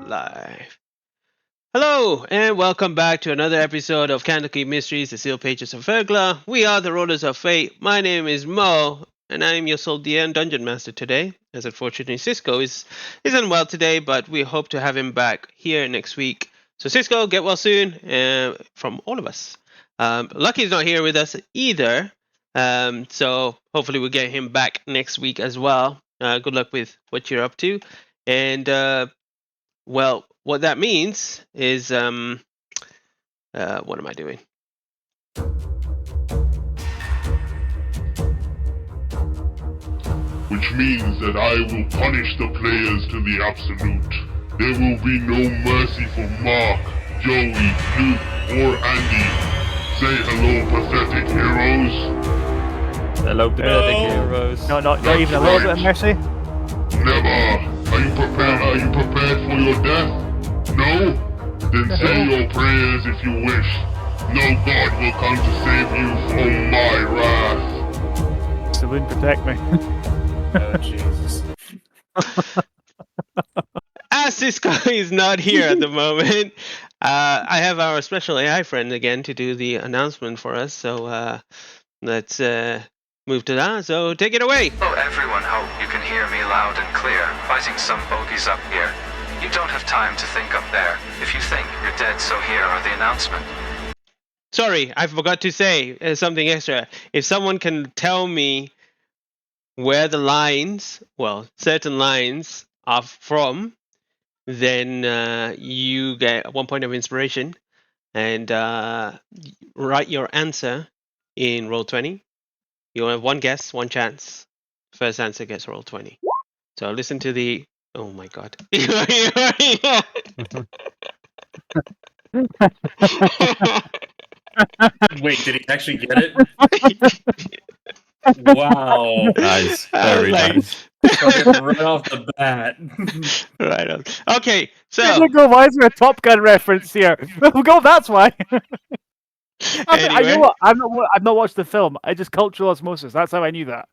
Live. Hello, and welcome back to another episode of Candlekeep Mysteries, the Sealed Pages of Verglas. We are the Rollers of Fate. My name is Mo, and I am your sole DM Dungeon Master today. As unfortunately Cisco is unwell today, but we hope to have him back here next week. So Cisco, get well soon, from all of us. Lucky's not here with us either, so hopefully we'll get him back next week as well. Good luck with what you're up to, and well, what that means is, what am I doing? Which means that I will punish the players to the absolute. There will be no mercy for Mark, Joey, Luke, or Andy. Say hello, pathetic heroes. Hello, pathetic heroes. No, not even a little bit of mercy. Never. Are you prepared for your death? No? Then say your prayers if you wish. No god will come to save you from my wrath. Saloon, protect me. Oh, Jesus. As Cisco is not here at the moment, I have our special AI friend again to do the announcement for us. So let's move to that. So take it away. Hello everyone, hope you can hear me loud and clear. Fighting some bogeys up here. You don't have time to think up there. If you think you're dead, so here are the announcement. Sorry, I forgot to say something extra. If someone can tell me where the lines, well, certain lines are from, then you get 1 point of inspiration, and write your answer in Roll20. You have one guess, one chance. First answer gets Roll20. So listen to the. Oh my god. Wait, did he actually get it? Wow. Nice. I was Very like- nice. Fucking right off the bat. Right on. Okay, so Why is there a Top Gun reference here? Go, that's why. I know Anyway. what? I've not watched the film. I just cultural osmosis. That's how I knew that.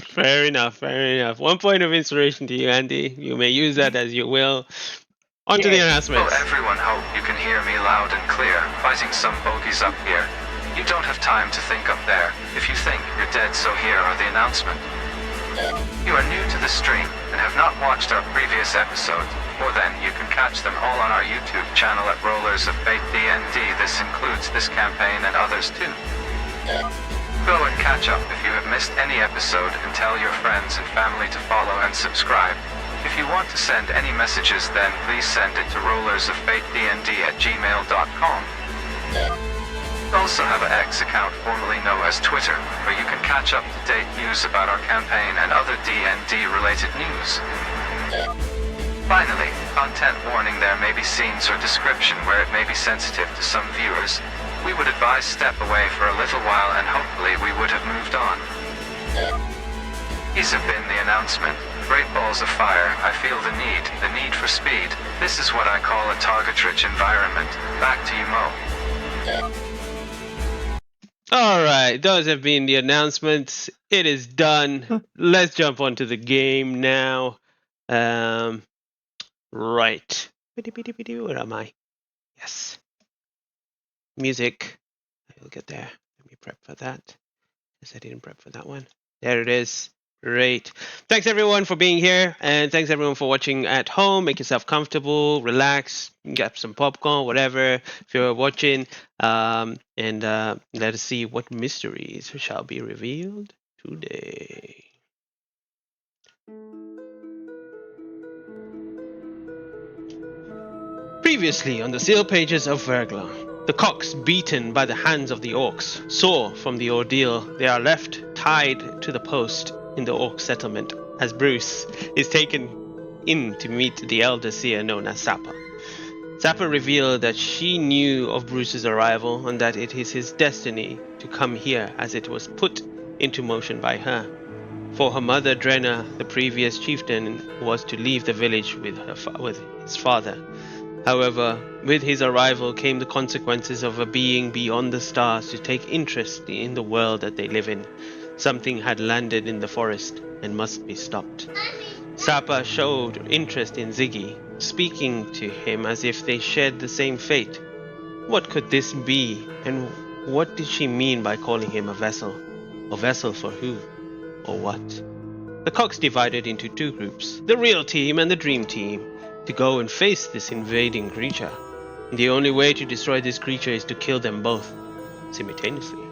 fair enough, fair enough. 1 point of inspiration to you, Andy. You may use that as you will. On to the Hello announcements. everyone, hope you can hear me loud and clear. Fighting some bogeys up here. You don't have time to think up there. If you think you're dead, so here are the announcement. You are new to the stream and have not watched our previous episodes. Well then, you can catch them all on our YouTube channel at Rollers of Fate D&D. This includes this campaign and others too. Go and catch up if you have missed any episode, and tell your friends and family to follow and subscribe. If you want to send any messages, then please send it to rollersoffatednd@gmail.com. Also have an X account formerly known as Twitter, where you can catch up-to-date news about our campaign and other D&D related news. Finally, content warning: there may be scenes or description where it may be sensitive to some viewers. We would advise step away for a little while, and hopefully we would have moved on. These have been the announcement. Great balls of fire. I feel the need for speed. This is what I call a target-rich environment. Back to you, Mo. All right, those have been the announcements. It is done. Let's jump onto the game now. Right. Where am I? Yes. Music. I'll get there. Let me prep for that. Yes, I didn't prep for that one. There it is. Great. Thanks everyone for being here, and thanks everyone for watching at home. Make yourself comfortable, relax, get some popcorn, whatever, if you're watching, and let us see what mysteries shall be revealed today. Previously on the Sealed Pages of Verglas, the cocks, beaten by the hands of the orcs, sore from the ordeal, they are left tied to the post in the orc settlement as Bruce is taken in to meet the elder seer known as Sappa. Sappa revealed that she knew of Bruce's arrival and that it is his destiny to come here, as it was put into motion by her. For her mother, Drenna, the previous chieftain, was to leave the village with his father. However, with his arrival came the consequences of a being beyond the stars to take interest in the world that they live in. Something had landed in the forest and must be stopped. Sappa showed interest in Ziggy, speaking to him as if they shared the same fate. What could this be, and what did she mean by calling him a vessel? A vessel for who? Or what? The Cox divided into two groups, the real team and the dream team, to go and face this invading creature. The only way to destroy this creature is to kill them both, simultaneously.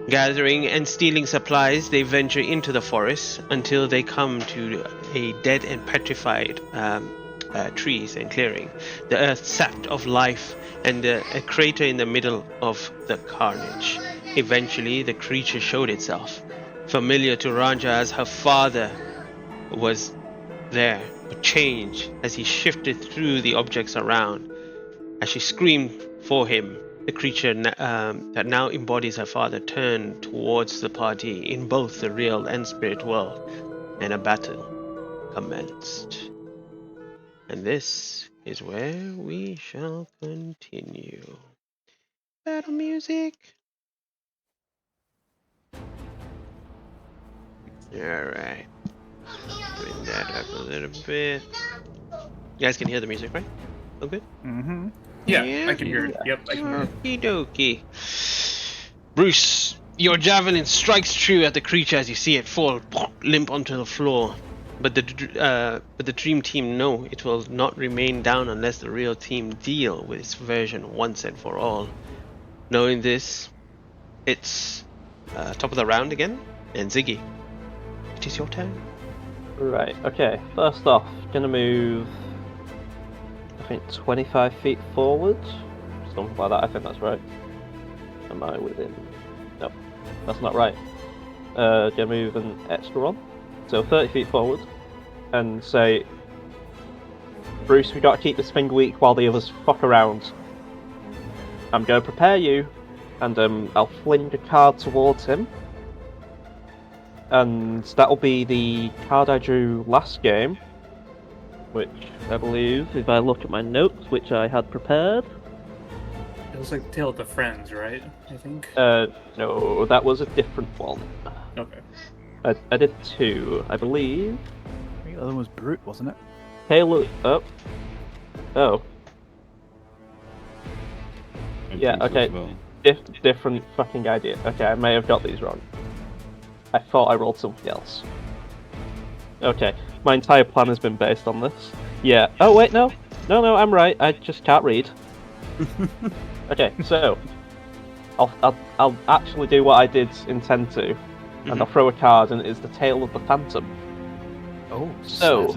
Gathering and stealing supplies, they venture into the forest until they come to a dead and petrified trees and clearing, the earth sapped of life, and a crater in the middle of the carnage. Eventually, the creature showed itself, familiar to Ranja as her father was there, but changed as he shifted through the objects around. As she screamed for him, the creature that now embodies her father turned towards the party in both the real and spirit world, and a battle commenced. And this is where we shall continue. Battle music. Alright. Bring that up a little bit. You guys can hear the music, right? All good? Mm-hmm. Yeah, I can hear it. Yep, I can hear it. Okie dokie. Bruce, your javelin strikes true at the creature as you see it fall limp onto the floor. But the dream team know it will not remain down unless the real team deal with its version once and for all. Knowing this, it's top of the round again, and Ziggy, it is your turn. Right, okay. First off, gonna move, I think 25 feet forward. Something like that, I think that's right. Am I within? No, that's not right. Gonna move an extra one. So 30 feet forward. And say, Bruce, we gotta keep this thing weak while the others fuck around. I'm gonna prepare you, and I'll fling a card towards him. And that'll be the card I drew last game, which I believe, if I look at my notes, which I had prepared. It was like Tale of the Friends, right? I think. No, that was a different one. Okay. I did two, I believe. I think the other one was Brute, wasn't it? Taylor. Oh. Yeah, okay. Different fucking idea. Okay, I may have got these wrong. I thought I rolled something else. Okay, my entire plan has been based on this. Yeah. Oh wait, no, I'm right. I just can't read. Okay, so I'll actually do what I did intend to, and I'll throw a card, and it is the Tale of the Phantom. Oh, So-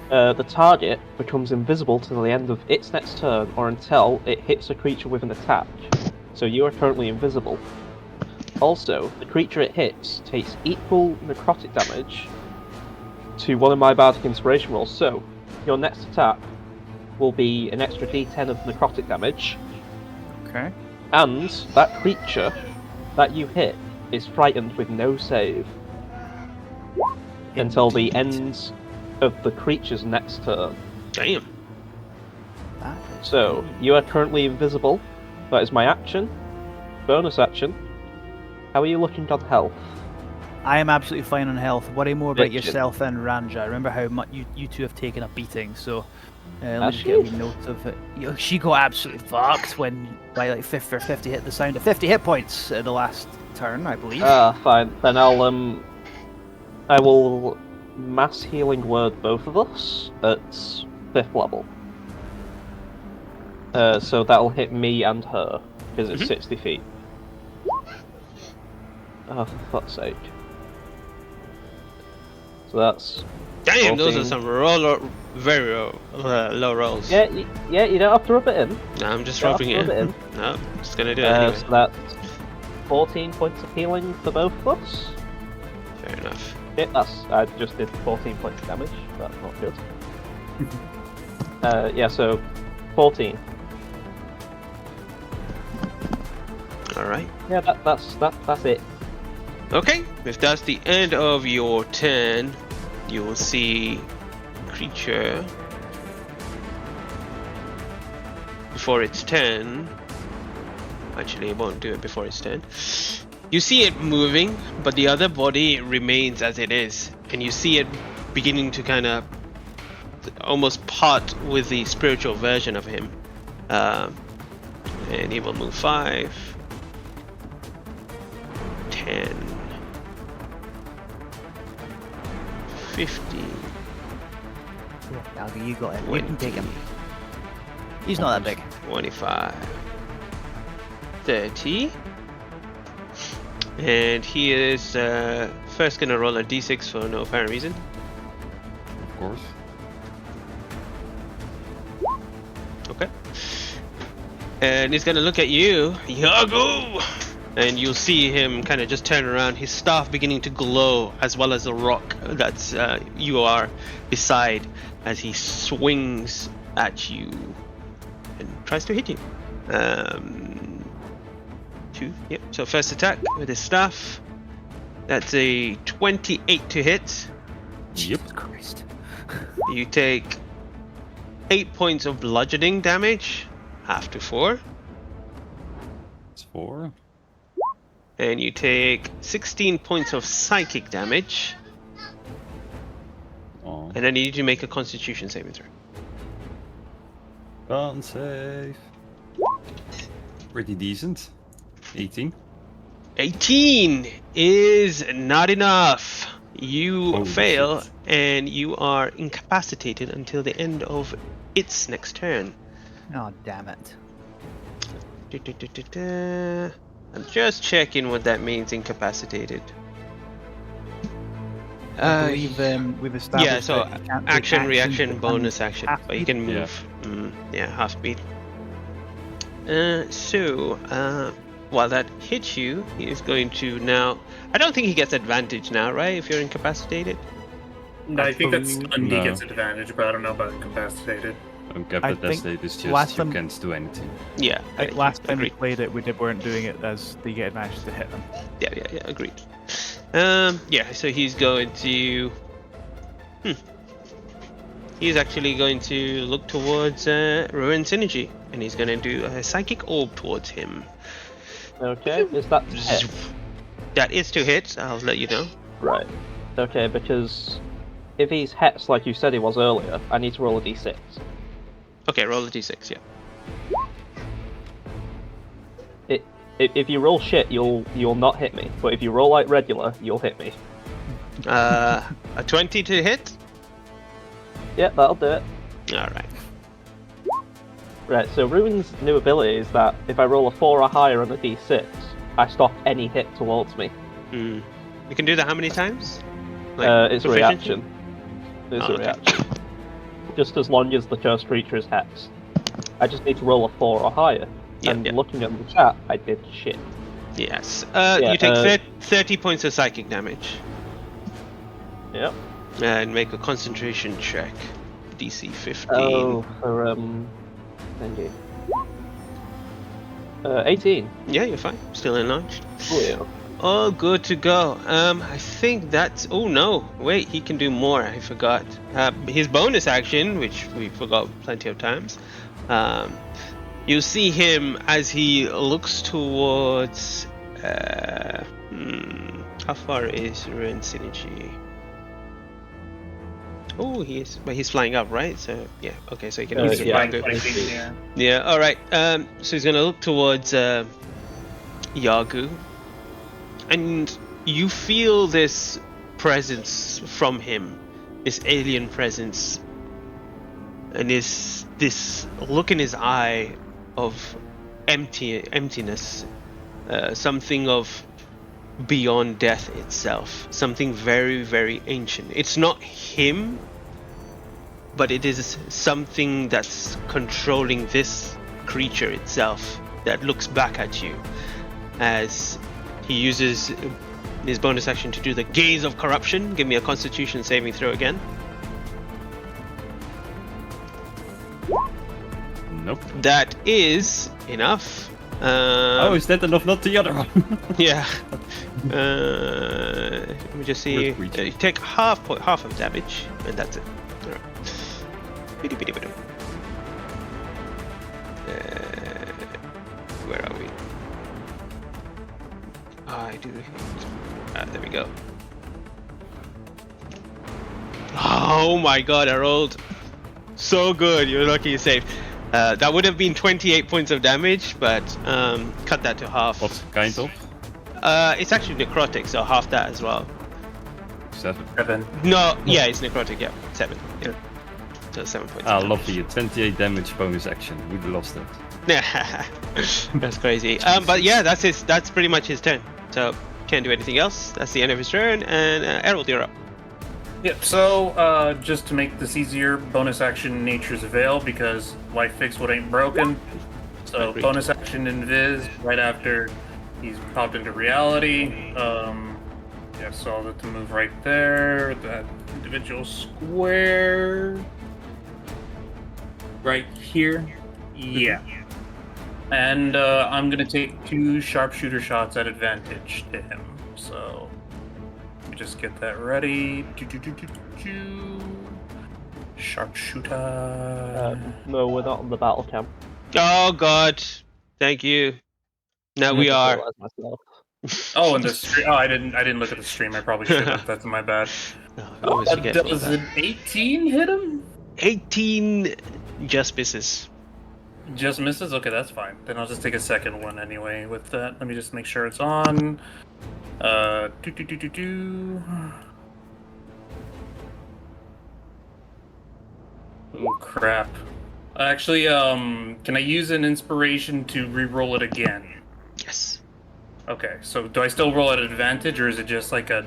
the target becomes invisible to the end of its next turn, or until it hits a creature with an attack. So you are currently invisible. Also, the creature it hits takes equal necrotic damage to one of my Bardic Inspiration rolls, so your next attack will be an extra d10 of necrotic damage, Okay. and that creature that you hit is frightened with no save until the end of the creature's next turn. Damn. That is So, you are currently invisible. That is my action. Bonus action. How are you looking on health? I am absolutely fine on health. Worry more about Bitchin'. yourself and Ranja. Remember how much you two have taken a beating, so let me Has just get a she? wee note of it. She got absolutely fucked when by like 50 hit the sound of 50 hit points at the last turn, I believe. Fine. Then I will mass healing word both of us at 5th level. So that'll hit me and her, because it's 60 feet. Oh, for fuck's sake. So that's... Damn, those 14. are some very low rolls. Yeah, you don't have to rub it in. No, I'm just Yeah, rubbing it rub it in. in. No, I'm just gonna do it anyway. So that's 14 points of healing for both of us. Fair enough. Yeah, I just did 14 points of damage. That's not good. Yeah, so 14. Alright. Yeah, that's it. Okay, if that's the end of your turn, you will see creature before its turn. Actually, it won't do it before its turn. You see it moving, but the other body remains as it is, and you see it beginning to kind of almost part with the spiritual version of him. And he will move 5, 10, 15. Algie, you got it. You can take him. He's not that big. 25, 30. And he is first gonna roll a d6 for no apparent reason. Of course. Okay. And he's gonna look at you, Yago! And you'll see him kind of just turn around, his staff beginning to glow, as well as the rock that's you are beside, as he swings at you and tries to hit you. 2, yep. So first attack with his staff. That's a 28 to hit. Yep. Christ. You take 8 points of bludgeoning damage, half to 4. It's 4. And you take 16 points of psychic damage. Oh. And I need you to make a Constitution saving throw. Can't save. Pretty decent. 18. 18 is not enough. You Holy fail, shit. and you are incapacitated until the end of its next turn. Oh, damn it. I'm just checking what that means, incapacitated. I believe we've established Yeah, so that you can't take action, actions reaction, and bonus action, half but you speed. can move. Yeah, half speed. While that hits you, he is going to now. I don't think he gets advantage now, right? If you're incapacitated. No, I think that's believe- stunned. No. He gets advantage, but I don't know about incapacitated. I Incapacitated think is just last you time- can't do anything. Yeah. I think last time we agreed. played it, weren't doing it as they get advantage to hit them. Yeah, agreed. Yeah. So he's going to. He's actually going to look towards Ruin Synergy, and he's going to do a psychic orb towards him. Okay, is that to hit? That is to hit. I'll let you know. Right. Okay, because if he's hits like you said he was earlier, I need to roll a d6. Okay, roll a d6. Yeah. If you roll shit, you'll not hit me. But if you roll like regular, you'll hit me. A 20 to hit. Yeah, that'll do it. All right. Right, so Ruin's new ability is that if I roll a 4 or higher on a d6, I stop any hit towards me. You can do that how many times? It's a proficiency? reaction. It's Oh, a okay. reaction. Just as long as the cursed creature is hexed. I just need to roll a 4 or higher. And looking at the chat, I did shit. Yes. Yeah, You take 30 points of psychic damage. Yep. And make a concentration check. DC 15. Oh, for thank you. 18. Yeah, you're fine. Still enlarged. Oh yeah. All good to go. I think that's. Oh no! Wait, he can do more. I forgot. His bonus action, which we forgot plenty of times. You see him as he looks towards. How far is Ruin Synergy? Oh, he's flying up, right? So yeah, okay, so he can use yeah. Yagu. Yeah, all right. So he's gonna look towards Yagu, and you feel this presence from him, this alien presence, and this look in his eye of emptiness, something of beyond death itself, something very, very ancient. It's not him, but it is something that's controlling this creature itself that looks back at you as he uses his bonus action to do the gaze of corruption. Give me a constitution saving throw again. Nope. That is enough. Oh, is that enough? Not the other one. Yeah. Let me just see. Worth reaching. You take half of damage, and that's it. All right. Bidi. Where are we? I do. There we go. Oh my god! I rolled So good. You're lucky you saved. That would have been 28 points of damage, but cut that to half. What kind of? It's actually necrotic, so half that as well. 7. 7. No, yeah, it's necrotic. Yeah, 7. Yeah, so 7 points. Ah, of lovely. 28 damage bonus action. We'd lost it. damage. That's crazy. But yeah, that's pretty much his turn. So can't do anything else. That's the end of his turn. And Errol, you're up. Yep, so just to make this easier, bonus action Nature's Veil, because why fix what ain't broken? So Agreed. bonus action Invis right after he's popped into reality. Yeah, so I'll let them move right there. That individual square right here. Yeah. And I'm gonna take 2 sharpshooter shots at advantage to him. So let me just get that ready. Sharpshooter. No, we're not on the battle camp. Oh God, thank you. Now we I are. realised myself. Oh, and the stream. Oh, I didn't look at the stream. I probably should have. That's my bad. No, I always forget about Does that. an 18 hit him? 18 just misses. Just misses? Okay, that's fine. Then I'll just take a second one anyway with that. Let me just make sure it's on. Oh crap. Actually, can I use an inspiration to re-roll it again? Yes. Okay, so do I still roll at advantage, or is it just like a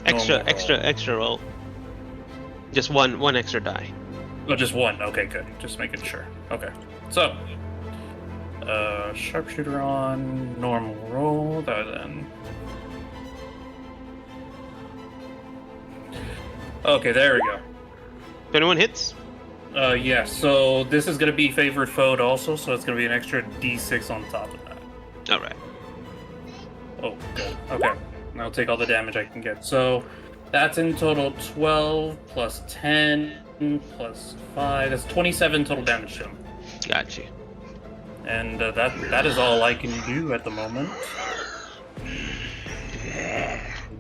normal roll? Extra roll. Just one extra die. Oh, just one. Okay, good. Just making sure. Okay. So, sharpshooter on, normal roll, that then. Okay, there we go. If anyone hits, Yeah, so this is gonna be favored foe also, so it's gonna be an extra d6 on top of that. all right. Oh, good. Okay. I'll take all the damage I can get. So, that's in total 12 plus 10 plus 5. That's 27 total damage to him. Got you. And that is all I can do at the moment.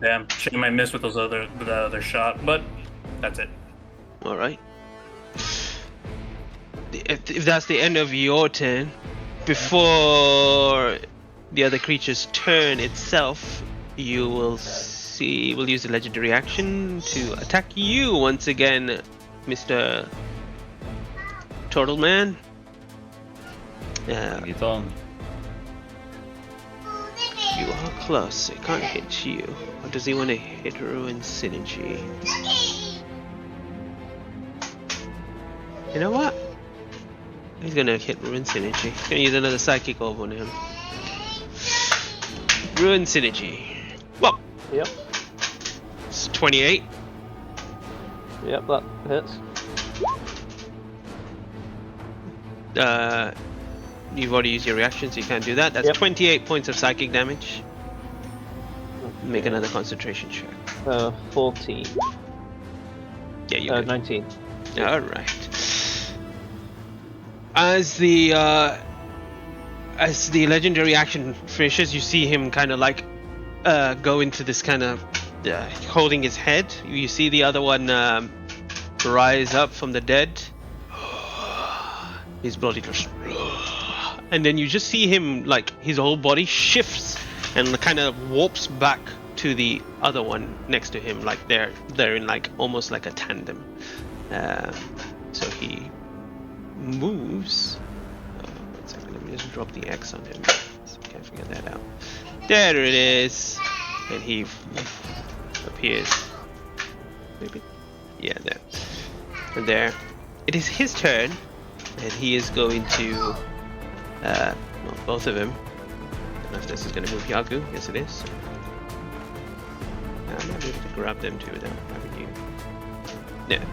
Damn, shame I missed with that other shot, but that's it. All right. If that's the end of your turn, before the other creature's turn itself, you will see. We'll use the legendary action to attack you once again, Mr. Turtle Man. Bring it on. You are close. It can't hit you. Or does he want to hit Ruin Synergy? You know what? He's gonna hit Ruin Synergy. He's gonna use another Psychic Orb on him. Ruin Synergy. Well, Yep. it's 28. Yep, that hits. You've already used your reaction, so you can't do that. That's Yep. 28 points of psychic damage. Make another concentration check. 14. Yeah, you good. 19. All right. As the legendary action finishes, you see him kind of like go into this kind of holding his head. You see the other one rise up from the dead. His bloody just, and then you just see him like his whole body shifts and kind of warps back to the other one next to him, like they're in like almost like a tandem. So he moves. One second, let me just drop the X on him. So I can't figure that out. There it is, and he appears. Maybe, yeah, there. And there, it is his turn, and he is going to, well, both of them. I don't know if this is going to move Yagu. Yes, it is. I'm not able to grab them too without having you. Yeah.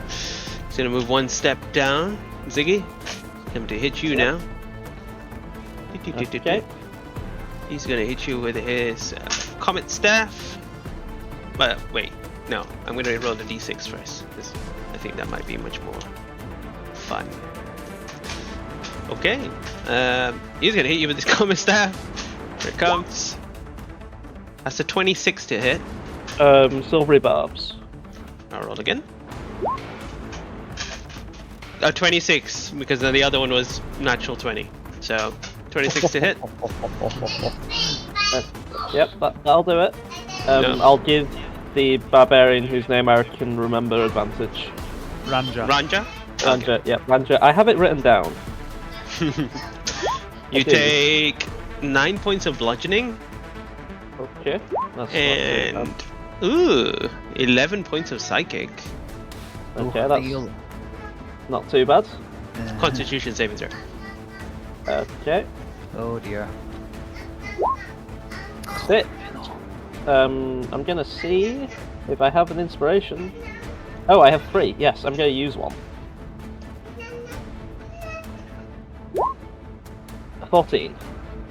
He's going to move one step down. Ziggy, him to hit you now. Okay. He's going to hit you with his Comet Staff. But wait, no. I'm going to roll the d6 first. I think that might be much more fun. Okay. He's going to hit you with his Comet Staff. Here it comes. That's a 26 to hit. Silvery barbs. I'll roll again. 26, because then the other one was natural 20. So 26 to hit. Yep, that'll do it. No. I'll give the barbarian whose name I can remember advantage. Ranja. Ranja? Ranja, yep, Ranja. I have it written down. You take 9 points of bludgeoning Okay. That's and 11 points of psychic. okay, that's not too bad. Constitution saving throw. Okay. Oh dear. Sit. I'm gonna see if I have an inspiration. Oh, I have 3. Yes, I'm gonna use one. 14.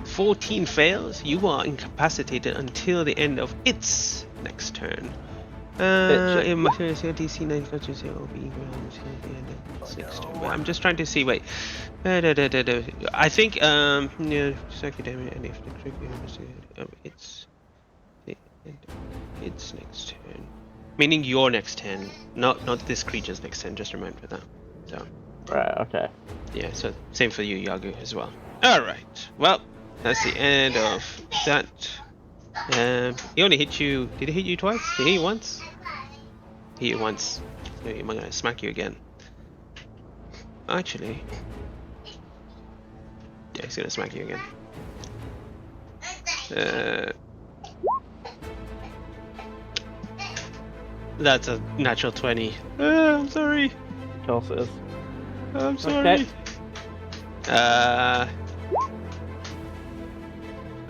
14 fails. You are incapacitated until the end of its next turn. It must be DC 9 Constitution will be its next turn. Wait, I'm just trying to see. Wait. I think yeah, psychic damage and if the trigger it's next turn. Meaning your next turn, not this creature's next turn. Just remember that. So. Right. Okay. Yeah. So same for you, Yagu, as well. All right. Well, that's the end of that. He only hit you. Did he hit you twice? Did he hit you once? He hit you once. So I'm gonna smack you again. Actually, yeah, he's gonna smack you again. That's a natural 20. I'm sorry. Of course it is. I'm sorry. Okay.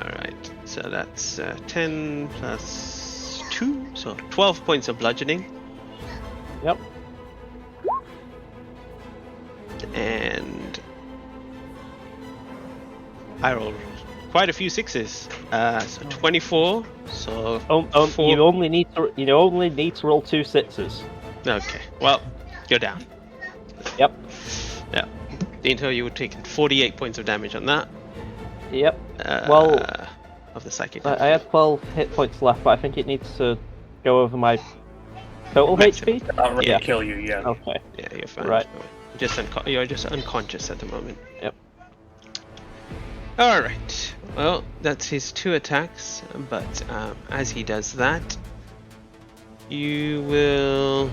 Alright, so that's 10 plus 2, so 12 points of bludgeoning. Yep. And I rolled quite a few 6s. So 24, so four... You only need to roll 2 6s. Okay, well, you're down. Yep. Yeah. Until you would take 48 points of damage on that. Yep. Well, of the psychic. I had 12 hit points left, but I think it needs to go over my total Maximum. HP. I'll really Yeah. kill you, yeah. Okay. Yeah, you're fine. Right. You're just unconscious at the moment. Yep. Alright. Well, that's his 2 attacks, but as he does that, you will...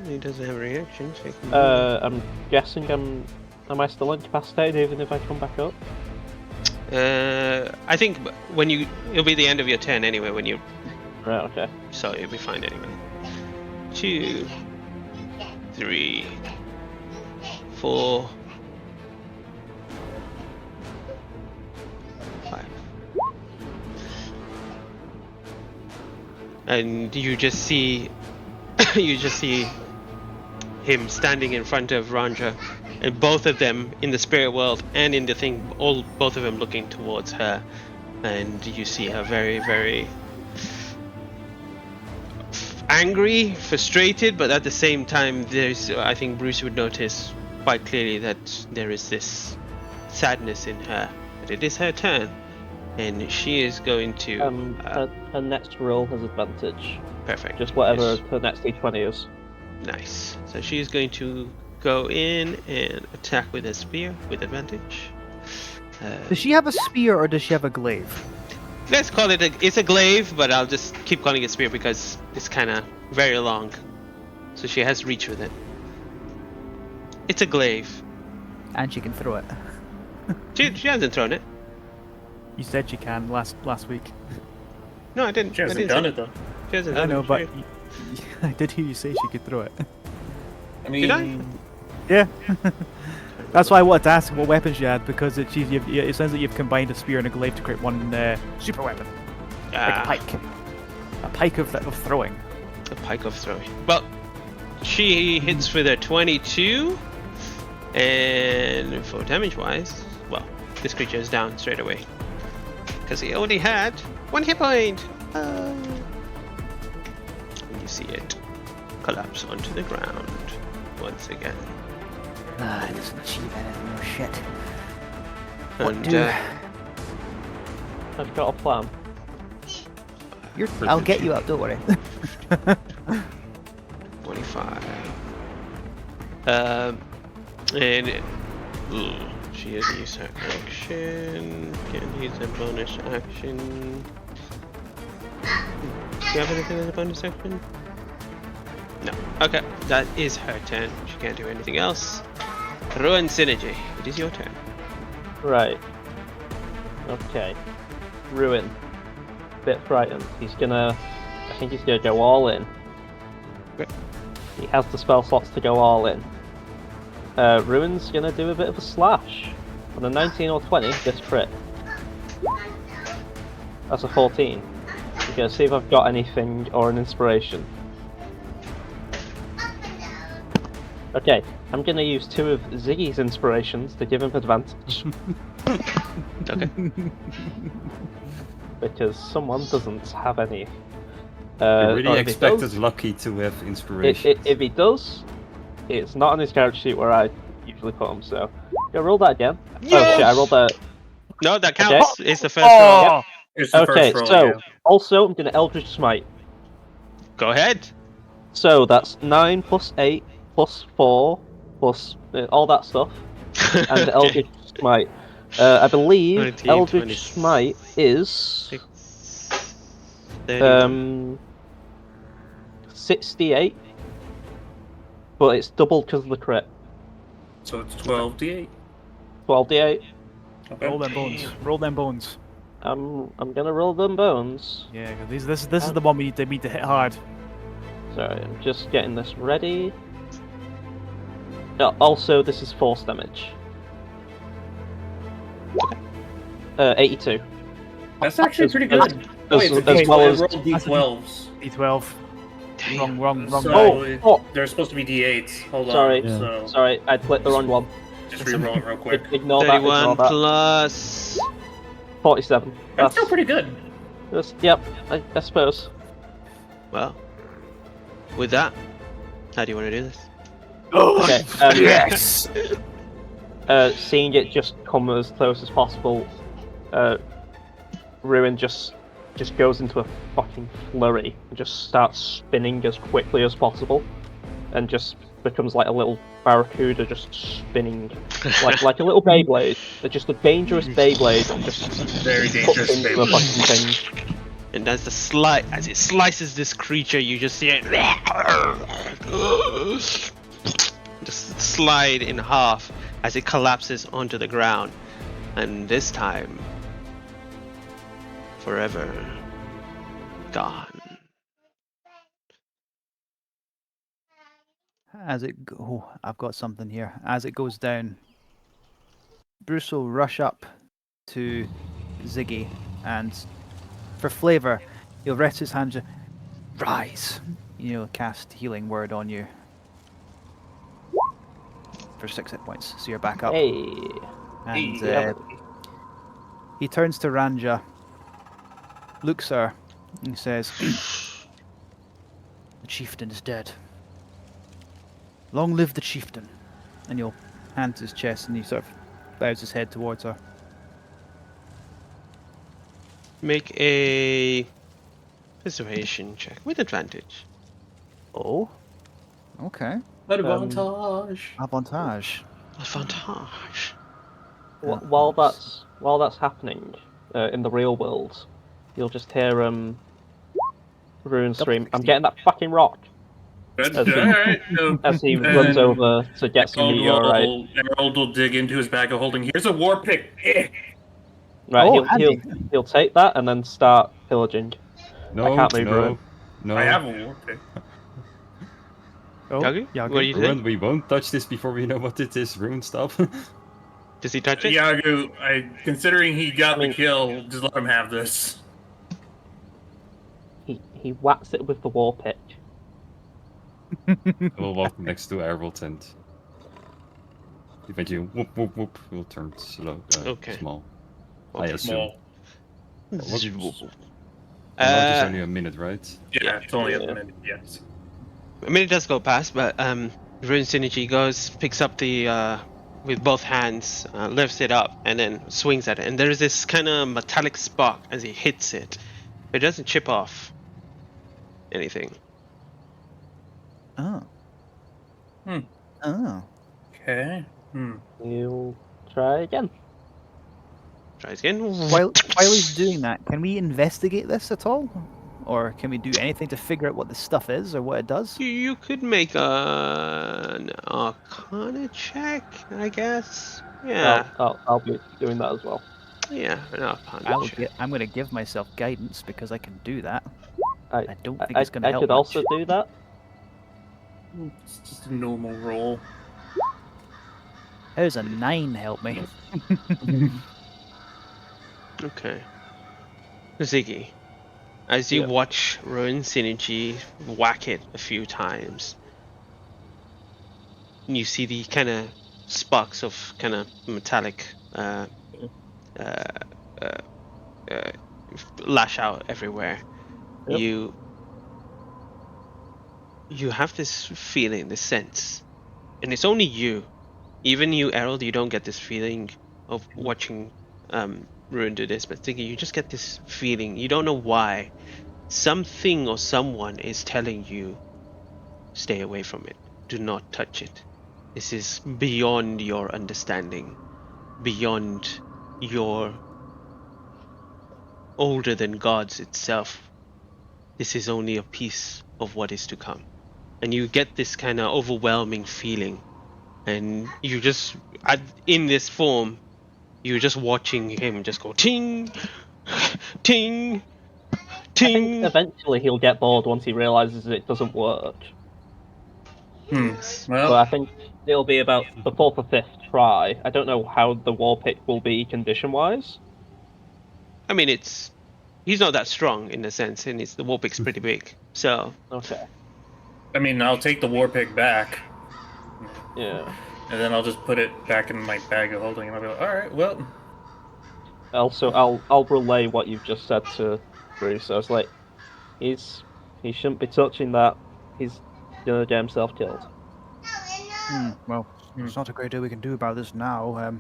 he doesn't have a reaction, so he can... I'm guessing am I still incapacitated even if I come back up? I think when it'll be the end of your turn anyway when you... Right, okay. So you'll be fine anyway. 2, 3, 4, 5. And you just see him standing in front of Ranja, and both of them in the spirit world and in the thing, both of them looking towards her, and you see her very, very angry, frustrated, but at the same time, I think Bruce would notice quite clearly that there is this sadness in her. But it is her turn, and she is going to. Her next roll has advantage. Perfect. Just whatever Yes. her next d20 is. Nice. So she's going to go in and attack with a spear with advantage. Does she have a spear or does she have a glaive? Let's call it it's a glaive, but I'll just keep calling it spear because it's kind of very long. So she has reach with it. It's a glaive. And she can throw it. She hasn't thrown it. You said she can last week. No, I didn't. She hasn't I didn't done say- it though. She hasn't I done know, it. but I did hear you say she could throw it. I mean, Did I? Yeah. That's why I wanted to ask what weapon she had, because it sounds like you've combined a spear and a glaive to create one super weapon. Like a pike. A pike of throwing. A pike of throwing. Well, she hits with a 22, and for damage wise, well, this creature is down straight away because he only had 1 hit point. You see it collapse onto the ground once again. It doesn't achieve anything. Oh shit. What And do? I've got a plan. I'll get you out. Don't worry. 25. And she has used her action. Can use a bonus action. Do you have anything as a bonus action? No. Okay, that is her turn. She can't do anything else. Ruin Synergy, it is your turn. Right. Okay. Ruin. Bit frightened. I think he's gonna go all in. Okay. He has the spell slots to go all in. Ruin's gonna do a bit of a slash. On a 19 or 20, this crit. That's a 14. I'm gonna see if I've got anything or an inspiration. Okay, I'm gonna use 2 of Ziggy's inspirations to give him advantage. Okay. Because someone doesn't have any. I or really if he expected does- Lucky to have inspiration. If he does, it's not on his character sheet where I usually put him, so... Go roll that again. Oh shit, I rolled that. No, that counts. It's the first Oh! roll. It's the Okay, first roll, so, yeah. also, I'm gonna Eldritch Smite. Go ahead. So, that's 9 plus 8 plus 4 plus all that stuff. And Okay. Eldritch Smite. I believe 19, Eldritch 20. Smite is... 31. 68. But it's doubled because of the crit. So it's 12d8. 12d8. Okay. Roll them bones. Roll them bones. I'm gonna roll them bones. Yeah, 'cause this is the one we need to hit hard. Sorry, I'm just getting this ready. Also, this is force damage. 82. That's actually pretty As- good. as- Wait, it's as well as- roll d12s. D12. Wrong. So Oh, they're supposed to be d8s. Hold sorry. on. So Sorry, I clicked the wrong one. just re-roll it real quick. Ignore that, 31 ignore that. plus. 47. That's still pretty good. Yep, I suppose. Well, with that, how do you want to do this? Okay, Yes! seeing it just come as close as possible, Ruin just goes into a fucking flurry and just starts spinning as quickly as possible, and just becomes like a little barracuda just spinning like a little Beyblade. Just a dangerous Beyblade and just Very puts dangerous into a Beyblade. fucking thing. And as it slices this creature, you just see it just slide in half as it collapses onto the ground. And this time, forever gone. I've got something here. As it goes down, Bruce will rush up to Ziggy, and for flavour, he'll rest his hand. Rise, cast healing word on you for 6 hit points. So you're back up. Hey. And Yeah. he turns to Ranja, looks at her, and says, "The chieftain is dead. Long live the chieftain." And he'll hand to his chest, and he sort of bows his head towards her. Make a persuasion check with advantage. Oh, okay. Advantage. Avantage. Advantage. While that's happening in the real world, you'll just hear Ruin scream, "I'm getting that fucking rock!" That's As he- alright. as he runs over to get some meteorite. Emerald will dig into his bag of holding. Here's a war pick. Eh. Right, Oh, he'll take that and then start pillaging. No, can't move no, Ruin. no. I have a war pick. Oh, Yagi? Yagi. What do you Ruin, think? we won't touch this before we know what it is. Ruin, stop. Does he touch it? Yagu, considering he got I mean- the kill, just let him have this. He whacks it with the war pick. We'll walk next to Errol's and eventually whoop whoop whoop will turn slow, Okay. small. I assume. Small. It's only a minute, right? Yeah, it's only Yeah. a minute, yes. A minute does go past, but Ruin Synergy goes, picks up the with both hands, lifts it up, and then swings at it. And there's this kind of metallic spark as he hits it. It doesn't chip off anything. Oh. Hmm. Oh. Okay. You'll try again. Tries again. While he's doing that, can we investigate this at all? Or can we do anything to figure out what the stuff is or what it does? You could make an Arcana check, I guess. Yeah, I'll be doing that as well. yeah, an Arcana check. I'm going to give myself guidance because I can do that. I don't think it's going to I help could much. also do that. It's just a normal roll. How's a 9 help me? Okay. Ziggy, as you watch Ruin Synergy whack it a few times, you see the kind of sparks of kind of metallic lash out everywhere. Yep. You have this feeling, this sense, and it's only you. Even you, Errol, you don't get this feeling of watching Ruin do this, but Ziggy, you just get this feeling. You don't know why. Something or someone is telling you, stay away from it. Do not touch it. This is beyond your understanding, beyond your older than gods itself. This is only a piece of what is to come. And you get this kind of overwhelming feeling. And you just, in this form, you're just watching him just go ting, ting, ting. I think eventually he'll get bored once he realizes it doesn't work. Well, So I think it'll be about the 4th or 5th try. I don't know how the war pick will be condition-wise. I mean, he's not that strong in a sense, and the war pick's pretty big. So Okay. I mean, I'll take the war pick back, Yeah. and then I'll just put it back in my bag of holding, and I'll be like, all right, well. Also, I'll relay what you've just said to Bruce. I was like, he shouldn't be touching that. He's gonna get himself killed. Well, there's not a great deal we can do about this now.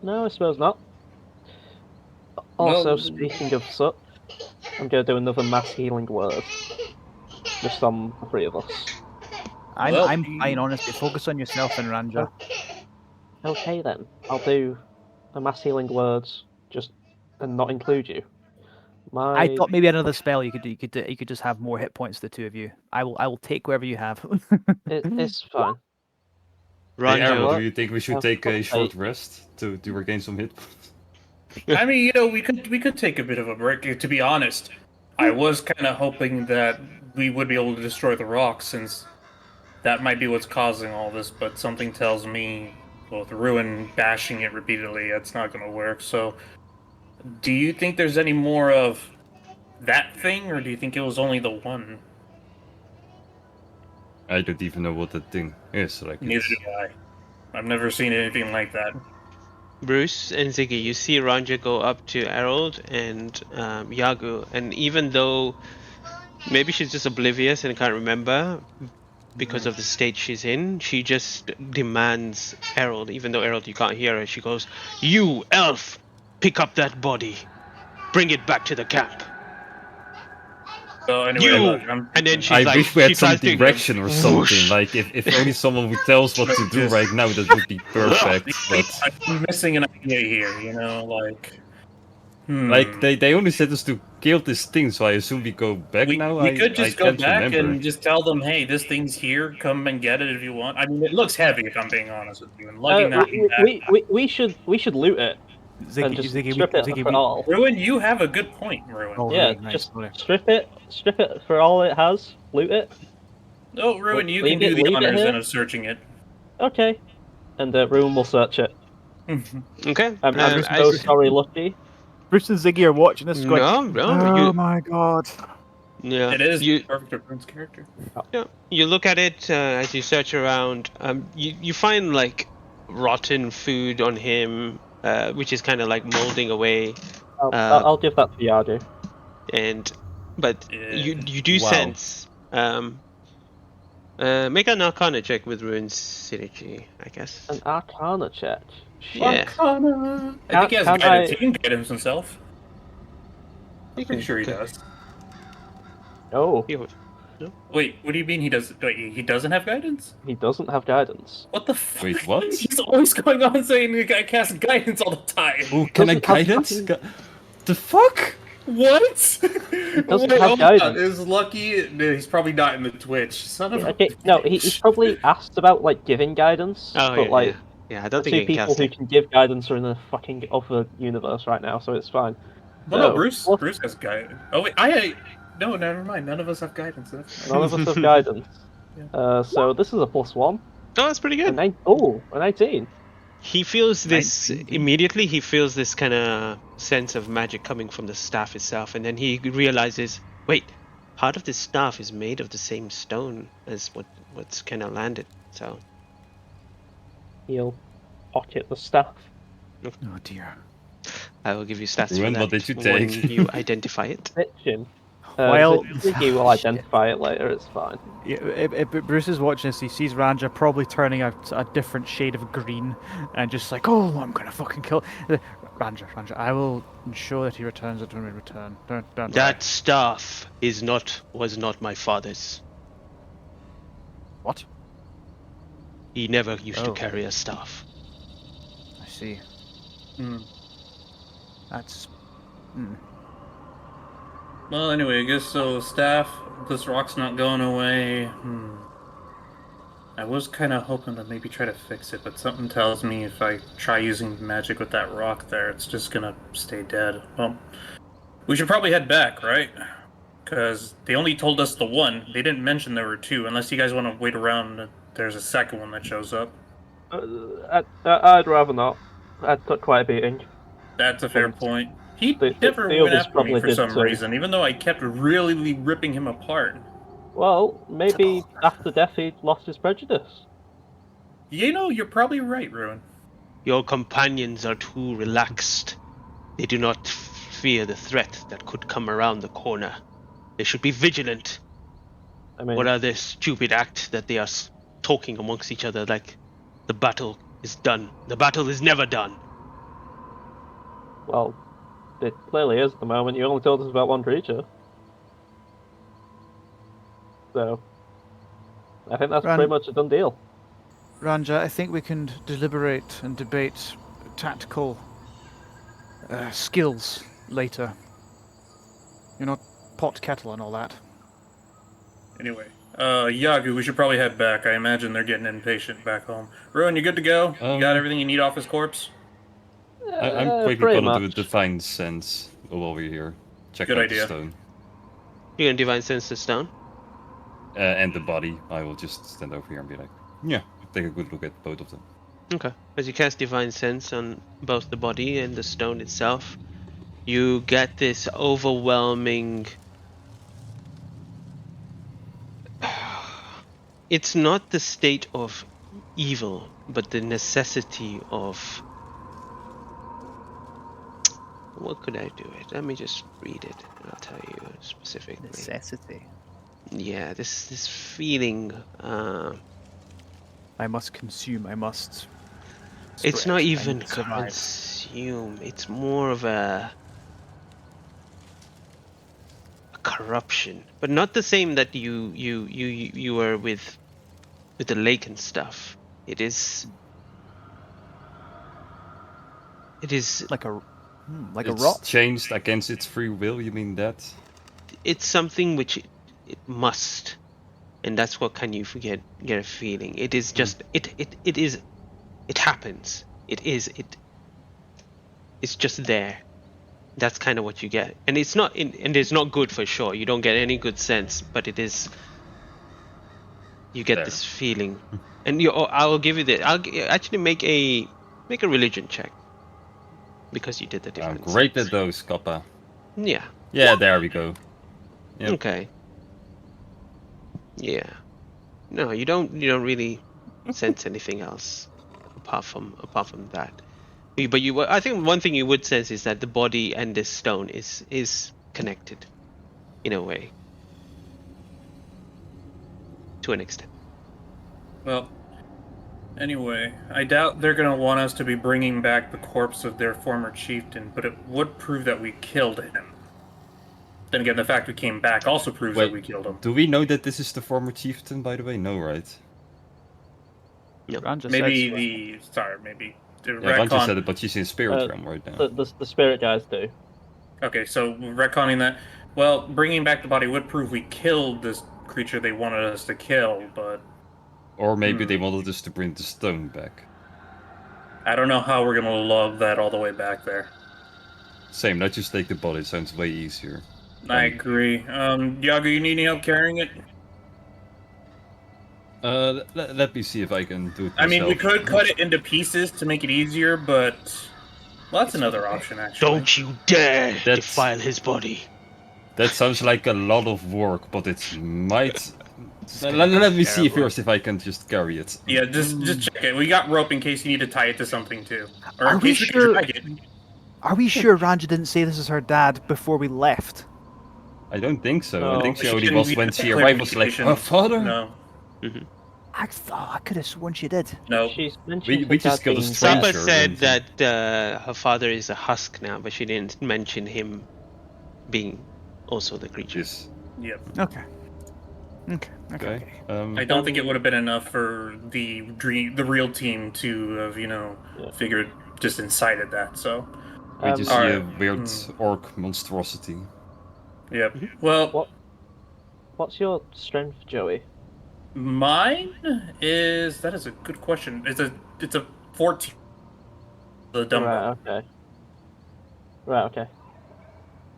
No, I suppose not. Also, Well- speaking of such, I'm gonna do another mass healing word. Just on the 3 of us. I'm fine, honestly. Focus on yourself and Ranja. Okay then, I'll do a mass healing word and not include you. I thought maybe another spell you could just have more hit points, the two of you. I will take wherever you have. It's fine. Hey, Errol, Ranjo, do you think we should take a short rest to regain some hit points? I mean, we could take a bit of a break. To be honest, I was kind of hoping that we would be able to destroy the rock, since that might be what's causing all this. But something tells me, with Ruin bashing it repeatedly, that's not going to work. So, do you think there's any more of that thing, or do you think it was only the one? I don't even know what that thing is. Like, Neither do I. I've never seen anything like that. Bruce and Ziggy, you see Ranja go up to Harold and Yagu, and even though maybe she's just oblivious and can't remember because of the state she's in, she just demands Harold, even though Harold, you can't hear her, she goes, "You, elf, pick up that body. Bring it back to the camp." So anyway, You! look, And then she's I like, wish we she had some tries to- direction or something. Whoosh. Like, if only someone would tell us what to do right now, that would be perfect. But I'm missing an idea here, like. like, they only said us to kill this thing, so I assume we go back We now. could just I go can't back remember. and just tell them, hey, this thing's here, come and get it if you want. I mean, it looks heavy, if I'm being honest with you. And lugging that thing back. We should loot it and just strip it for all. Ruin, you have a good point, Ruin. Oh, Yeah, really nice. just strip it for all it has, loot it. No, Ruin, you leave can do it- the leave it honors here? then of searching it. Okay. And Ruin will search it. Okay. I'm just so sorry, Lucky. Bruce and Ziggy are watching this going, No, oh my god. Yeah. It is You, perfect for Ruin's character. yeah, you look at it as you search around. You find like rotten food on him, which is kind of like molding away. I'll give that to Yadu. But Yeah. you do Wow. sense. Make an Arcana check with Ruin's Synergy, I guess. An Arcana check. Yeah. I think he has Can guidance. I- He can guidance himself. I'm pretty sure he does. Oh. You- Wait, what do you mean he doesn't? Wait, he doesn't have guidance? He doesn't have guidance. What the fuck? Wait, what? He's always going on saying the guy casts guidance all the time. Oh, can I Doesn't have guidance? fucking- The fuck? What? doesn't Wait, have hold on. guidance. Is Lucky? No, he's probably not in the Twitch. Son of a Okay, no, he's bitch. probably asked about like giving guidance, Oh, but yeah, like yeah. I the don't think two he can people cast who it. can give guidance are in a fucking other universe right now, so it's fine. Well, no, So, Bruce. what- Bruce has guidance. Oh wait, I. No, never mind. None of us have guidance. That's fine. None of us have guidance. So this is a +1. Oh, that's pretty good. An 18. He feels this 19. immediately. He feels this kind of sense of magic coming from the staff itself, and then he realizes, wait, part of this staff is made of the same stone as what's kind of landed. So He'll pocket the staff. Oh dear. I will give you stats Ruin, for what that did you when take? you identify it. Bitchin'. Well- He will identify it later, it's fine. Yeah, if Bruce is watching this, he sees Ranja probably turning out a different shade of green, and just like, oh, I'm gonna fucking kill Ranja. I will ensure that he returns it when we return. Don't worry. That staff was not my father's. What? He never used to Oh. carry a staff. I see. Hmm. That's. Well, anyway, I guess so. Staff, this rock's not going away. I was kind of hoping to maybe try to fix it, but something tells me if I try using magic with that rock there, it's just gonna stay dead. Well, we should probably head back, right? Because they only told us the one. They didn't mention there were two, unless you guys want to wait around. There's a second one that shows up. I'd rather not. I took quite a beating. That's a fair point. He The never others went after me probably for did some too. reason, even though I kept really ripping him apart. Well, maybe after death he lost his prejudice. You know, you're probably right, Ruin. Your companions are too relaxed. They do not fear the threat that could come around the corner. They should be vigilant. I mean, What other stupid act that they are talking amongst each other like the battle is done. The battle is never done. well, it clearly is at the moment. You only told us about one creature. So, I think that's Ran- pretty much a done deal. Ranja, I think we can deliberate and debate tactical skills later. You're not pot kettle and all that. Anyway, Yagu, we should probably head back. I imagine they're getting impatient back home. Ruin, you good to go? You got everything you need off his corpse? I'm quickly pretty gonna do a much. divine sense while we're here. Check Good out idea. the stone. You can divine sense the stone. And the body. I will just stand over here and be like, yeah, take a good look at both of them. Okay. As you cast divine sense on both the body and the stone itself, you get this overwhelming. It's not the state of evil, but the necessity of. What could I do it? Let me just read it, and I'll tell you specifically. Necessity. Yeah, this feeling. I must consume. I must. It's spread, not I even need to survive. consume. It's more of a corruption, but not the same that you were with the lake and stuff. It is Like a. Like It's a rot. changed against its free will, you mean that? it's something which it must, and that's what can you forget get a feeling. It is just it happens. It's just there. That's kind of what you get, and it's not and it's not good for sure. You don't get any good sense, but it is. You get There. this feeling, and I will give you this. Actually make a religion check, because you did the I'm difference. great at those, Kappa. Yeah. Yeah, there we go. Yep. Okay. Yeah. No, you don't really sense anything else apart from that. But I think one thing you would sense is that the body and this stone is connected in a way. To an extent. Well, anyway, I doubt they're gonna want us to be bringing back the corpse of their former chieftain, but it would prove that we killed him. Then again, the fact we came back also proves that we killed him. Do we know that this is the former chieftain, by the way? No, right? Ranja Maybe says, maybe the Yeah, Vanja retcon. said it, but she's in spirit realm right now. The spirit guys do. Okay, so retconning that. Well, bringing back the body would prove we killed this creature they wanted us to kill, but Or maybe they wanted us to bring the stone back. I don't know how we're gonna lug that all the way back there. Same, let's just take the body, sounds way easier. I agree. Yago, you need any help carrying it? Let me see if I can do it myself. I mean, we could cut it into pieces to make it easier, but well, that's another option, actually. Don't you dare defile his body. That sounds like a lot of work, but it might... Let me see first if I can just carry it. Yeah, just check it. We got rope in case you need to tie it to something too, or in Are we case you can sure? drag it. Are we sure Ranja didn't say this is her dad before we left? I don't think so. No. I think she She only didn't was read when the she arrived was like, clarification. her father? No, I thought I could have sworn she did. no. She's mentioned We her just dad got a being stranger. Papa said and- that her father is a husk now, but she didn't mention him being also the creature. Yes. Yep. Okay. Okay. I don't think it would have been enough for the real team to have, figured just incited that. So, we just see alright. a weird orc monstrosity. yep. Well, What's your strength, Joey? mine is a good question. It's a 14. The dumbbell. Right, okay.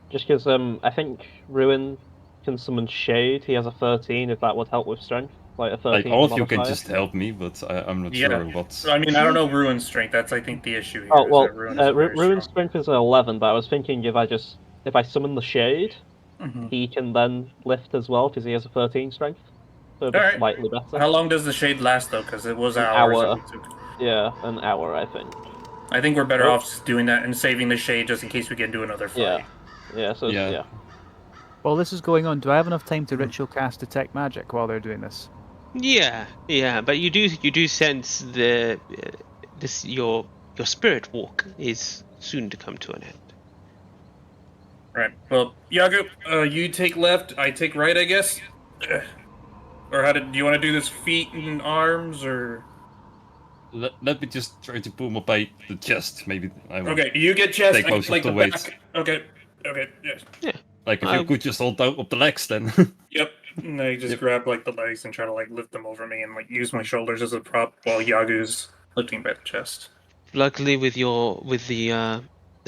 Just because I think Ruin can summon Shade. He has a 13, if that would help with strength. Like a 13 Like, all of you modifier. can just help me, but I'm not Yeah. sure what... I mean, I don't know Ruin's strength. That's, I think, the issue here. Oh, is well, that Ruin is very Ruin's strong. strength is an 11, but I was thinking if I summon the Shade, Mhm. he can then lift as well, because he has a 13 strength. So it'd be Alright. slightly better. How long does the shade last, though? Because it was An hours that hour. we took. Yeah, an hour, I think. I think we're better Oh. off doing that and saving the shade just in case we get into another fight. Yeah, so Yeah. yeah. While this is going on, do I have enough time to ritual cast detect magic while they're doing this? Yeah, but you do sense your spirit walk is soon to come to an end. Right. Well, Yago, you take left, I take right, I guess. Or do you want to do this feet and arms, or? Let me just try to pull him up by the chest, maybe. I will Okay, you get chest, take I most get, like of the the weight. back. Okay, yes. Like, if you could just hold out up the legs, then... Yep. And I just Yep. grab like the legs and try to like lift them over me and like use my shoulders as a prop while Yagu's lifting by the chest. Luckily, with the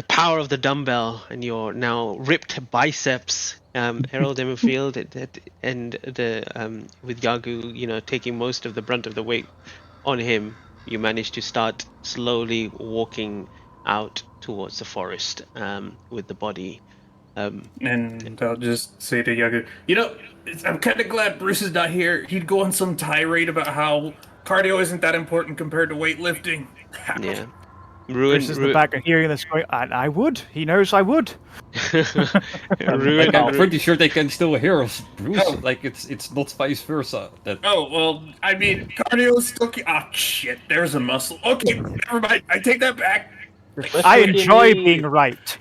power of the dumbbell and your now ripped biceps, Harold Emmerfield, and with Yagu, taking most of the brunt of the weight on him, you manage to start slowly walking out towards the forest with the body. And I'll just say to Yagu, I'm kind of glad Bruce is not here. He'd go on some tirade about how cardio isn't that important compared to weightlifting. Yeah. Bruce is in the back of hearing this going, I would. He knows I would. Ruin. I'm pretty sure they can still hear us, Bruce. Oh. Like, it's not vice versa. Oh, well, I mean, cardio is still... Ah, shit, there's a muscle. Okay, never mind. I take that back. I enjoy being right.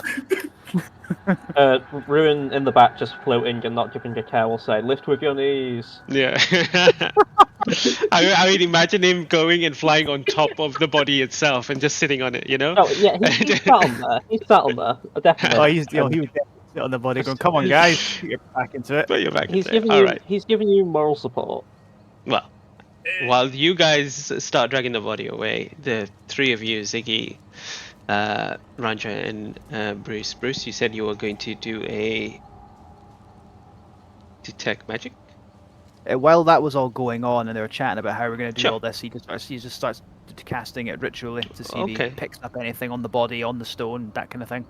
Ruin in the back just floating and not giving a care will say, lift with your knees. Yeah. I mean, imagine him going and flying on top of the body itself and just sitting on it, Oh, yeah, he's sat on there. He's sat on there, definitely. Oh, he would definitely sit on the body going, come on, guys, put your back into it. Put your back He's into it. giving All you, right. He's giving you moral support. Well, while you guys start dragging the body away, the three of you, Ziggy, Ranja, and Bruce. Bruce, you said you were going to do a detect magic? While that was all going on and they were chatting about how we're going to do Sure. all this, he just starts casting it ritually to see if Okay. he picks up anything on the body, on the stone, that kind of thing.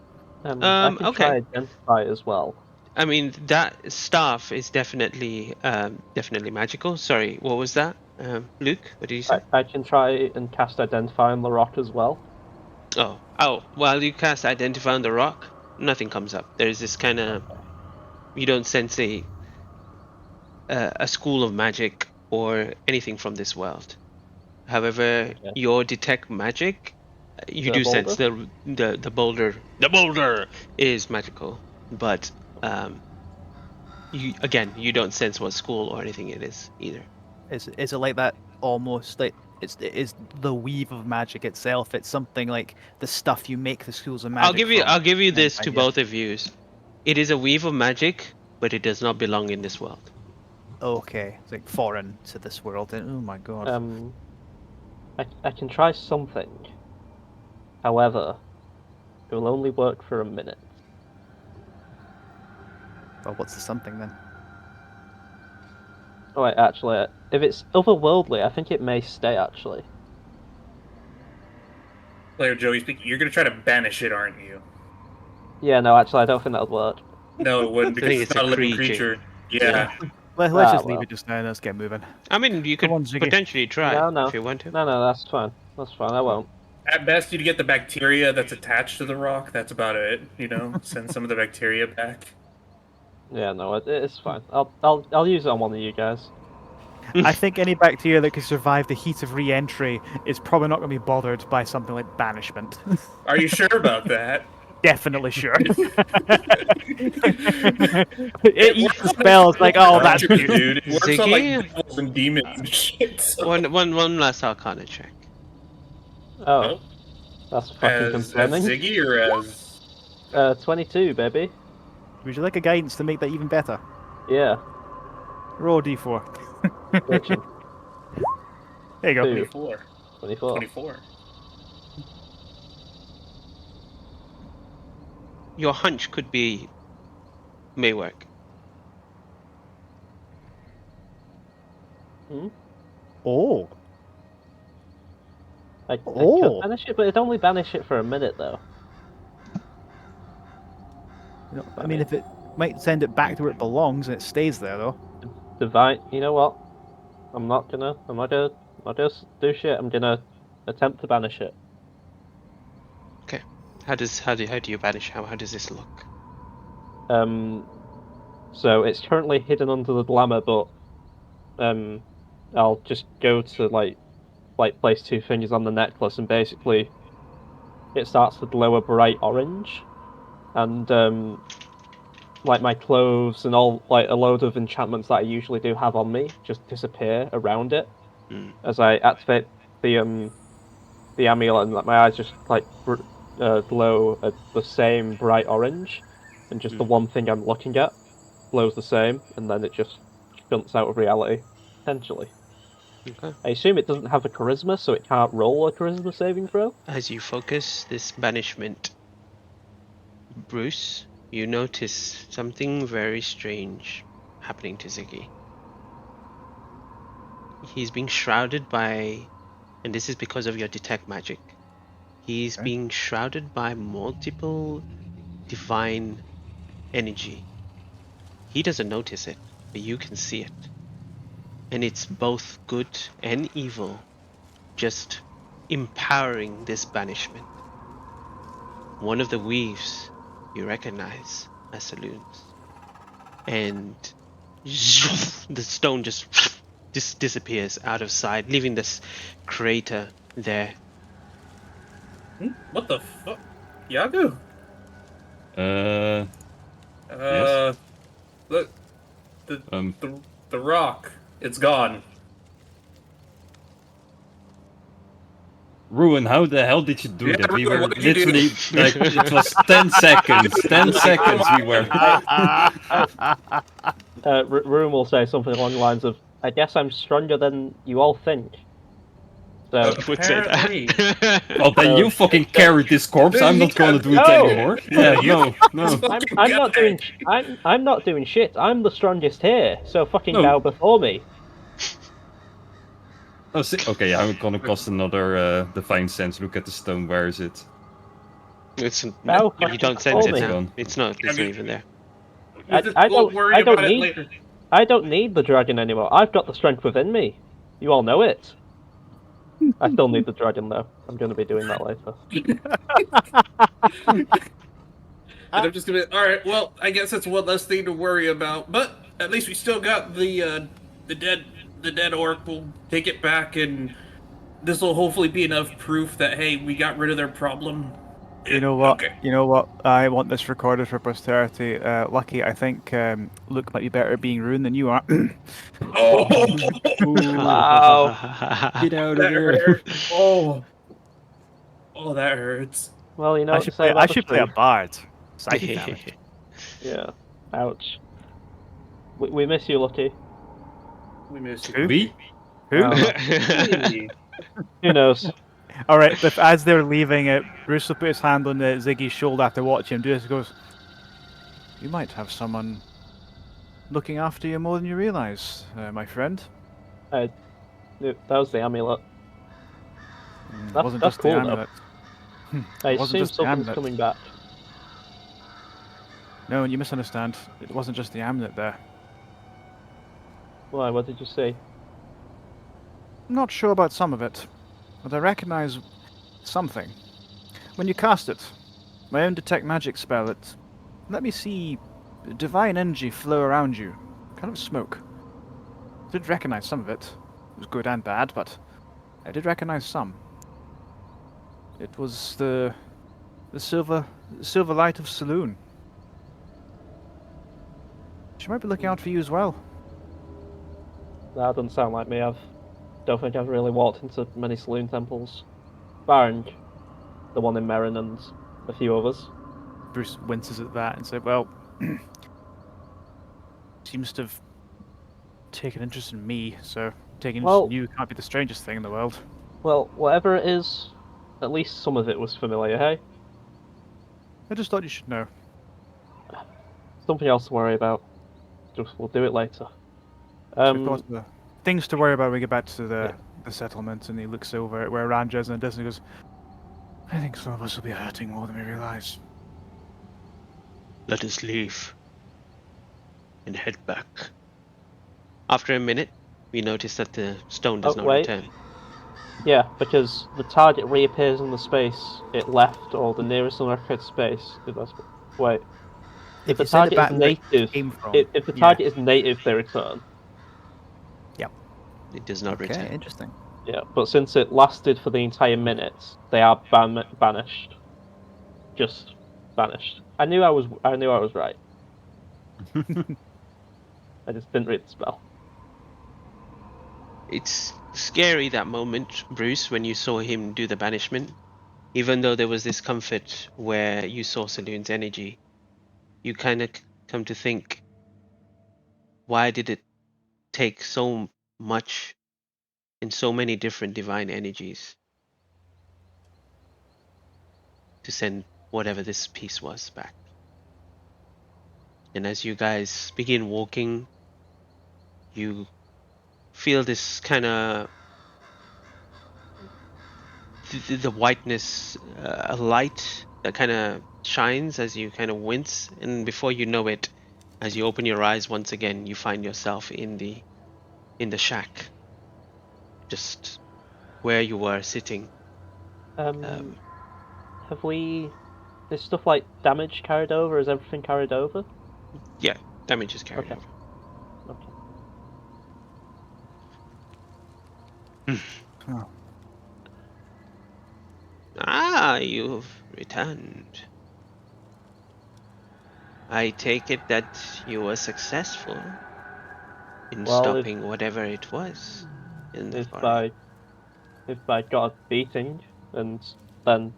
I can okay. try identify as well. I mean, that staff is definitely magical. Sorry, what was that? Luke, what did you say? I can try and cast identify on the rock as well. Oh, while you cast identify on the rock, nothing comes up. There's this kind of... You don't sense a school of magic or anything from this world. However, your detect magic, you do sense the boulder. The boulder is magical, but You don't sense what school or anything it is either. Is it like that almost like it is the weave of magic itself? It's something like the stuff you make the schools of magic. I'll give you this to Yeah. both of you. It is a weave of magic, but it does not belong in this world. Okay, it's like foreign to this world. Oh my god. I can try something. However, it will only work for a minute. Well, what's the something then? Oh wait, actually, if it's otherworldly, I think it may stay, actually. Player Joey speaking. You're gonna try to banish it, aren't you? Yeah, no, actually, I don't think that'll work. No, it wouldn't, I because think it's it's not a a living creature. creature. Yeah. Let's just well. leave it just now and let's get moving. I mean, you could Come on, Ziggy. potentially try No. if you want to. No, that's fine. That's fine, I won't. At best, you'd get the bacteria that's attached to the rock. That's about it. You know, send some of the bacteria back. Yeah, no, it's fine. I'll use it on one of you guys. I think any bacteria that can survive the heat of re-entry is probably not going to be bothered by something like banishment. Are you sure about that? Definitely sure. It eats the spells like, oh, that's true, cute. dude. It works on Ziggy? like devils and demons and shit. So. One last Arcana check. Oh, that's fucking As concerning. Ziggy or as 22, baby. Would you like a guidance to make that even better? Yeah. Roll d4. Bitchin'. There you go. 24? 24. 24. Your hunch could be may work. Oh. I Oh. could banish it, but it'd only banish it for a minute, though. You know, I mean, if it might send it back to where it belongs and it stays there, though. Divine, you know what? I'm not gonna do shit. I'm gonna attempt to banish it. Okay. How do you banish? How does this look? So it's currently hidden under the glamour, but I'll just go to like place two fingers on the necklace, and basically it starts to glow a bright orange, and like my clothes and all, like a load of enchantments that I usually do have on me just disappear around it as I activate the amulet, and my eyes just like glow at the same bright orange, and just the one thing I'm looking at glows the same, and then it just jumps out of reality, potentially. Okay. I assume it doesn't have a charisma, so it can't roll a charisma saving throw. As you focus this banishment, Bruce, you notice something very strange happening to Ziggy. He's being shrouded by, and this is because of your detect magic, he's being shrouded by multiple divine energy. He doesn't notice it, but you can see it. And it's both good and evil, just empowering this banishment. One of the weaves you recognize as saloons. And the stone just disappears out of sight, leaving this crater there. What the fuck? Yagu? Yes? Look. The rock. It's gone. Ruin, how the hell did you do Yeah, that? We Ruin, were what did you do? literally, like, it was 10 seconds. 10 seconds we were. Room will say something along the lines of, "I guess I'm stronger than you all think." So Would say Apparently. that. Well, then you fucking carried this corpse. I'm not gonna do it No! anymore. Yeah, no. I'm not doing shit. I'm the strongest here. So fucking No. bow before me. Oh, okay, I'm gonna cost another Divine Sense. Look at the stone. Where is it? It's Bow you fucking don't sense it before me. now. It's not even there. We'll worry I don't about it need- later. I don't need the dragon anymore. I've got the strength within me. You all know it. I still need the dragon though. I'm going to be doing that later. And I'm just gonna. All right. Well, I guess that's one less thing to worry about. But at least we still got the dead orc. We'll take it back, and this will hopefully be enough proof that hey, we got rid of their problem, You know what? Okay. You know what? I want this recorded for posterity. Lucky, I think Luke might be better at being ruined than you are. Oh, Wow. Get out of that there! hurt. Oh, that hurts. Well, you know I what they should say play. I about the should play a tree. bard. Psychic damage. Yeah. Ouch. We miss you, Lucky. We miss you. Who? We? Who? I don't know. Hey. Who knows? All right. As they're leaving, Bruce will put his hand on Ziggy's shoulder after watching him do this. He goes, "You might have someone looking after you more than you realize, my friend." That was the amulet. It That's wasn't that's just the cool though. amulet. I It wasn't assume just the something's amulet. coming back. No, you misunderstand. It wasn't just the amulet there. Why? What did you say? I'm not sure about some of it, but I recognize something. When you cast it, my own detect magic spell, it let me see divine energy flow around you, kind of smoke. I did recognize some of it. It was good and bad, but I did recognize some. It was the silver light of Saloon. She might be looking out for you as well. That doesn't sound like me. Don't think I've really walked into many saloon temples, barring the one in Merrin and a few others. Bruce winces at that and said, "Well, seems to have taken interest in me, so taking interest in you can't be the strangest thing in the world." Well, whatever it is, at least some of it was familiar, hey? I just thought you should know. Something else to worry about. We'll do it later. So we've got the things to worry about when we get back to the settlement, and he looks over at where Ranja is in the distance and goes, "I think some of us will be hurting more than we realize." Let us leave and head back. After a minute, we notice that the stone does not wait. return. Yeah, because the target reappears in the space it left, or the nearest unoccupied space. Wait. If the target is native, if the target is native, they return. Yep. It does not Okay, return. interesting. Yeah, but since it lasted for the entire minute, they are banished. Just vanished. I knew I was right. I just didn't read the spell. It's scary, that moment, Bruce, when you saw him do the banishment. Even though there was this comfort where you saw Saloon's energy, you kind of come to think, why did it take so much and so many different divine energies to send whatever this piece was back? And as you guys begin walking, you feel this kind of the whiteness, a light that kind of shines as you kind of wince, and before you know it, as you open your eyes once again, you find yourself in the shack, just where you were sitting. Have we? Is stuff like damage carried over? Is everything carried over? Yeah, damage is carried Okay. over. Okay. Oh. Ah, you've returned. I take it that you were successful in stopping whatever it was in the forest. If I got a beating and then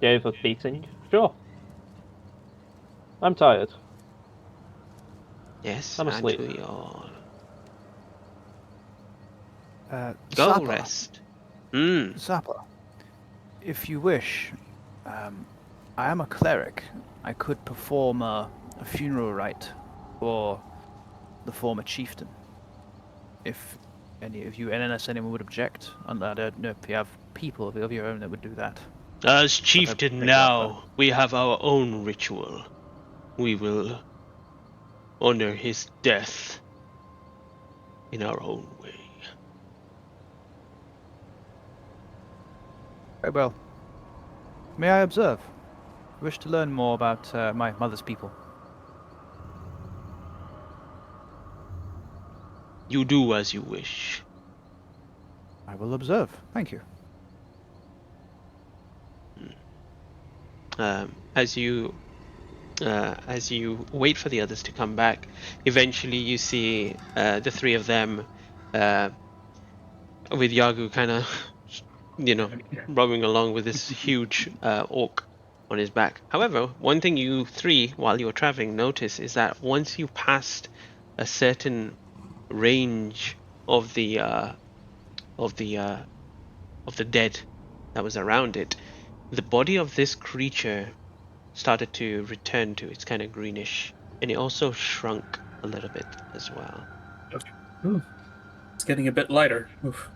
gave a beating, sure. I'm tired. Yes, I'm aren't asleep. we all? Go Zappa. rest. Zappa, if you wish, I am a cleric. I could perform a funeral rite for the former chieftain. If any of you, and unless anyone would object, and I don't know if you have people of your own that would do that. As chieftain now, we have our own ritual. We will honor his death in our own way. Very well. May I observe? I wish to learn more about my mother's people. You do as you wish. I will observe. Thank you. As you wait for the others to come back, eventually you see the three of them, with Yagu kind of, roaming along with this huge orc on his back. However, one thing you three, while you're traveling, notice is that once you passed a certain range of the dead that was around it, the body of this creature started to return to its kind of greenish, and it also shrunk a little bit as well. Ooh, it's getting a bit lighter. Oof.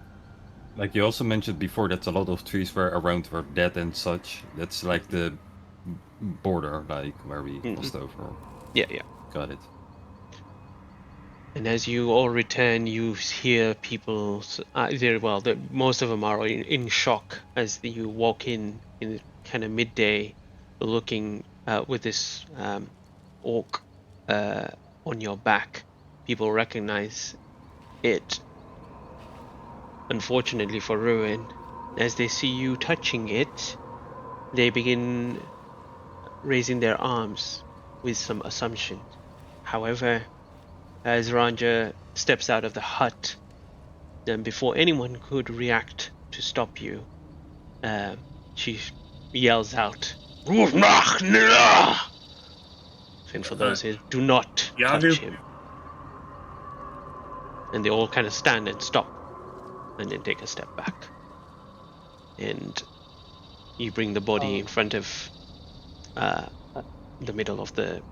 Like you also mentioned before, that a lot of trees were dead and such. That's like the border, like where we crossed over. Yeah. Got it. And as you all return, you hear people. Most of them are in shock as you walk in kind of midday, looking with this orc on your back. People recognize it. Unfortunately for Ruin, as they see you touching it, they begin raising their arms with some assumptions. However, as Ranja steps out of the hut, then before anyone could react to stop you, she yells out, "Rufnach!" And for those who do not Yagu? touch him. And they all kind of stand and stop, and then take a step back. And you bring the body in front of the middle of the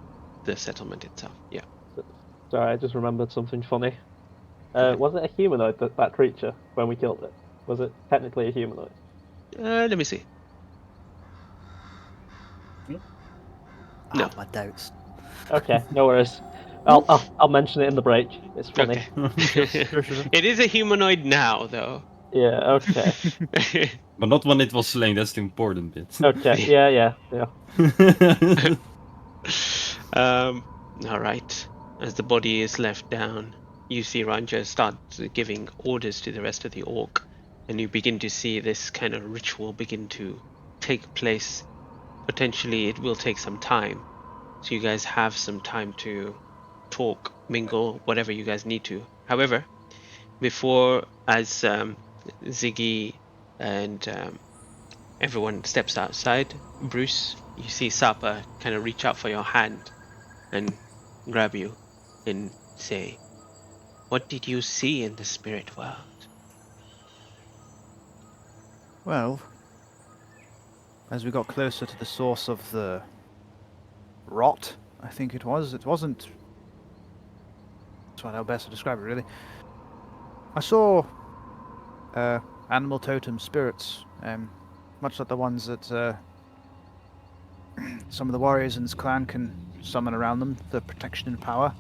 settlement itself. Yeah. Sorry, I just remembered something funny. Was it a humanoid, that creature, when we killed it? Was it technically a humanoid? Let me see. No. My doubts. Okay, no worries. I'll mention it in the break. It's funny. Okay. It is a humanoid now, though. Yeah, okay. But not when it was slain, that's the important bit. Okay, yeah. All right. As the body is left down, you see Ranja start giving orders to the rest of the orc, and you begin to see this kind of ritual begin to take place. Potentially, it will take some time, so you guys have some time to talk, mingle, whatever you guys need to. However, before, as Ziggy and everyone steps outside, Bruce, you see Sapa kind of reach out for your hand and grab you and say, "What did you see in the spirit world?" Well, as we got closer to the source of the rot, I think it wasn't... That's how best to describe it, really. I saw animal totem spirits, much like the ones that some of the warriors in this clan can summon around them, the protection and power.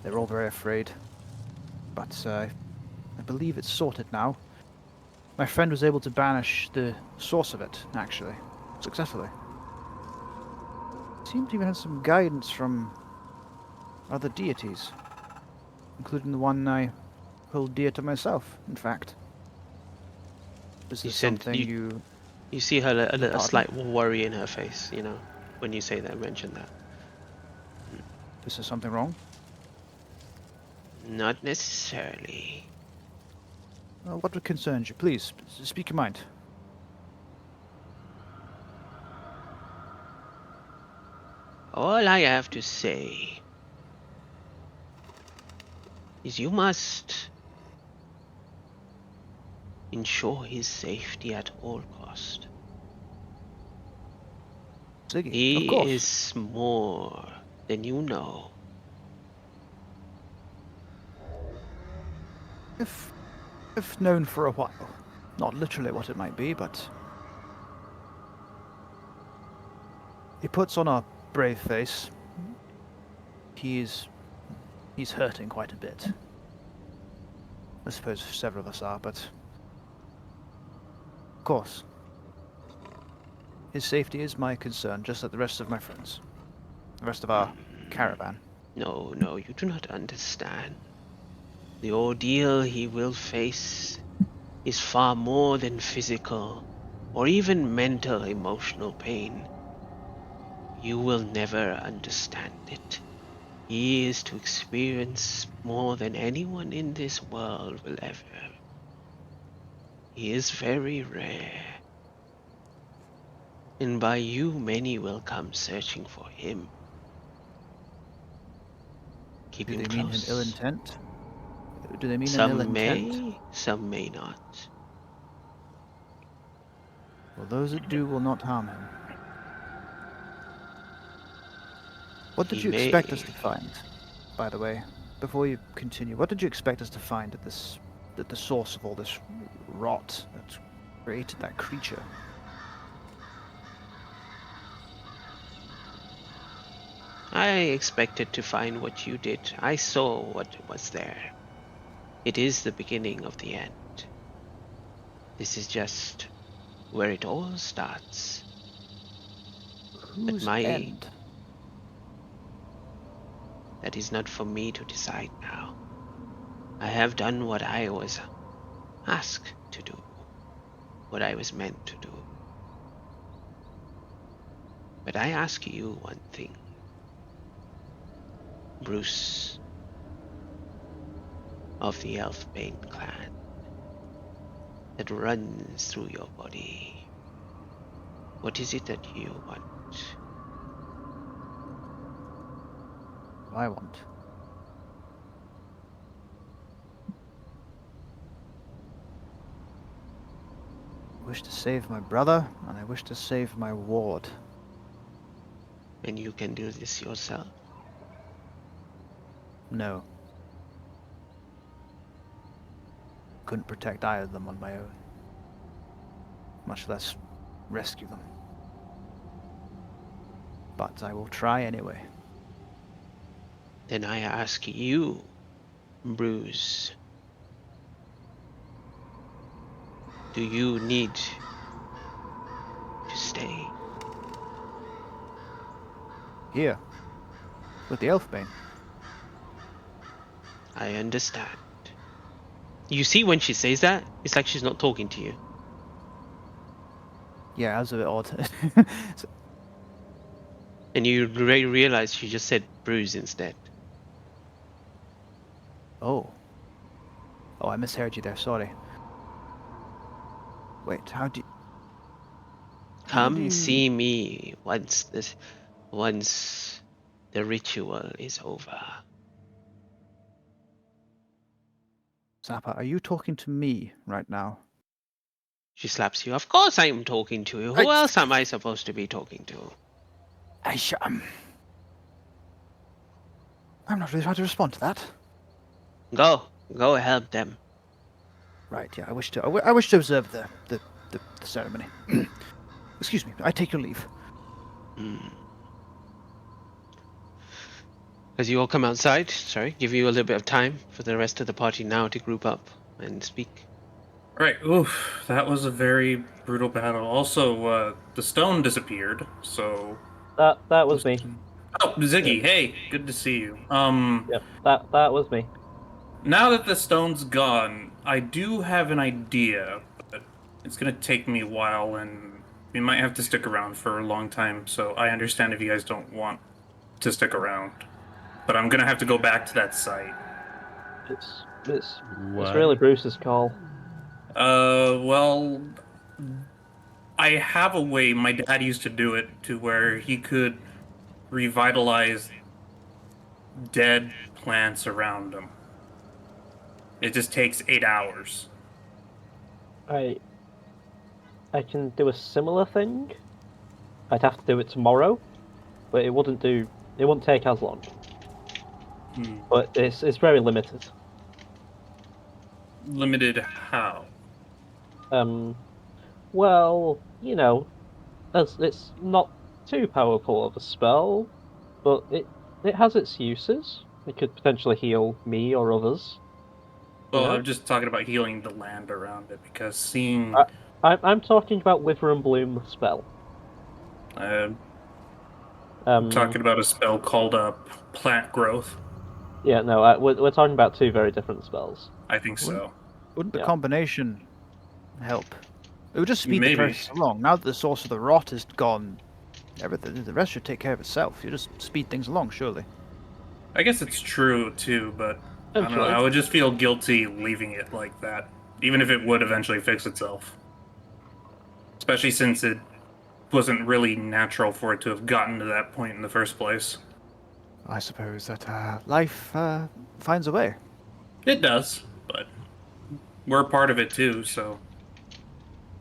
They're all very afraid. But I believe it's sorted now. My friend was able to banish the source of it, actually, successfully. Seemed to even have some guidance from other deities, including the one I hold dear to myself, in fact. This is something you... You see her a slight worry in her face, when you say that, mention that. This is something wrong? Not necessarily. What concerns you? Please, speak your mind. All I have to say is you must ensure his safety at all cost. Ziggy, He of course. is more than you know. If known for a while. Not literally what it might be, but... He puts on a brave face. He's hurting quite a bit. I suppose several of us are, but... Of course. His safety is my concern, just like the rest of my friends. The rest of our caravan. No, you do not understand. The ordeal he will face is far more than physical or even mental emotional pain. You will never understand it. He is to experience more than anyone in this world will ever. He is very rare. And by you, many will come searching for him. Keep Do him they mean close. an ill intent? Do they mean an ill Some intent? may, some may not. Well, those that do will not harm him. What did He you expect us may. to find, by the way? Before you continue, what did you expect us to find at the source of all this rot that created that creature? I expected to find what you did. I saw what was there. It is the beginning of the end. This is just where it all starts. But Whose end? that is not for me to decide now. I have done what I was asked to do, what I was meant to do. But I ask you one thing, Bruce of the Elfbane clan that runs through your body. What is it that you want? I want. I wish to save my brother, and I wish to save my ward. And you can do this yourself? No. Couldn't protect either of them on my own. Much less rescue them. But I will try anyway. Then I ask you, Bruce, do you need to stay? Here. With the Elfbane. I understand. You see, when she says that, it's like she's not talking to you. Yeah, that was a bit odd. So- And you realize she just said Bruce instead. oh. Oh, I misheard you there, sorry. Wait, how do you... Come see me once the ritual is over. Zappa, are you talking to me right now? She slaps you. Of course I am talking to you. Who else am I supposed to be talking to? I'm not really trying to respond to that. Go help them. Right, yeah, I wish to observe the ceremony. Excuse me, I take your leave. As you all come outside, give you a little bit of time for the rest of the party now to group up and speak. Right. Oof, that was a very brutal battle. Also, the stone disappeared, so... That was me. Oh, Ziggy, hey, good to see you. Yep, that was me. Now that the stone's gone, I do have an idea, but it's gonna take me a while, and we might have to stick around for a long time, so I understand if you guys don't want to stick around. But I'm gonna have to go back to that site. It's really Bruce's call. Well, I have a way my dad used to do it to where he could revitalize dead plants around him. It just takes 8 hours. I can do a similar thing. I'd have to do it tomorrow, but it wouldn't take as long. But it's very limited. Limited how? Well, you know, as it's not too powerful of a spell, but it has its uses. It could potentially heal me or others. Well, Yeah. I'm just talking about healing the land around it, because seeing... I'm talking about Wither and Bloom, the spell. I'm talking about a spell called Plant Growth. Yeah, no, we're talking about two very different spells. I think so. Wouldn't the combination help? It would just speed the Maybe. process along. Now that the source of the rot is gone, everything. The rest should take care of itself. You just speed things along, surely. I guess it's true too, but I don't know. Eventually. I would just feel guilty leaving it like that, even if it would eventually fix itself. Especially since it wasn't really natural for it to have gotten to that point in the first place. I suppose that life finds a way. It does, but we're a part of it too, so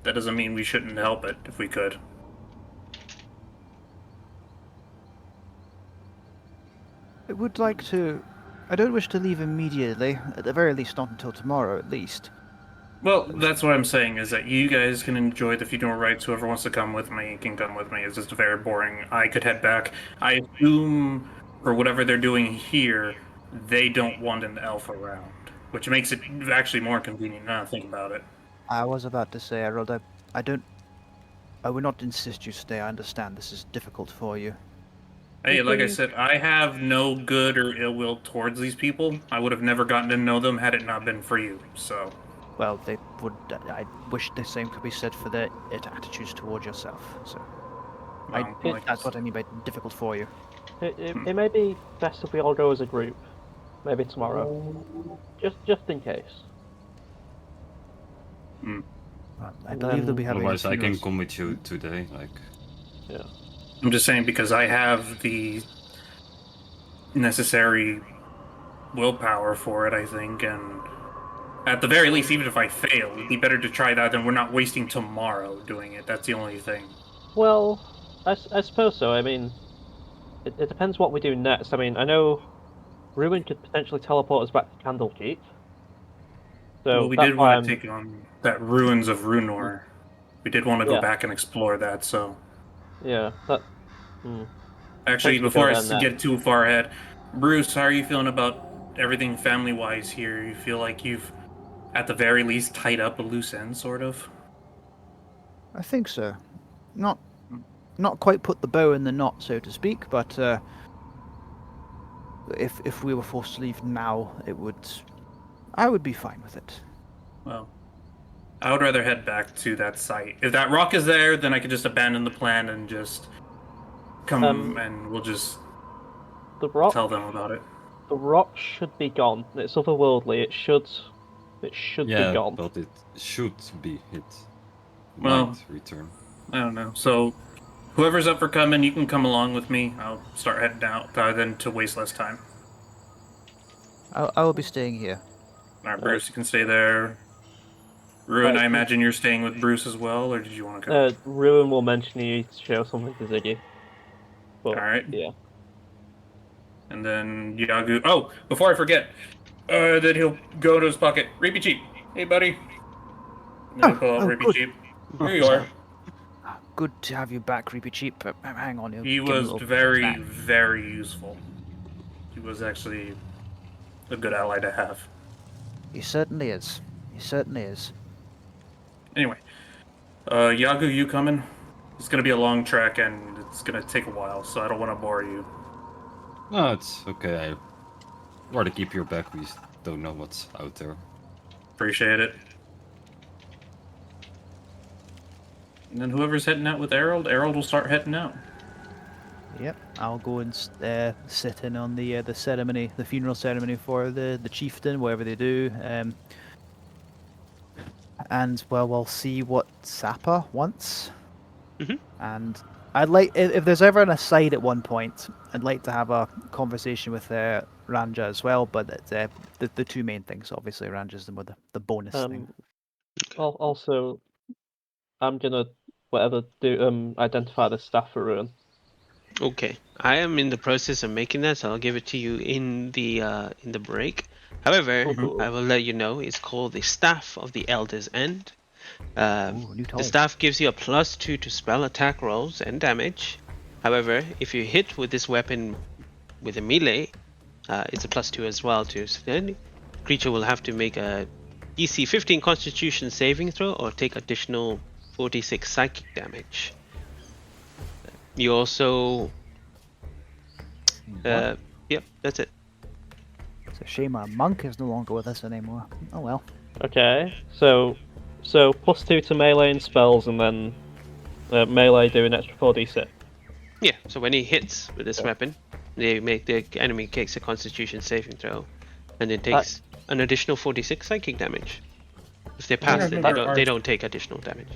that doesn't mean we shouldn't help it if we could. I would like to. I don't wish to leave immediately. At the very least, not until tomorrow, at least. Well, that's what I'm saying, is that you guys can enjoy the funeral rites. Whoever wants to come with me can come with me. It's just very boring. I could head back. I assume, for whatever they're doing here, they don't want an elf around, which makes it actually more convenient now that I think about it. I was about to say, Harold, I don't. I would not insist you stay. I understand this is difficult for you. Hey, like I said, I have no good or ill will towards these people. I would have never gotten to know them had it not been for you, so... Well, they would. I wish the same could be said for their attitudes towards yourself. So, that's what I mean by difficult for you. It may be best if we all go as a group. Maybe tomorrow. Just in case. I believe they'll be having. Otherwise, I can come with you today. Like, Yeah. I'm just saying because I have the necessary willpower for it, I think, and at the very least, even if I fail, it'd be better to try that than we're not wasting tomorrow doing it. That's the only thing. Well, I suppose so. I mean, it depends what we do next. I mean, I know Ruin could potentially teleport us back to Candlekeep. So Well, we did want to take on that Ruins of Runor. We did want to go back and explore that, so... Yeah, that... Actually, before I get too far ahead, Bruce, how are you feeling about everything family-wise here? You feel like you've, at the very least, tied up a loose end, sort of? I think so. Not quite put the bow in the knot, so to speak, but if we were forced to leave now, I would be fine with it. Well, I would rather head back to that site. If that rock is there, then I could just abandon the plan and just come and we'll just tell them about it. The rock should be gone. It's otherworldly. It should be gone. But it should be. It Well, might return. I don't know. So, whoever's up for coming, you can come along with me. I'll start heading out, then to waste less time. I will be staying here. Alright, Bruce, you can stay there. Ruin, I imagine you're staying with Bruce as well, or did you want to come? Ruin will mention you to show something to Ziggy. Alright. Yeah. And then Yagu... Oh, before I forget, then he'll go to his pocket. Reapy Cheap. Hey, buddy. And then he'll pull out Reapy Cheap. Here you are. Good to have you back, Creepy Cheap. Hang on. He was very, very useful. He was actually a good ally to have. He certainly is. He certainly is. Anyway, Yagu, you coming? It's gonna be a long trek and it's gonna take a while, so I don't want to bore you. No, it's okay. I rather keep your back. We don't know what's out there. Appreciate it. And then whoever's heading out with Errol will start heading out. Yep, I'll go and sit in on the ceremony, the funeral ceremony for the chieftain, whatever they do. And well, we'll see what Sappa wants. And I'd like, if there's ever an aside at one point, I'd like to have a conversation with Ranja as well. But the two main things, obviously, Ranja's the bonus thing. Also, I'm gonna identify the staff for Ruin. Okay, I am in the process of making that, so I'll give it to you in the break. However, I will let you know it's called the Staff of the Elder's End. The staff gives you a +2 to spell attack rolls and damage. However, if you hit with this weapon with a melee, it's a +2 as well too. So then, creature will have to make a DC 15 Constitution saving throw or take additional 46 psychic damage. You also, yep, that's it. It's a shame our monk is no longer with us anymore. Oh well. Okay, so +2 to melee and spells, and then melee do an extra 4d6. Yeah, so when he hits with this weapon, the enemy takes a Constitution saving throw, and then takes an additional 46 psychic damage. If they pass it, they don't take additional damage.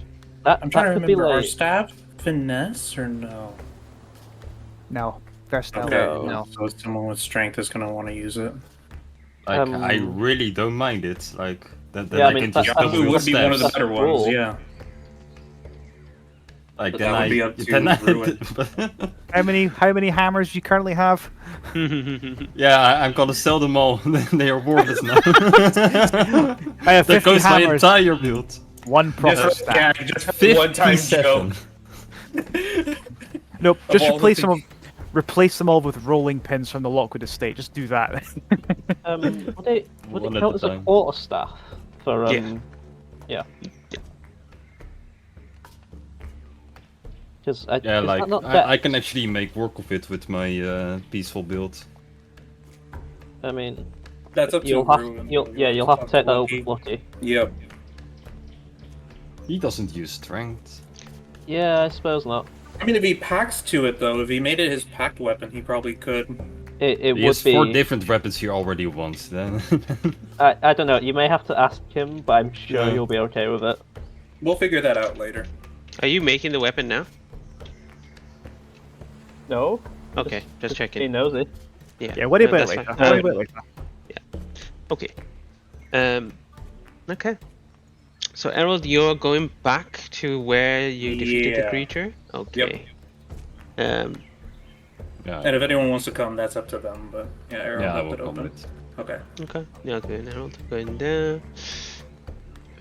I'm trying to remember. Are staff finesse or no? No, they're stealth. Okay, No. So someone with strength is gonna want to use it. Like, I really don't mind it. Like that. Yeah, I can just double It would be one of the stabs. better ones. Yeah. Like That would be up to Ruin. How many hammers do you currently have? Yeah, I'm gonna sell them all. They are worthless now. I have 50 That goes my hammers. entire build. One proper Just, staff. yeah, just one time joke. 57. Nope, just all the replace them all with rolling pins from the Lockwood estate. Just do that. Would it One at count a as a time. quarterstaff for Yeah. Because Yeah, like I can actually make work of it with my peaceful build. I mean, That's up to you'll have Ruin. you'll have to take that over Lucky. Yep. He doesn't use strength. Yeah, I suppose not. I mean, if he packs to it though, if he made it his packed weapon, he probably could. It He would has be. 4 different weapons he already wants. Then. I don't know. You may have to ask him, but I'm sure Yeah. you'll be okay with it. We'll figure that out later. Are you making the weapon now? No. Okay, just He checking. knows it. Yeah, what about that's later? fine. What about later? Okay. Okay. So Errol, you're going back to where you defeated the Yeah. creature? Okay. Yeah. Yeah. And if anyone wants to come, that's up to them. But yeah, Aaron Yeah, I left will it come open. with. Okay. Okay. Yeah, okay, Harold. Going down.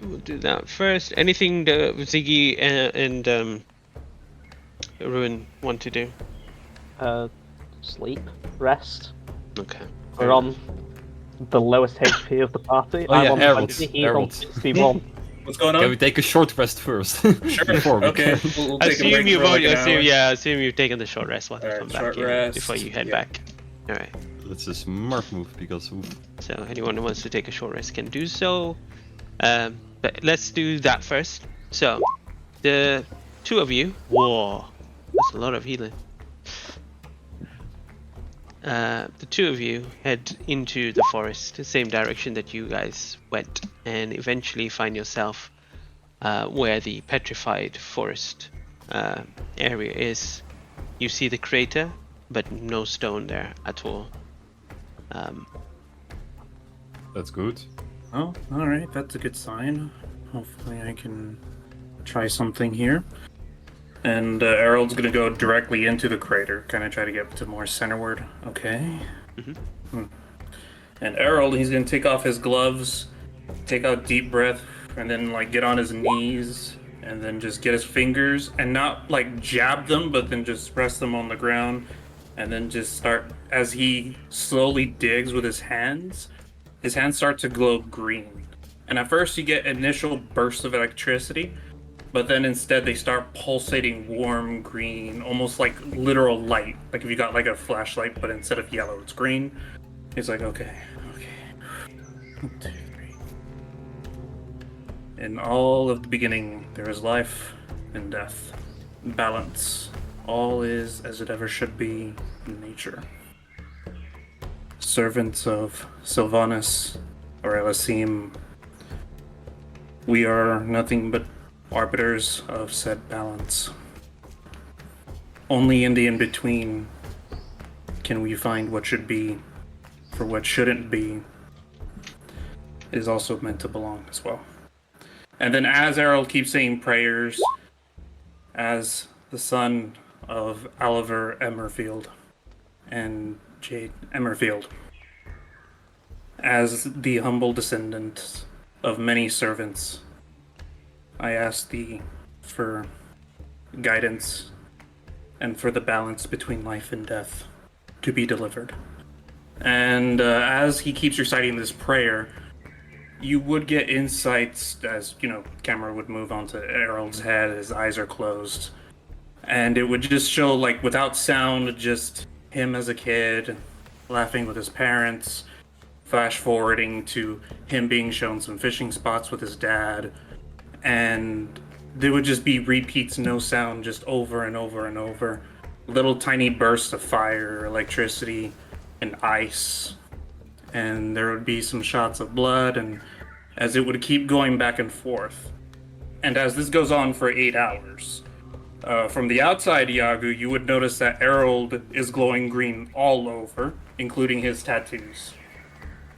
We'll do that first. Anything that Ziggy and Ruin want to do? Sleep, rest. Okay. We're on the lowest HP of the party. Oh, I'm yeah, on Harold, 20, he's Harold. on 61. What's going on? Can we take a short rest first? Sure. Before we Okay. can. We'll take a Assume break you've for like already, an hour. assume you've taken the short rest while you Alright, come back short in rest, before you head yeah. back. Alright. That's a smart move because So anyone who wants to take a short rest can do so. But let's do that first. So the two of you. Whoa, that's a lot of healing. The two of you head into the forest, the same direction that you guys went, and eventually find yourself where the petrified forest area is. You see the crater, but no stone there at all. that's good. Oh, all right. That's a good sign. Hopefully, I can try something here. And Errol's gonna go directly into the crater, kind of try to get to more centerward. Okay. And Errol, he's gonna take off his gloves, take out deep breath, and then like get on his knees, and then just get his fingers and not like jab them, but then just rest them on the ground, and then just start as he slowly digs with his hands. His hands start to glow green, and at first you get initial bursts of electricity. But then instead they start pulsating warm green, almost like literal light. Like if you got like a flashlight, but instead of yellow, it's green. He's like, okay. 1, 2, 3. In all of the beginning, there is life and death. Balance. All is as it ever should be in nature. Servants of Sylvanus or Elasim, we are nothing but arbiters of said balance. Only in the in-between can we find what should be, for what shouldn't be is also meant to belong as well. And then as Errol keeps saying prayers, as the son of Oliver Emmerfield and Jade Emmerfield, as the humble descendant of many servants, I ask thee for guidance and for the balance between life and death to be delivered. And as he keeps reciting this prayer, you would get insights as, camera would move onto Errol's head, his eyes are closed. And it would just show, like, without sound, just him as a kid, laughing with his parents, flash forwarding to him being shown some fishing spots with his dad, and there would just be repeats, no sound, just over and over and over, little tiny bursts of fire, electricity, and ice. And there would be some shots of blood, and as it would keep going back and forth. And as this goes on for 8 hours, from the outside, Yagu, you would notice that Harold is glowing green all over, including his tattoos.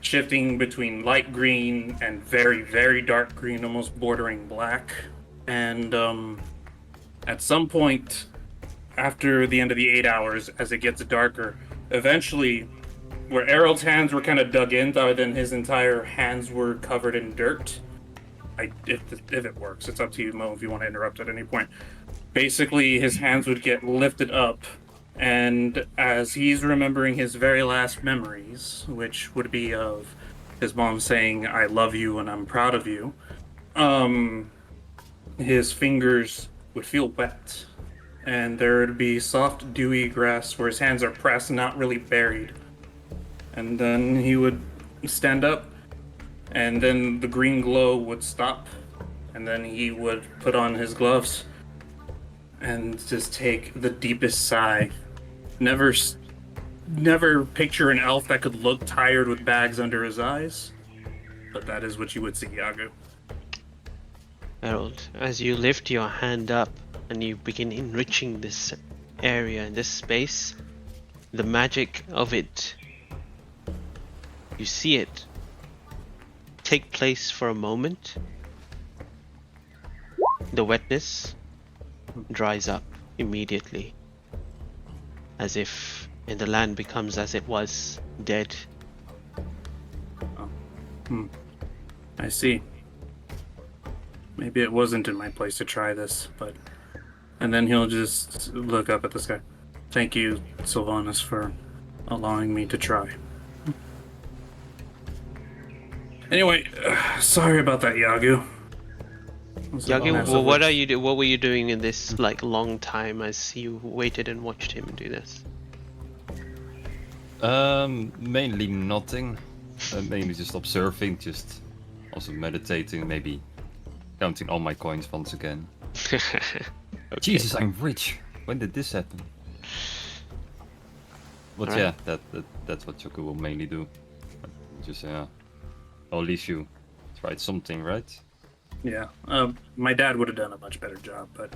Shifting between light green and very, very dark green, almost bordering black. And at some point, after the end of the 8 hours, as it gets darker, eventually, where Harold's hands were kind of dug in, other than his entire hands were covered in dirt. If it works, it's up to you, Mo, if you want to interrupt at any point. Basically, his hands would get lifted up, and as he's remembering his very last memories, which would be of his mom saying, "I love you and I'm proud of you," his fingers would feel wet, and there would be soft, dewy grass where his hands are pressed, not really buried. And then he would stand up, and then the green glow would stop, and then he would put on his gloves and just take the deepest sigh. Never picture an elf that could look tired with bags under his eyes, but that is what you would see, Yagu. Harold, as you lift your hand up and you begin enriching this area, this space, the magic of it, you see it take place for a moment. The wetness dries up immediately, as if and the land becomes as it was, dead. I see. Maybe it wasn't in my place to try this, but... And then he'll just look up at the sky. Thank you, Sylvanas, for allowing me to try. Anyway, sorry about that, Yagu. Yagu, well, what were you doing in this long time as you waited and watched him do this? Mainly nothing. Mainly just observing, just also meditating, maybe counting all my coins once again. Okay. Jesus, I'm rich. When did this happen? But Right. yeah, that's what Yoku will mainly do. Just well, at least you tried something, right? Yeah, my dad would have done a much better job, but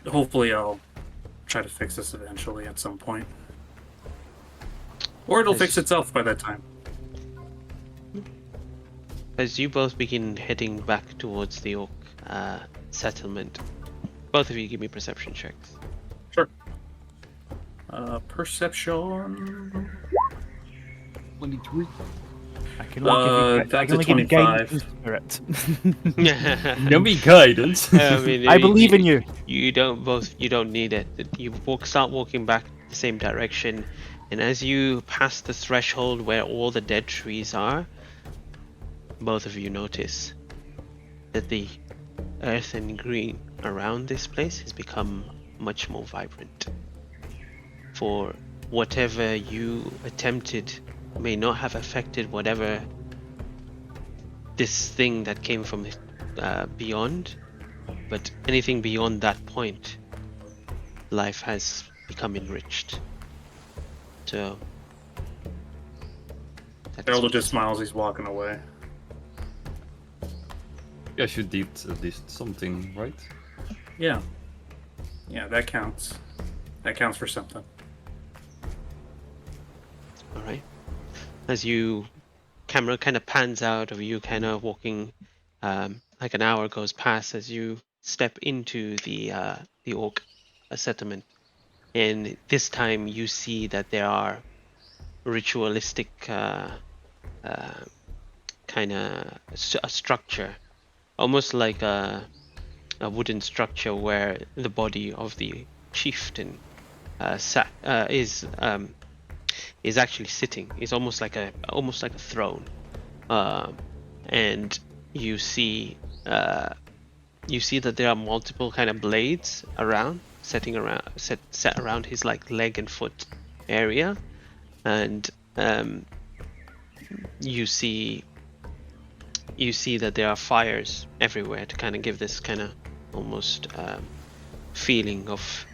hopefully I'll try to fix this eventually at some point. Or it'll fix itself by that time. As you both begin heading back towards the orc settlement, both of you give me perception checks. Sure. Perception... 23. I can only that's give you a guidance 25. and spirit. Give me guidance. I mean, I believe in you. You don't need it. You start walking back the same direction, and as you pass the threshold where all the dead trees are, both of you notice that the earth and green around this place has become much more vibrant. For whatever you attempted may not have affected whatever this thing that came from beyond, but anything beyond that point, life has become enriched. So Harold just smiles, he's walking away. Guess you did at least something, right? Yeah. Yeah, that counts. That counts for something. all right. As camera kind of pans out of you kind of walking, like an hour goes past as you step into the orc settlement, and this time you see that there are ritualistic kind of a structure, almost like a wooden structure where the body of the chieftain is actually sitting. It's almost like a throne, and you see that there are multiple kind of blades set around his leg and foot area, and you see that there are fires everywhere to kind of give this kind of almost feeling of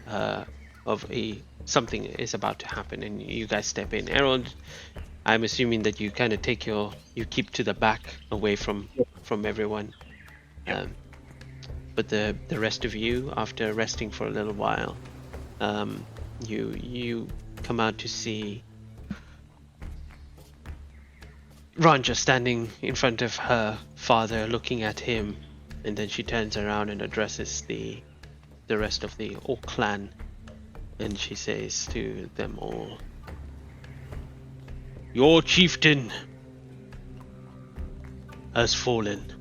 something is about to happen, and you guys step in. Errol, I'm assuming that you kind of you keep to the back, away from everyone. But the rest of you, after resting for a little while, you come out to see Ranja standing in front of her father, looking at him, and then she turns around and addresses the rest of the Orc clan, and she says to them all, "Your chieftain has fallen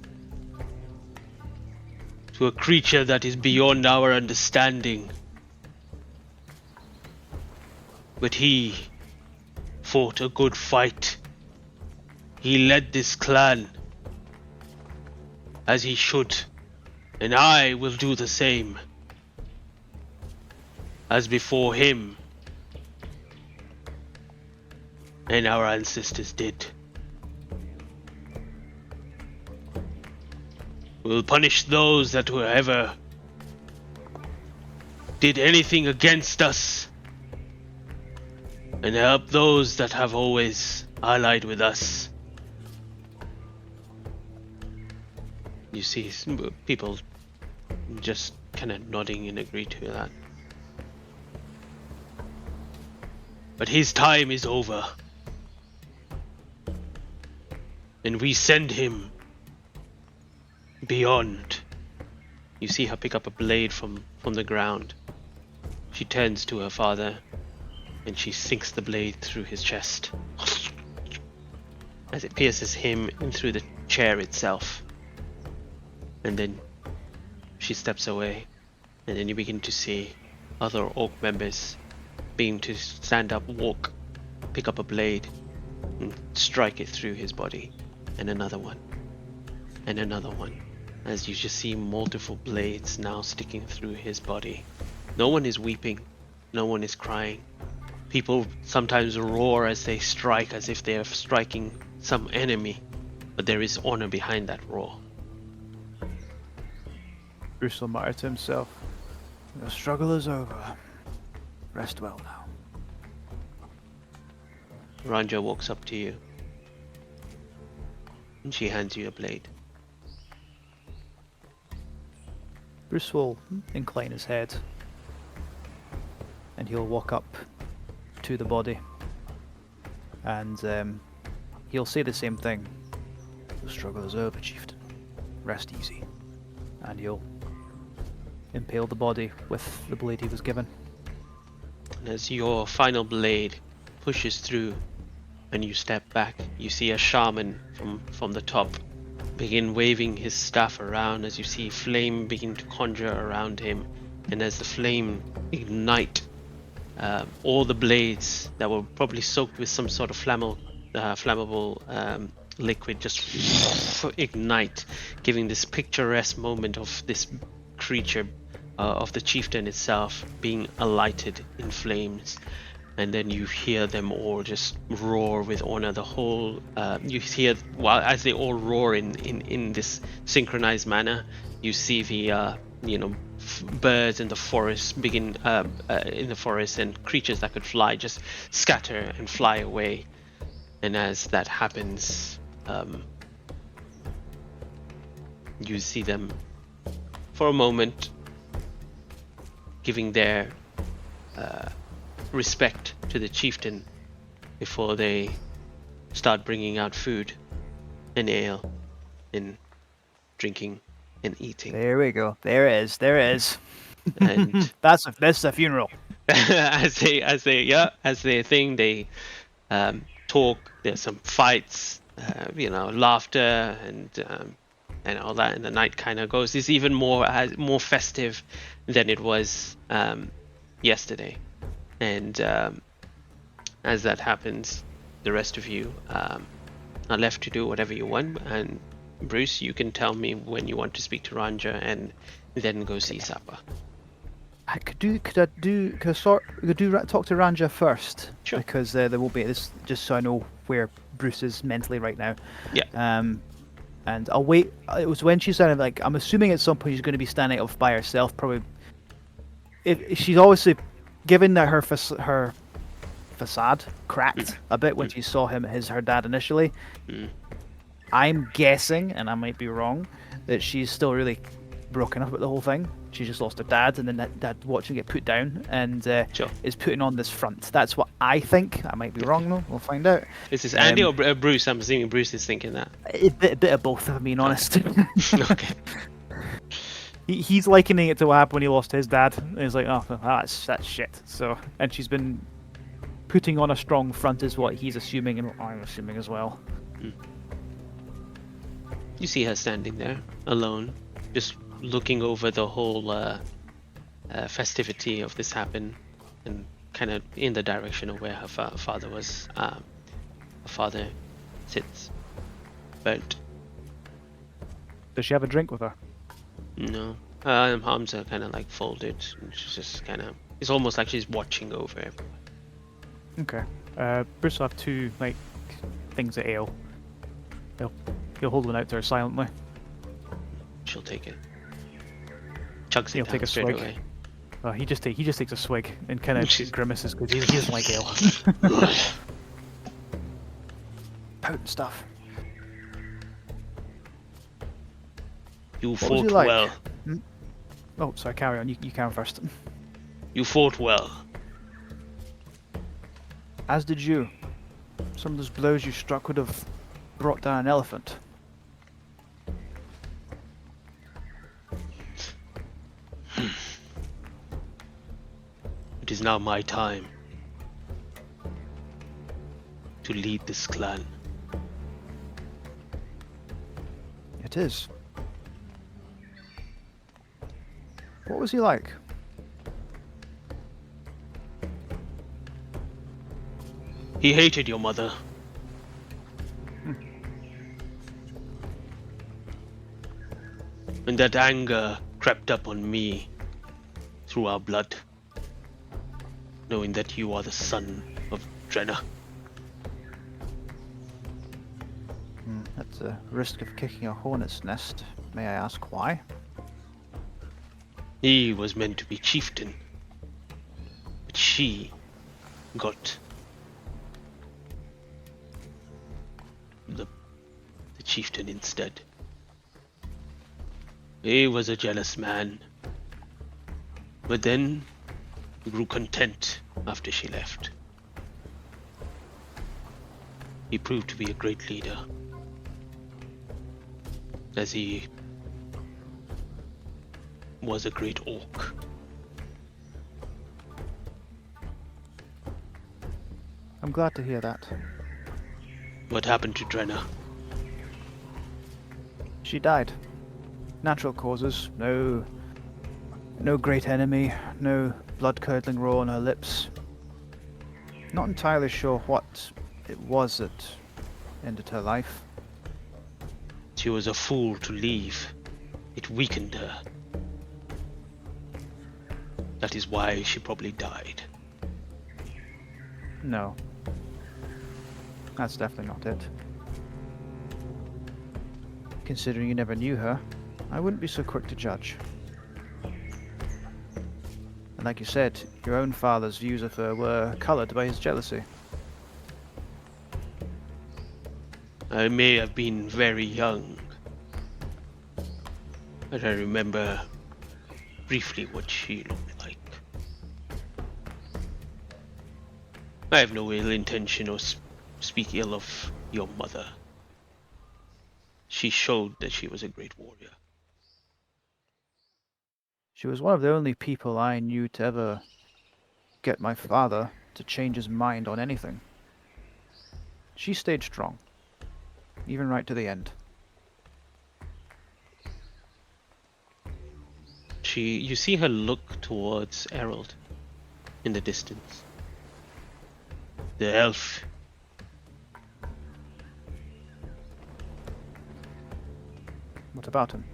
to a creature that is beyond our understanding. But he fought a good fight. He led this clan as he should, and I will do the same as before him and our ancestors did. We'll punish those that whoever did anything against us, and help those that have always allied with us." You see people just kind of nodding and agree to that. But his time is over, and we send him beyond. You see her pick up a blade from the ground. She turns to her father, and she sinks the blade through his chest as it pierces him and through the chair itself. And then she steps away, and then you begin to see other Orc members begin to stand up, walk, pick up a blade, and strike it through his body, and another one, and another one, as you just see multiple blades now sticking through his body. No one is weeping, no one is crying. People sometimes roar as they strike, as if they are striking some enemy, but there is honor behind that roar. Bruce will mutter to himself, "The struggle is over. Rest well now." Ranja walks up to you, and she hands you a blade. Bruce will incline his head, and he'll walk up to the body, and he'll say the same thing. "The struggle is over, chieftain. Rest easy." And he'll impale the body with the blade he was given. And as your final blade pushes through and you step back, you see a shaman from the top begin waving his staff around, as you see flame begin to conjure around him, and as the flame ignite, all the blades that were probably soaked with some sort of flammable liquid just ignite, giving this picturesque moment of this creature, of the chieftain itself being alighted in flames. And then you hear them all just roar with honor. The whole you hear, while as they all roar in this synchronized manner, you see the birds in the forest begin in the forest, and creatures that could fly just scatter and fly away. And as that happens, you see them for a moment giving their respect to the chieftain before they start bringing out food and ale and drinking and eating. There we go. There it is. There it is. And That's a funeral. as they think, they talk. There's some fights, laughter and all that. And the night kind of goes. It's even more festive than it was yesterday. And as that happens, the rest of you are left to do whatever you want. And Bruce, you can tell me when you want to speak to Ranja, and then go see Zappa. Could I talk to Ranja first? Sure. Because there will be this, just so I know where Bruce is mentally right now. Yeah. And I'll wait. It was when she sounded like, I'm assuming at some point she's going to be standing up by herself, probably she's obviously, given that her facade cracked a bit when she saw her dad initially. I'm guessing, and I might be wrong, that she's still really broken up about the whole thing. She just lost her dad, and then that dad watching it put down, and is putting on this front. That's what I think. I might be wrong though. We'll find out. Is this Andy or Bruce? I'm assuming Bruce is thinking that. A bit of both, if I'm being honest. Okay. He's likening it to what happened when he lost his dad. And he's like, oh, that's shit. So, and she's been putting on a strong front, is what he's assuming, and what I'm assuming as well. You see her standing there, alone, just looking over the whole festivity of this happen, and kind of in the direction of where her father was. Her father sits. But does she have a drink with her? no, her arms are kind of like folded. And she's just kind of. It's almost like she's watching over everyone. Okay. Bruce will have 2 like things of ale. He'll hold one out to her silently. She'll take it. Chugs it He'll down take a straight swig. away. He just takes a swig and kind of grimaces because he doesn't like ale. Potent stuff. You What was fought he like? well. Oh, sorry. Carry on. You can first. You fought well. As did you. Some of those blows you struck would have brought down an elephant. It is now my time to lead this clan. It is. What was he like? He hated your mother. And that anger crept up on me through our blood, knowing that you are the son of Drenna. At the risk of kicking a hornet's nest, may I ask why? He was meant to be chieftain, but she got the chieftain instead. He was a jealous man, but then he grew content after she left. He proved to be a great leader, as he was a great orc. I'm glad to hear that. What happened to Drenna? She died. Natural causes. No great enemy. No blood-curdling roar on her lips. Not entirely sure what it was that ended her life. She was a fool to leave. It weakened her. That is why she probably died. No. That's definitely not it. Considering you never knew her, I wouldn't be so quick to judge. And like you said, your own father's views of her were coloured by his jealousy. I may have been very young, but I remember briefly what she looked like. I have no ill intention or speak ill of your mother. She showed that she was a great warrior. She was one of the only people I knew to ever get my father to change his mind on anything. She stayed strong, even right to the end. You see her look towards Errol in the distance. The elf. What about him?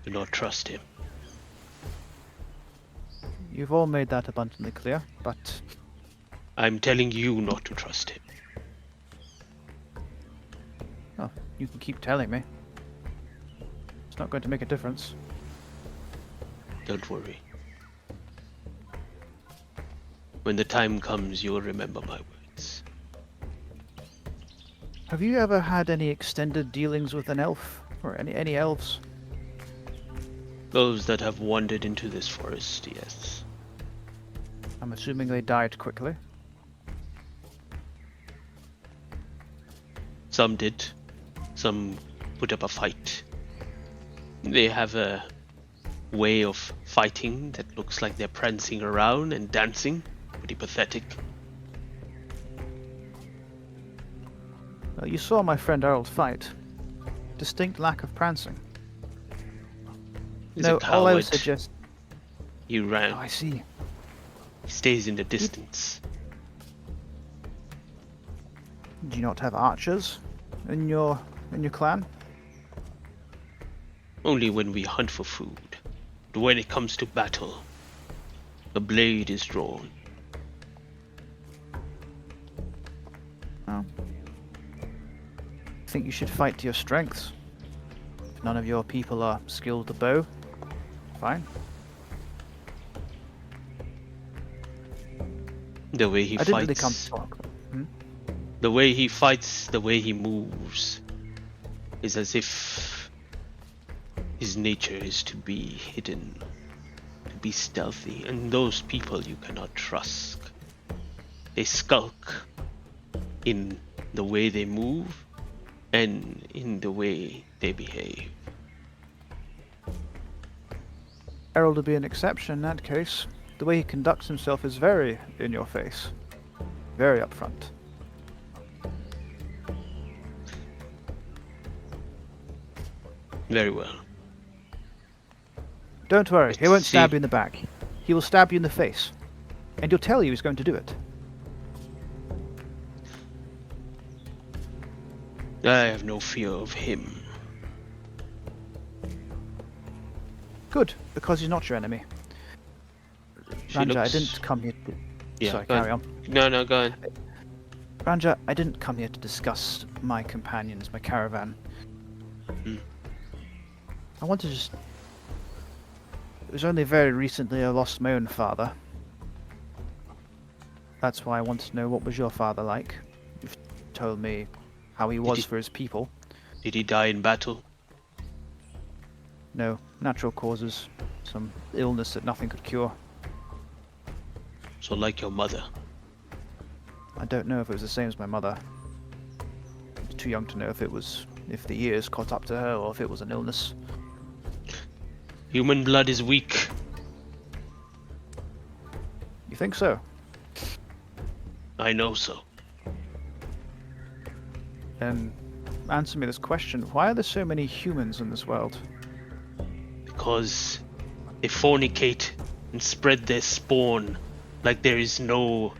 Do not trust him. You've all made that abundantly clear, but I'm telling you not to trust him. oh, you can keep telling me. It's not going to make a difference. Don't worry. When the time comes, you'll remember my words. Have you ever had any extended dealings with an elf? Or any elves? Those that have wandered into this forest, yes. I'm assuming they died quickly. Some did. Some put up a fight. They have a way of fighting that looks like they're prancing around and dancing. Pretty pathetic. Well, you saw my friend Earl fight. Distinct lack of prancing. He's No, a coward. all I would suggest... He ran. Oh, I see. He stays in the distance. Do you not have archers in your clan? Only when we hunt for food. But when it comes to battle, the blade is drawn. Oh. I think you should fight to your strengths. If none of your people are skilled with the bow, fine. The way he I didn't really fights. come to talk. The way he fights, the way he moves, is as if his nature is to be hidden, to be stealthy, and those people you cannot trust. They skulk in the way they move and in the way they behave. Errol would be an exception in that case. The way he conducts himself is very in your face. Very upfront. Very well. Don't worry, he won't See- stab you in the back. He will stab you in the face. And he'll tell you he's going to do it. I have no fear of him. Good, because he's not your enemy. She Ranja, I looks- didn't come here to... Yeah, Sorry, go carry on. No, go on. Ranja, I didn't come here to discuss my companions, my caravan. Hmm. I want to just... It was only very recently I lost my own father. That's why I wanted to know what was your father like. You've told me how he was he- for his people. Did he die in battle? No, natural causes. Some illness that nothing could cure. So like your mother. I don't know if it was the same as my mother. I'm too young to know if the years caught up to her or if it was an illness. Human blood is weak. You think so? I know so. Then answer me this question. Why are there so many humans in this world? Because they fornicate and spread their spawn like there is no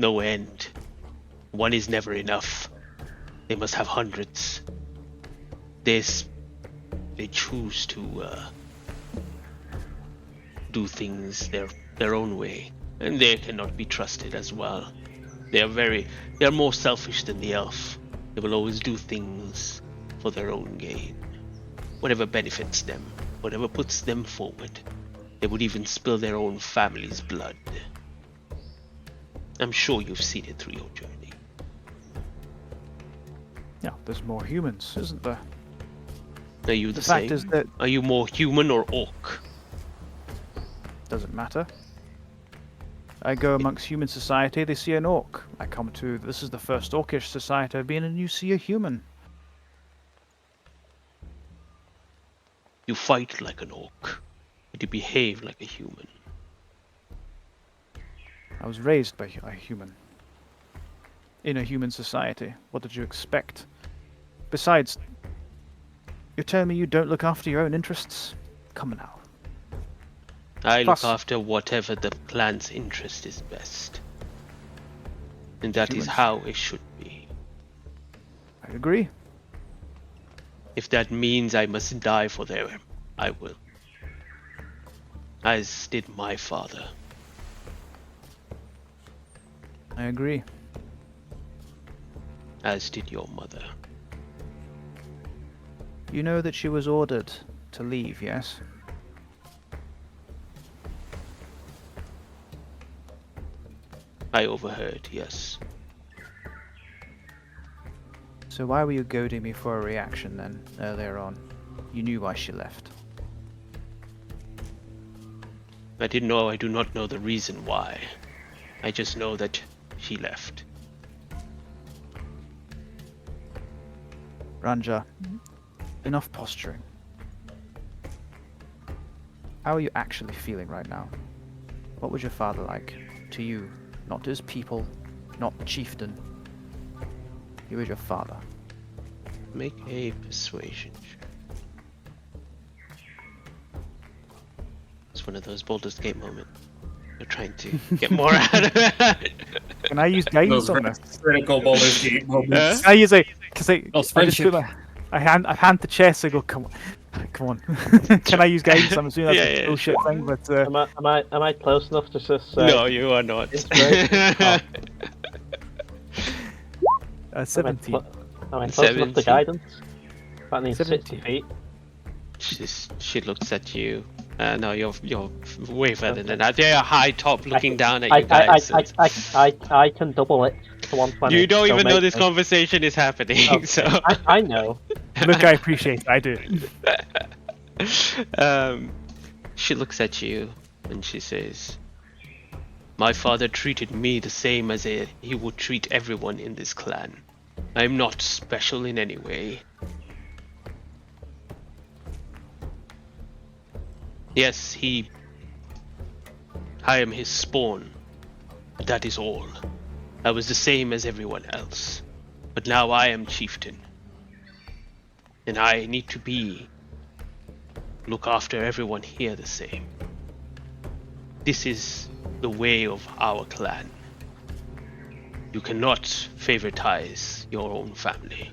end. One is never enough. They must have hundreds. They choose to do things their own way, and they cannot be trusted as well. They are more selfish than the elf. They will always do things for their own gain. Whatever benefits them, whatever puts them forward. They would even spill their own family's blood. I'm sure you've seen it through your journey. Yeah, there's more humans, isn't there? Are you the The fact same? is that Are you more human or orc? doesn't matter. I go amongst human society, they see an orc. I come to, this is the first orcish society I've been in, and you see a human. You fight like an orc, but you behave like a human. I was raised by a human. In a human society. What did you expect? Besides, you're telling me you don't look after your own interests? Come now. I Plus- look after whatever the clan's interest is best. And that is Humans. how it should be. I agree. If that means I must die for them, I will. As did my father. I agree. As did your mother. You know that she was ordered to leave, yes? I overheard, yes. So why were you goading me for a reaction then, earlier on? You knew why she left. I do not know the reason why. I just know that she left. Ranja, enough posturing. How are you actually feeling right now? What was your father like? To you, not to his people, not chieftain. He was your father. Make a persuasion check. It's one of those Baldur's Gate moments. You're trying to get more out of it. Can I use guidance Those on this? critical Baldur's Gate moments. Can I use it? Because I Lost just put friendship. I hand the chest. I go, come on. Can I use guidance? I'm assuming that's Yeah, a bullshit sure. thing, but Am I close enough to just say? No, you are not. Inspiration? 17. Am I close enough 17. to guidance? That needs 17. 60 feet. She looks at you. No, you're way further than that. You're a high top looking down at you guys. I can double it to 120. You don't even know make this me. conversation is happening, Okay, so. I know. Look, I appreciate it. I do. She looks at you and she says, "My father treated me the same as he would treat everyone in this clan. I'm not special in any way. Yes, I am his spawn, but that is all. I was the same as everyone else, but now I am chieftain. And I need to look after everyone here the same. This is the way of our clan. You cannot favoritize your own family.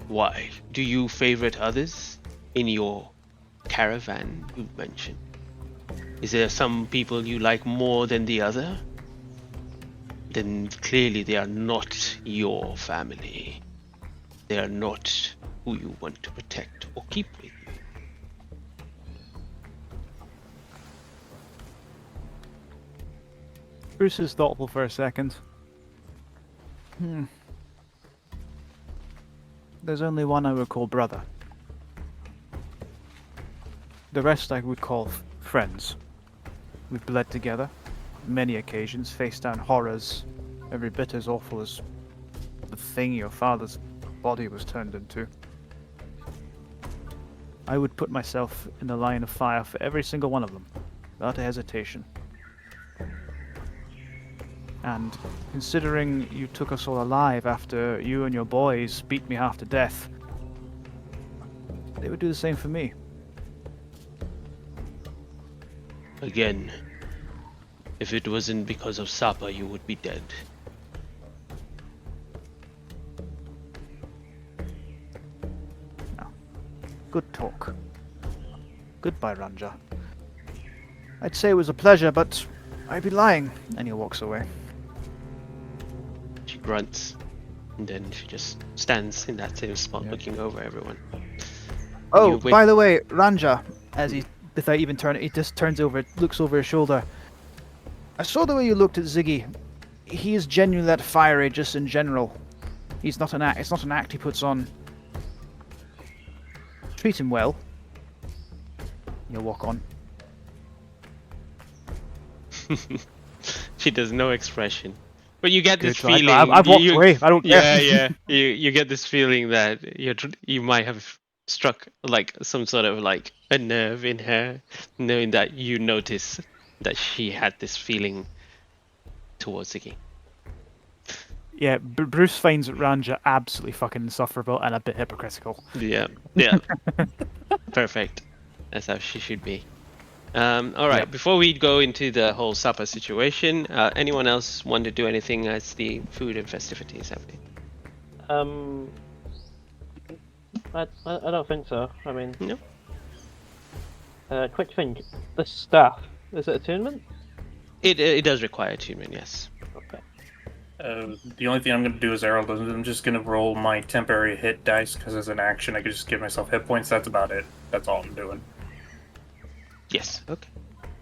Why? Do you favorite others in your caravan you mentioned? Is there some people you like more than the other? Then clearly they are not your family. They are not who you want to protect or keep with you." Bruce is thoughtful for a second. There's only one I would call brother. The rest I would call friends. We've bled together, many occasions, faced down horrors, every bit as awful as the thing your father's body was turned into. I would put myself in the line of fire for every single one of them, without a hesitation. And considering you took us all alive after you and your boys beat me half to death, they would do the same for me. Again, if it wasn't because of Sapa, you would be dead. No. Good talk. Goodbye, Ranja. I'd say it was a pleasure, but I'd be lying. And he walks away. She grunts, and then she just stands in that same spot, Yeah. looking over everyone. Oh, You wait- by the way, Ranja, as he, without even turning, he just turns over, looks over his shoulder. I saw the way you looked at Ziggy. He is genuinely that fiery, just in general. He's not an act. It's not an act he puts on. Treat him well. You'll walk on. She does no expression, but you get this Good, so feeling. I've walked away. I don't care. Yeah. You get this feeling that you might have struck like some sort of like a nerve in her, knowing that you notice that she had this feeling towards Ziggy. Yeah, Bruce finds Ranja absolutely fucking insufferable and a bit hypocritical. Yeah. Perfect. That's how she should be. All right. Yeah. Before we go into the whole supper situation, anyone else want to do anything as the food and festivities happening? I don't think so. I mean, No. quick thing. The staff, is it attunement? It does require attunement, yes. Okay. The only thing I'm going to do is Herald. I'm just going to roll my temporary hit dice because as an action, I could just give myself hit points. That's about it. That's all I'm doing. Yes. Okay.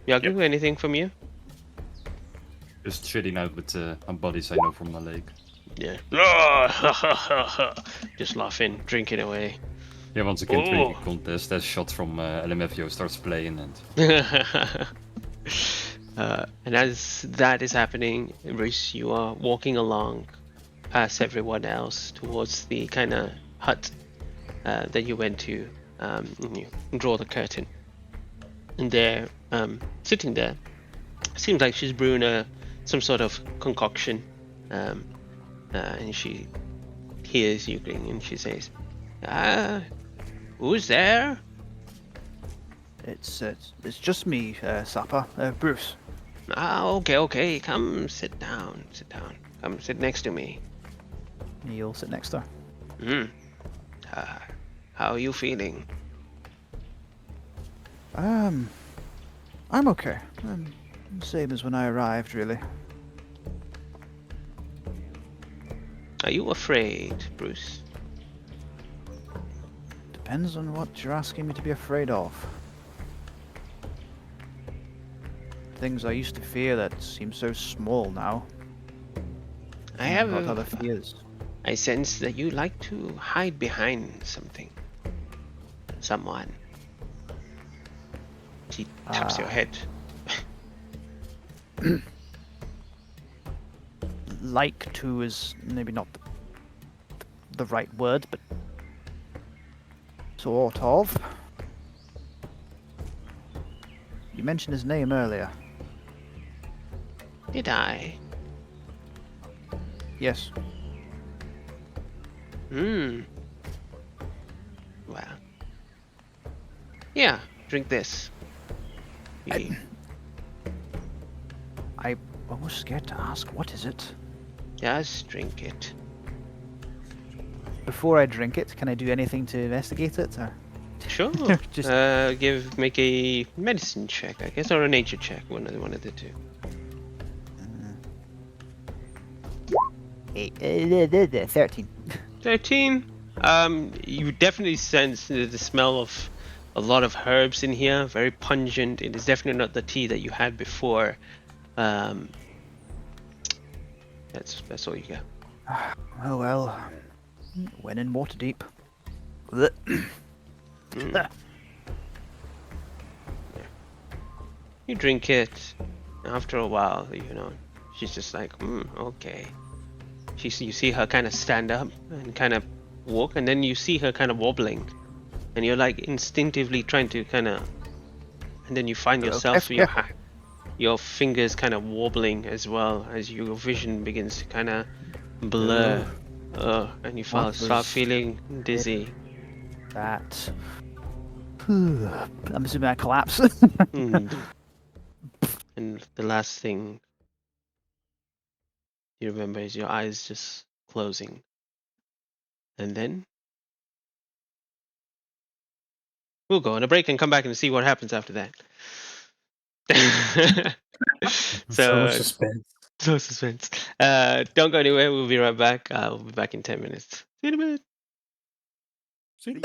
Yagu, anything from you? Just shitting out with bodies I know from my lake. Yeah. Just laughing, drinking away. Yeah, once again, drinking contest. That shot from LMFAO starts playing, and And as that is happening, Reese, you are walking along past everyone else towards the kind of hut that you went to. And you draw the curtain, and there, sitting there, seems like she's brewing some sort of concoction, and she hears you and she says, "Who's there?" It's just me, Sapper. Bruce. Okay. Come sit down. Come sit next to me. You'll sit next to her. How are you feeling? I'm okay. Same as when I arrived, really. Are you afraid, Bruce? Depends on what you're asking me to be afraid of. Things I used to fear that seem so small now. I have got other fears. I sense that you like to hide behind something. Someone. She taps your head. Like to is maybe not the right word, but sort of. You mentioned his name earlier. Did I? Yes. Well. Yeah, drink this. I was scared to ask, what is it? Just drink it. Before I drink it, can I do anything to investigate it? Or? Sure. Just Make a medicine check, I guess, or a nature check. One of the two. 13. 13. You definitely sense the smell of a lot of herbs in here. Very pungent. It is definitely not the tea that you had before. That's all you get. Oh well. When in Waterdeep. You drink it. After a while, she's just like, okay. You see her kind of stand up and kind of walk, and then you see her kind of wobbling, and you're like instinctively trying to kind of, and then you find yourself your fingers kind of wobbling as well as your vision begins to kind of blur, and you start feeling dizzy. That. I'm assuming I collapse. And the last thing you remember is your eyes just closing. And then we'll go on a break and come back and see what happens after that. So much suspense. So suspense. Don't go anywhere. We'll be right back. We'll be back in 10 minutes. See you in a minute. See?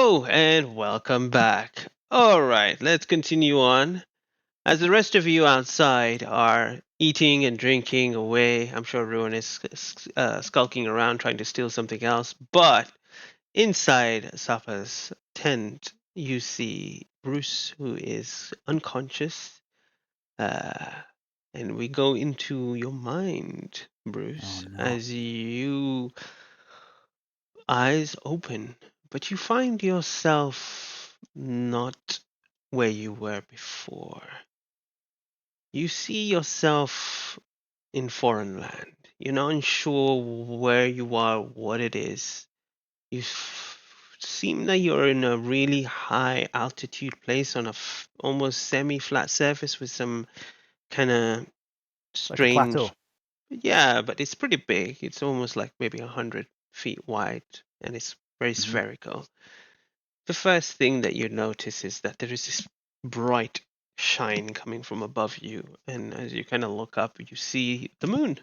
Hello and welcome back. All right, let's continue on. As the rest of you outside are eating and drinking away, I'm sure Ruin is skulking around trying to steal something else. But inside Sapa's tent, you see Bruce, who is unconscious. And we go into your mind, Bruce, Oh, no. as you eyes open, but you find yourself not where you were before. You see yourself in foreign land. You're not unsure where you are, what it is. You seem that you're in a really high altitude place on a almost semi-flat surface with some kind of Like a plateau. strange. Yeah, but it's pretty big. It's almost like maybe 100 feet wide, and it's very spherical. The first thing that you notice is that there is this bright shine coming from above you, and as you kind of look up, you see the moon,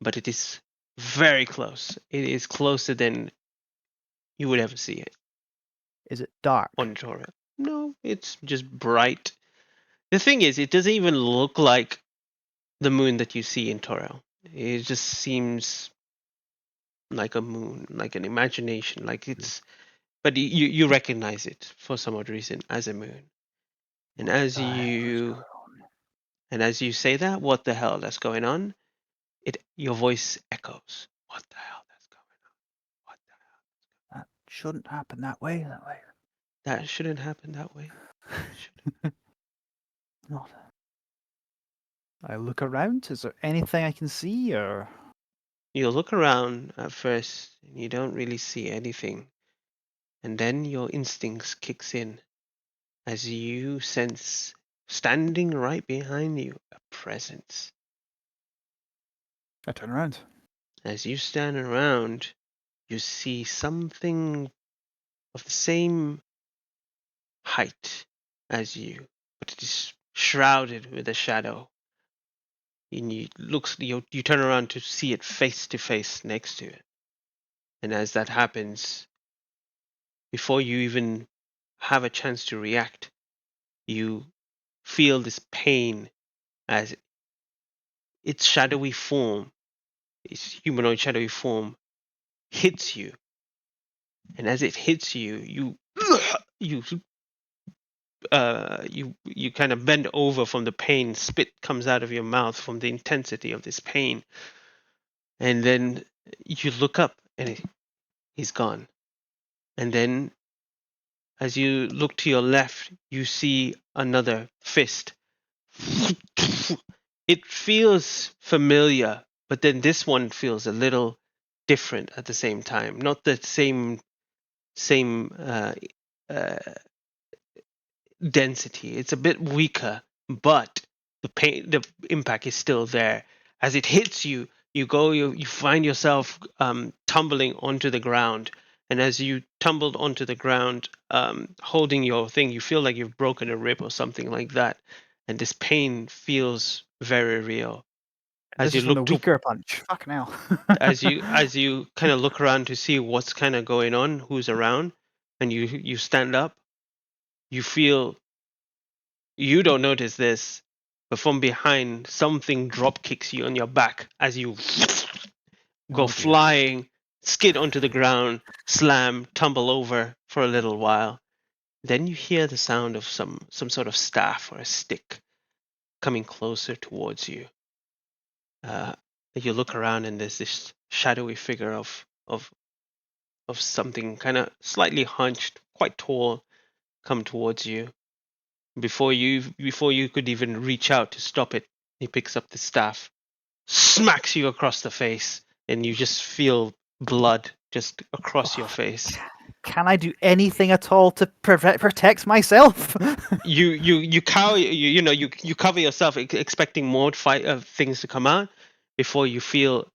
but it is very close. It is closer than you would ever see it Is it dark? on Torah. No, it's just bright. The thing is, it doesn't even look like the moon that you see in Torah. It just seems like a moon, like an imagination, like it's. But you recognize it for some odd reason as a moon. And What as the heck is you going on? and as you say that, what the hell that's going on? Your voice echoes. What the hell that's going on? What the hell? That shouldn't happen that way. That shouldn't happen that way. Not. I look around. Is there anything I can see, or You look around at first and you don't really see anything. And then your instincts kicks in as you sense standing right behind you a presence. I turn around? As you stand around, you see something of the same height as you, but it is shrouded with a shadow. And you turn around to see it face to face next to it. And as that happens, before you even have a chance to react, you feel this pain as its shadowy form, its humanoid shadowy form, hits you. And as it hits you, you kind of bend over from the pain. Spit comes out of your mouth from the intensity of this pain, and then you look up, and he's gone. And then, as you look to your left, you see another fist. It feels familiar, but then this one feels a little different at the same time. Not the same uh, density. It's a bit weaker, but the impact is still there. As it hits you, you find yourself tumbling onto the ground, and as you tumbled onto the ground, holding your thing, you feel like you've broken a rib or something like that, and this pain feels very real. As This you is from the look to weaker punch. Fuck now. as you kind of look around to see what's kind of going on, who's around, and you stand up, you feel. You don't notice this, but from behind, something drop kicks you on your back as you go Oh dear. flying, skid onto the ground, slam, tumble over for a little while. Then you hear the sound of some sort of staff or a stick coming closer towards you. Uh, you look around and there's this shadowy figure of something kind of slightly hunched, quite tall, come towards you. Before you could even reach out to stop it, he picks up the staff, smacks you across the face, and you just feel blood just across your face. Can I do anything at all to protect myself? You cower, you cover yourself, expecting more things to come out, before you feel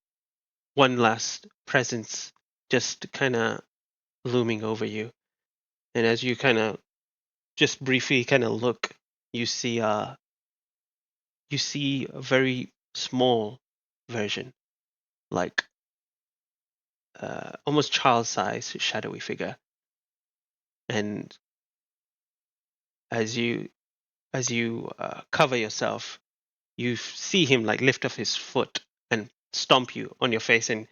one last presence just kind of looming over you. And as you kind of just briefly kind of look, you see a very small version, like almost child-sized shadowy figure, and as you cover yourself, you see him like lift off his foot and stomp you on your face, and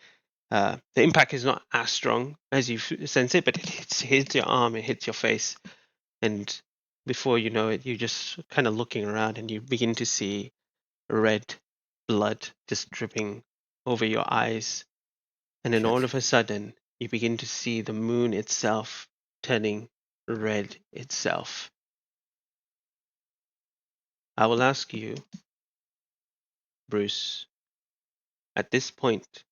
the impact is not as strong as you sense it, but it hits your arm, it hits your face, and before you know it, you're just kind of looking around, and you begin to see red blood just dripping over your eyes, and then all Shit. of a sudden, you begin to see the moon itself turning red itself. I will ask you, Bruce, at this point,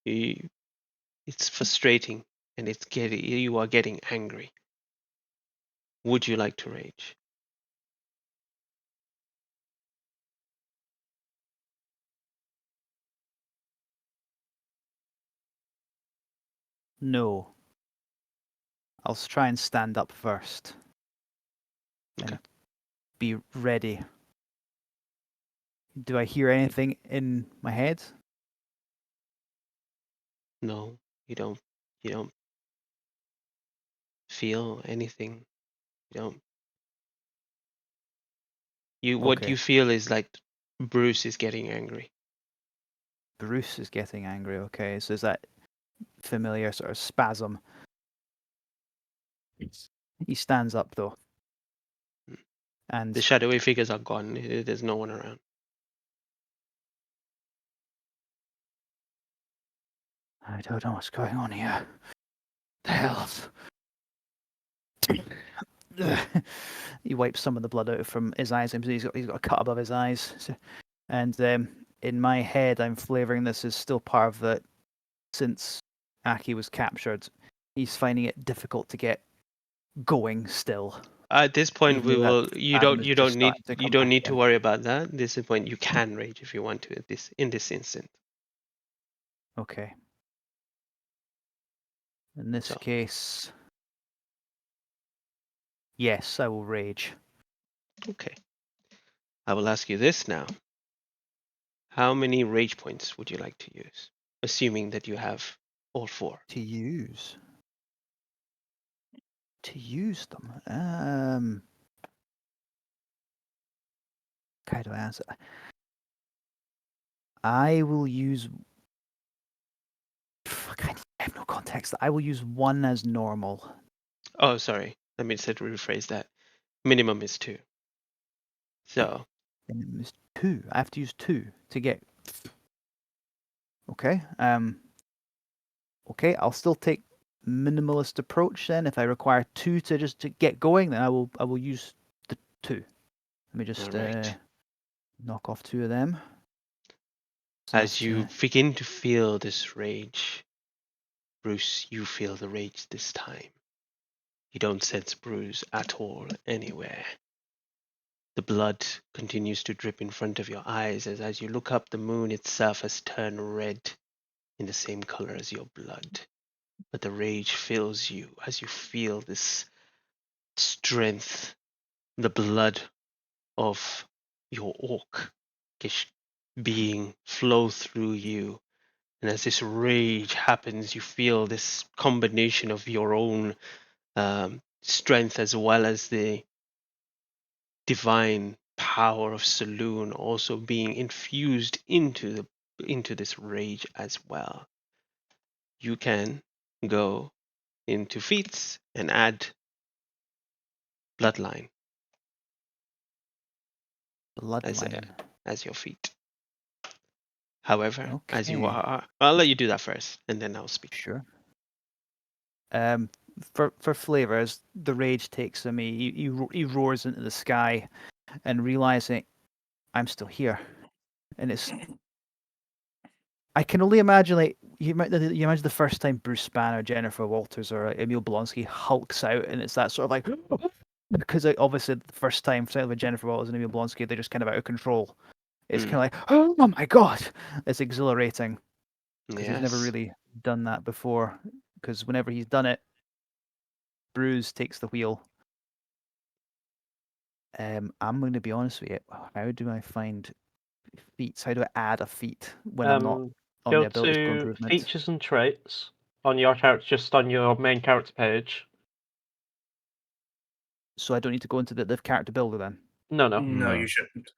it's frustrating and you are getting angry. Would you like to rage? No. I'll try and stand up first. Okay. And be ready. Do I hear anything in my head? No, you don't. You don't feel anything. You don't. What Okay. you feel is like Bruce is getting angry. Bruce is getting angry. Okay, so is that familiar sort of spasm? He stands up though, The and shadowy figures are gone. There's no one around. I don't know what's going on here. The hell. He wipes some of the blood out from his eyes. He's got a cut above his eyes, and in my head, I'm flavouring this as still part of the. Since Aki was captured, he's finding it difficult to get going still. At this point, Even though that you spasm don't is just starting to come back to in. worry about that. This is point you can rage if you want to in this instant. Okay. In this So case, yes, I will rage. okay, I will ask you this now. How many rage points would you like to use, assuming that you have all 4? To use them. How do I answer? I will use. Fuck, I have no context. I will use one as normal. Oh, sorry. Let me just rephrase that. Minimum is 2. So And it was 2. I have to use 2 to get. Okay. Okay. I'll still take minimalist approach then. If I require 2 to get going, then I will use the 2. Let me just Alright. knock off 2 of them. So As that's, you begin to feel this rage, Bruce, you feel the rage this time. You don't sense Bruce at all anywhere. The blood continues to drip in front of your eyes as you look up, the moon itself has turned red in the same color as your blood. But the rage fills you as you feel this strength, the blood of your orc being flow through you. And as this rage happens, you feel this combination of your own strength as well as the divine power of Saloon also being infused into this rage as well. You can go into feats and add bloodline bloodline. as your feat. However, as you Okay. are, I'll let you do that first, and then I'll speak. Sure. For flavors, the rage takes on me. He roars into the sky, and realizing I'm still here, and it's. I can only imagine like you imagine the first time Bruce Banner, Jennifer Walters, or Emil Blonsky hulks out, and it's that sort of like because like, obviously the first time, certainly with Jennifer Walters and Emil Blonsky, they're just kind of out of control. It's kind of like oh my god, it's exhilarating because he's never Yes. really done that before. Because whenever he's done it, Bruce takes the wheel. I'm going to be honest with you. How do I find feats? How do I add a feat when I'm not on Go the ability skill to improvement? features and traits on your character, just on your main character page. So I don't need to go into the character builder then. No, no. No, No. you shouldn't.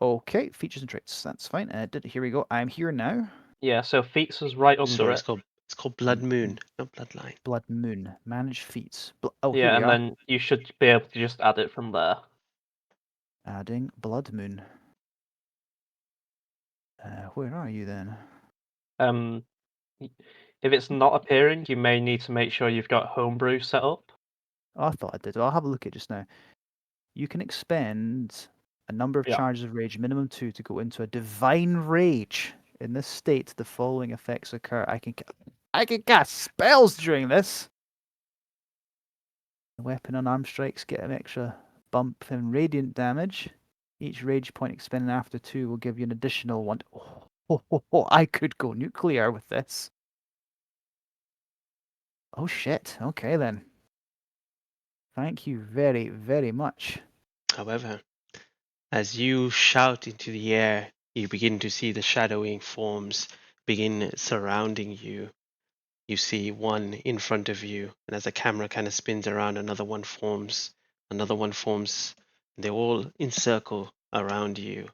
Okay, features and traits. That's fine. Here we go. I'm here now. Yeah, so feats is right under Sorry, it. it's called Blood Moon, not Bloodline. Blood Moon. Manage feats. Oh, here Yeah, we and are. then you should be able to just add it from there. Adding Blood Moon. Where are you then? If it's not appearing, you may need to make sure you've got homebrew set up. Oh, I thought I did. I'll have a look at it just now. You can expend a number of Yeah. charges of rage, minimum 2, to go into a divine rage. In this state, the following effects occur. I can cast spells during this. Weapon unarmed strikes get an extra bump in radiant damage. Each rage point expended after 2 will give you an additional 1. I could go nuclear with this. Oh shit. Okay then. Thank you very, very much. However, as you shout into the air, you begin to see the shadowing forms begin surrounding you. You see one in front of you, and as the camera kind of spins around, another one forms, and they all encircle around you.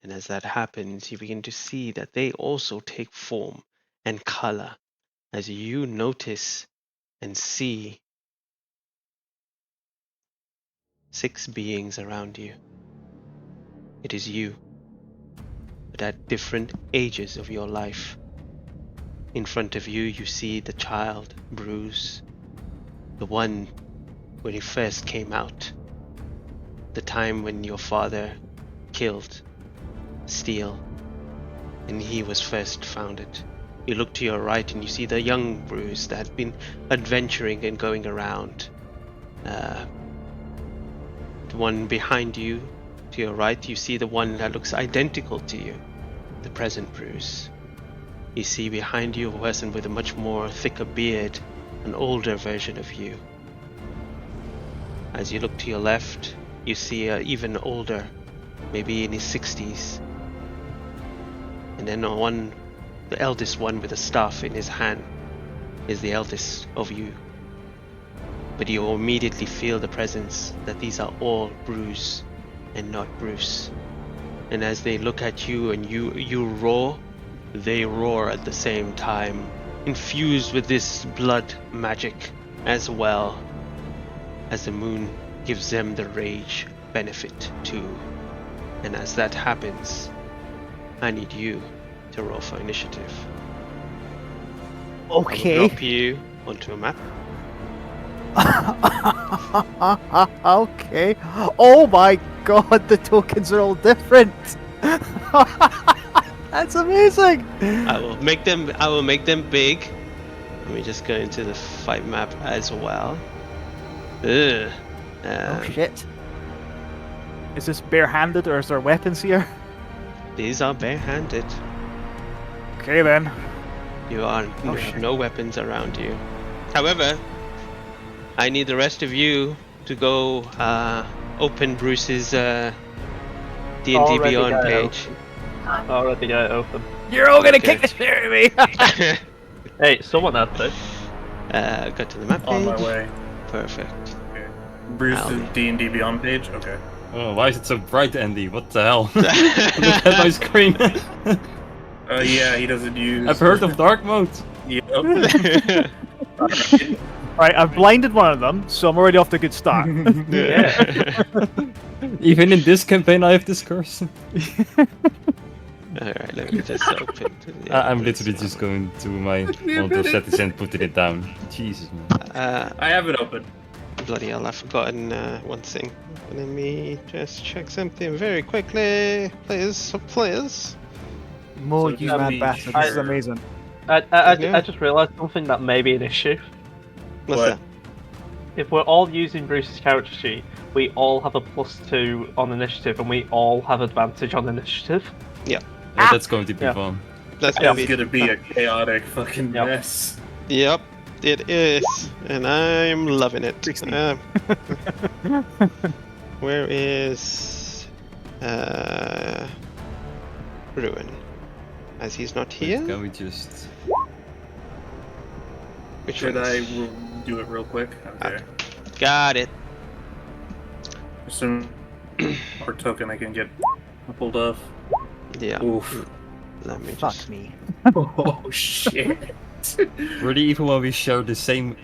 And as that happens, you begin to see that they also take form and color as you notice and see 6 beings around you. It is you, but at different ages of your life. In front of you, you see the child, Bruce, the one when he first came out, the time when your father killed Steele, and he was first founded. You look to your right and you see the young Bruce that had been adventuring and going around. The one behind you, to your right, you see the one that looks identical to you, the present Bruce. You see behind you a person with a much more thicker beard, an older version of you. As you look to your left, you see an even older, maybe in his 60s. And then the eldest one with a staff in his hand is the eldest of you. But you immediately feel the presence that these are all Bruce and not Bruce. And as they look at you and you roar, they roar at the same time, infused with this blood magic as well, as the moon gives them the rage benefit too. And as that happens, I need you to roll for initiative. I will Okay. drop you onto a map. Okay. Oh my god, the tokens are all different. That's amazing. I will make them big. Let me just go into the fight map as well. Ugh. Oh shit. Is this barehanded or is there weapons here? These are barehanded. Okay then. You have no weapons around you. However, I need the rest of you to go open Bruce's D&D Already Beyond got it page. Already got it open. You're all gonna Okay. kick the shit out of me. Hey, someone had to. Go to the map page. On my way. Perfect. Okay. Bruce's I'll- D&D Beyond page? Okay. Oh, why is it so bright, Andy? What the hell? Look at my screen. Yeah, he doesn't use... I've heard of dark mode. Yep. Right, I've blinded one of them, so I'm already off to a good start. Even in this campaign, I have this curse. Alright, let me just open. I'm literally just going to my auto settings and putting it down. Jesus, man. I have it open. Bloody hell, I've forgotten one thing. Let me just check something very quickly. Players. Mo, So you just mad be bastard. This is sure. amazing. Yeah. I just realised something that may be an issue. What's What? that? If we're all using Bruce's character sheet, we all have a +2 on initiative, and we all have advantage on initiative. Yeah, that's going to be Yeah. fun. That's gonna It's be. gonna be a chaotic fucking Yep. mess. Yep, it is, and I'm loving it. 16. Where is Ruin? As he's not here. Can we just... Which Should one I is- do it real quick? Okay. Got it. Soon, or token I can get pulled off. Yeah. Oof. Let me Fuck just. me. Oh shit. Really, even when we share the same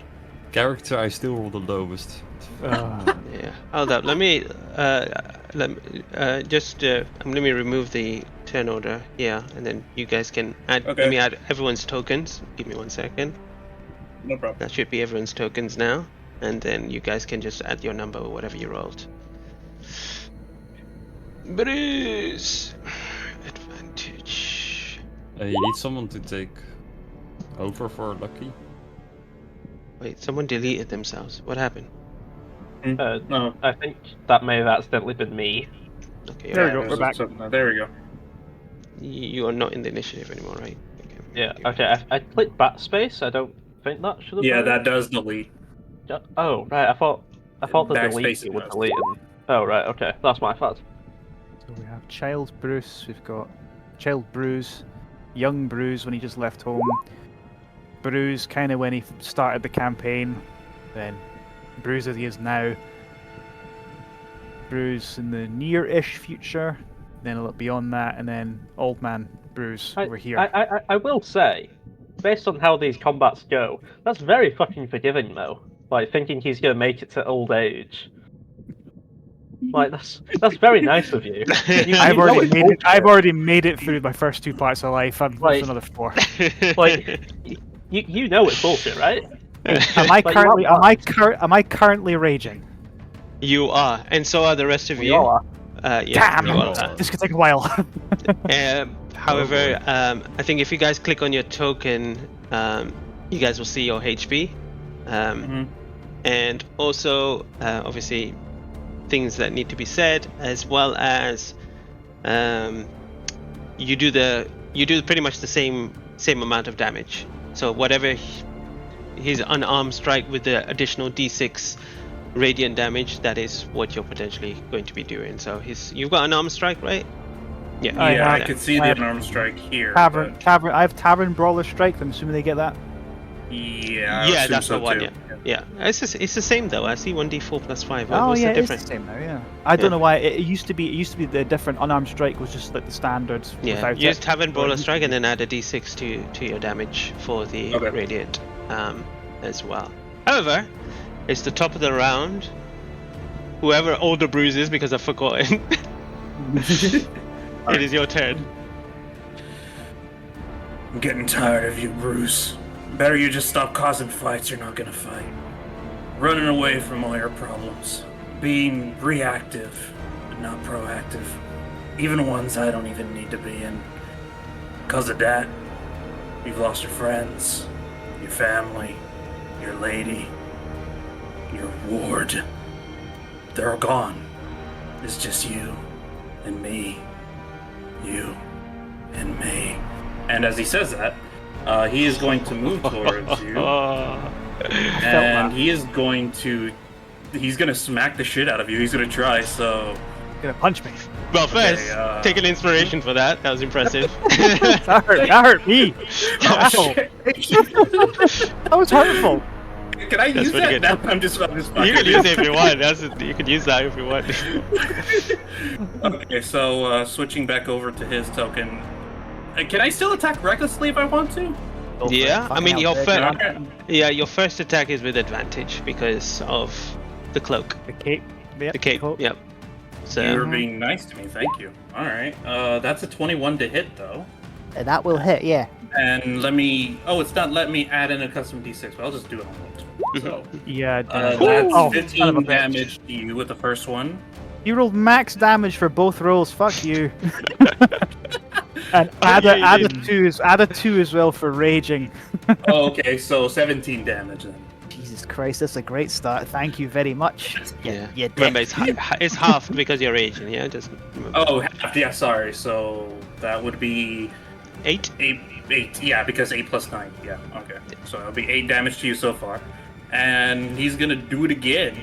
character, I still roll the lowest. Yeah. Hold up. Let me remove the turn order. Yeah, and then you guys can add. Okay. Let me add everyone's tokens. Give me 1 second. No problem. That should be everyone's tokens now, and then you guys can just add your number or whatever you rolled. Bruce. Advantage. You need someone to take over for Lucky. Wait, someone deleted themselves. What happened? No. I think that may have accidentally been me. Okay, There we you're go, right. we're back. There we go. You are not in the initiative anymore, right? Yeah. Okay. I clicked backspace. I don't think that should have. Yeah, done it. that does delete. Oh right. I thought the delete Backspace key was does. deleted. Oh right. Okay. That's my fault. So we have Child Bruce, we've got Child Bruce, Young Bruce when he just left home, Bruce kind of when he started the campaign, then Bruce as he is now, Bruce in the near-ish future, then a little beyond that, and then Old Man Bruce over here. I will say, based on how these combats go, that's very fucking forgiving though. Like thinking he's gonna make it to old age. Like that's very nice of you. I've know already it's made it. bullshit. I've already made it through my first 2 parts of life. I've Like- lost another 4. Like you know it's bullshit, right? Am I Like, currently? you are Am I currently raging? You are, and so are the rest of We you. all are. Yeah, Damn! you are. This could take a while. However, I think if you guys click on your token, you guys will see your HP, and also obviously things that need to be said, as well as you do pretty much the same amount of damage. So whatever his unarmed strike with the additional D6 radiant damage, that is what you're potentially going to be doing. So you've got an unarmed strike, right? Yeah, I Yeah, I have- could see I the have unarmed strike here. Tavern. but- I have Tavern Brawler Strike. I'm assuming they get that. Yeah, I Yeah, assume that's so the one. too. Yeah. It's the same though. I see 1d4 plus 5. Oh What's yeah, the it's the difference? same now. Yeah. I don't Yeah. know why it used to be. It used to be the different unarmed strike was just like the standard. Yeah, without use it. Tavern Brawler But it Strike used and then add a d6 to your damage for the Okay. radiant as well. However, it's the top of the round. Whoever older Bruce is, because I've forgotten. It is your turn. I'm getting tired of you, Bruce. Better you just stop causing fights you're not gonna fight. Running away from all your problems. Being reactive, but not proactive. Even ones I don't even need to be in. Because of that, you've lost your friends, your family, your lady, your ward. They're all gone. It's just you and me. You and me. And as he says that, he is going to move towards you. And he's gonna smack the shit out of you. He's gonna try, so Gonna punch me. Well, first, Okay, take an inspiration for that. That was impressive. That hurt me. Ow. That was hurtful. Can I use pretty that? good. No, I'm just You can use it if you want. You can use that if you want. Okay, so switching back over to his token. Can I still attack recklessly if I want to? Go for Yeah, it. I mean, Fucking hell, your first attack is with advantage because of the cloak. the cape. Yep, The cape. coat. Yep. So You're being nice to me, thank you. Alright, that's a 21 to hit though. That will hit, yeah. And let me. Oh, it's not letting me add in a custom d6, but I'll just do it on one. So, Yeah. that's Oh, son of a 15 bitch. damage to you with the first one. You rolled max damage for both rolls. Fuck you. And add yeah, a you add a 2 as well for raging. Oh, okay, so 17 damage then. Jesus Christ, that's a great start. Thank you very much. yeah. You dick. Remember, it's half because you're raging. Yeah, just remember. Oh, half, yeah, sorry. So that would be 8. 8. Yeah, because 8 plus 9. Yeah, okay. So it'll be 8 damage to you so far. And he's gonna do it again.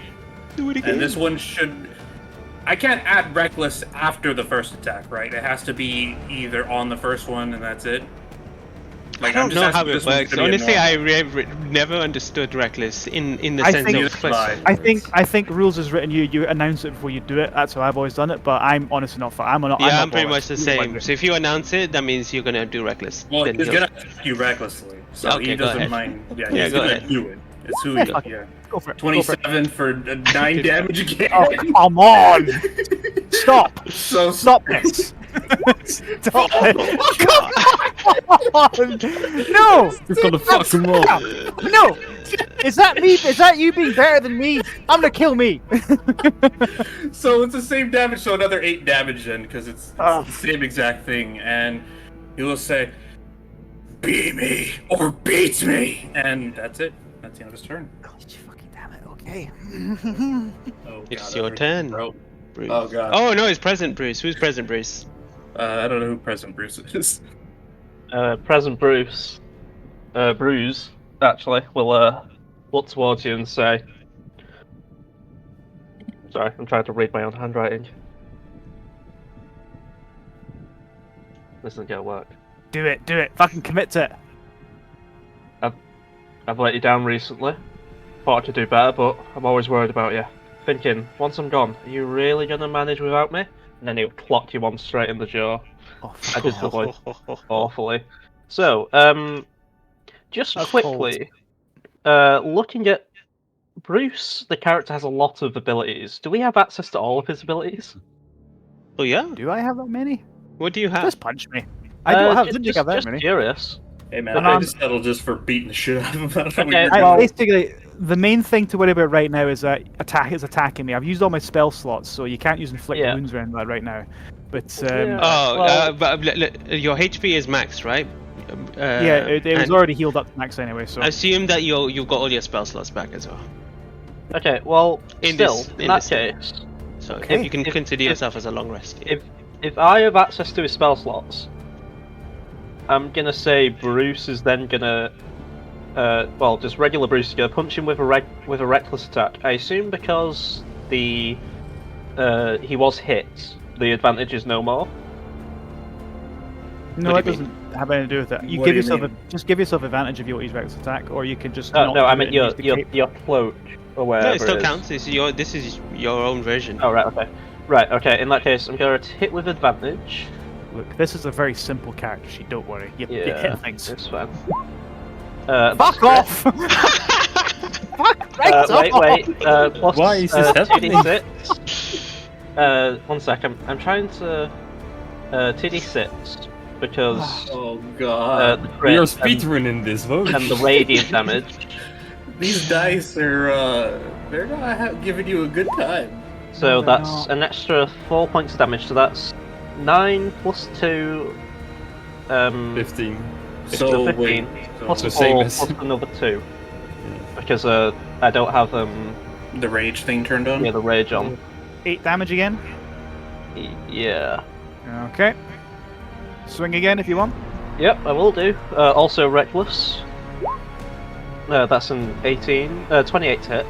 Do it And this one should. I can't add reckless after the first attack, right? It has to be either on the first one and that's it. I I'm don't just know asking how if it this one's works. gonna be Honestly, a I normal. never understood Reckless in the I sense think- of. I think rules is written. You announce it before you do it. That's how I've always done it. But I'm honestly not. I'm not. Yeah, not I'm pretty bothered. much the It's really same. written. So if you announce it, that means you're gonna do Reckless. Well, Then he's he'll- gonna attack you recklessly, so Okay, he go doesn't ahead. mind. Yeah, Yeah, he's go gonna ahead. do it. It's who Yeah, he. fuck it. Yeah. Go for it. Go for it. 27 for 9 damage again. Oh, come on! Stop! So Stop this! Stop it! Come on! No! You're gonna fuck him up. No! Is that me? Is that you being better than me? I'm gonna kill me! So it's the same damage, so another 8 damage then, because it's Ah. the same exact thing. And he will say, "Beat me or beat me," and that's it. That's the end of his turn. God, fucking damn it. Okay. Oh, It's God, your everything turn. broke. Bruce. Oh, God. Oh no, it's Present Bruce. Who's Present Bruce? I don't know who President Bruce is. Present Bruce, Bruce, actually, will look towards you and say, sorry, I'm trying to read my own handwriting. This isn't gonna work. Do it, do it. Fucking commit to it. I've let you down recently. Thought I could do better, but I'm always worried about you. Thinking, once I'm gone, are you really gonna manage without me? And then he'll clock you one straight in the jaw. Oh, I did the voice Oh, awfully. So, just That's quickly, looking at Bruce, the character has a lot of abilities. Do we have access to all of his abilities? Oh yeah. do I have that many? What do you have? Just punch me. I don't have. Just, Didn't think I have that just many. curious. Hey man, Okay. I just settled just for beating the shit out of him. I don't know what Okay, you're well- doing. Basically, the main thing to worry about right now is that attack is attacking me. I've used all my spell slots, so you can't use inflict Yeah. wounds around that right now. But Yeah. Oh, Well- but your HP is maxed, right? yeah, it was and already healed up to max anyway. So Assume that you've got all your spell slots back as well. Okay, well, In still, this- in in that this game. case, So Okay. if you can If- consider if- yourself as a long rest. Yeah. if I have access to his spell slots, I'm gonna say Bruce is then gonna, well, just regular Bruce is gonna punch him with a reckless attack. I assume because he was hit, the advantage is no more. no, What it do you doesn't have anything to do with that. You What give do you yourself mean? just give yourself advantage if you want to use reckless attack, or you can just. No, not no, I do it mean and your use the cape. your cloak or whatever. No, it still is. counts. This is your own version. Oh right, okay, right, okay. In that case, I'm gonna hit with advantage. Look, this is a very simple character sheet. Don't worry. You Yeah, hit things. it's fine. Fuck off! Fuck right Wait, off! wait. Plus Why is this happening? 2d6. 1 second. I'm trying to 2d6 because Oh god. the We crit are and, speedrunning this, vote. and the radiant damage. These dice are, they're not giving you a good time. So No, they're that's not. an extra 4 points of damage. So that's 9 plus 2. 15. So, 15. wait. Plus So 4 same as- plus another 2. Because I don't have The rage thing turned on? yeah, the rage on. 8 damage again. Yeah. Okay. Swing again if you want. Yep, I will do. Also reckless. That's an 18, 28 to hit.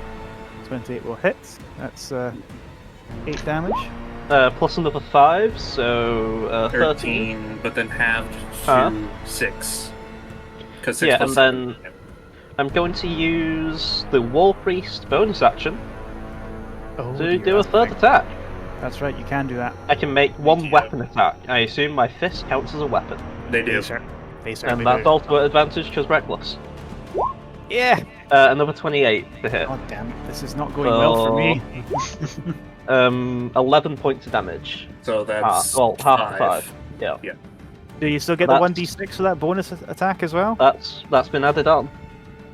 28 will hit. That's 8 damage. Plus another 5, so 13. 13, but then halved to Huh? 6. Because 6 Yeah, plus and then I'm going to use the War Priest bonus action Oh, to dear, do a that's third right. attack. That's right, you can do that. I can make one weapon attack. I assume my fist counts as a weapon. They do. They certainly And that's do. also at advantage because reckless. Yeah! Another 28 to hit. God damn it, this is not going well for me. 11 points of damage. So that's Half the 5. Yeah. Do you still get That's- the 1d6 for that bonus attack as well? That's been added on.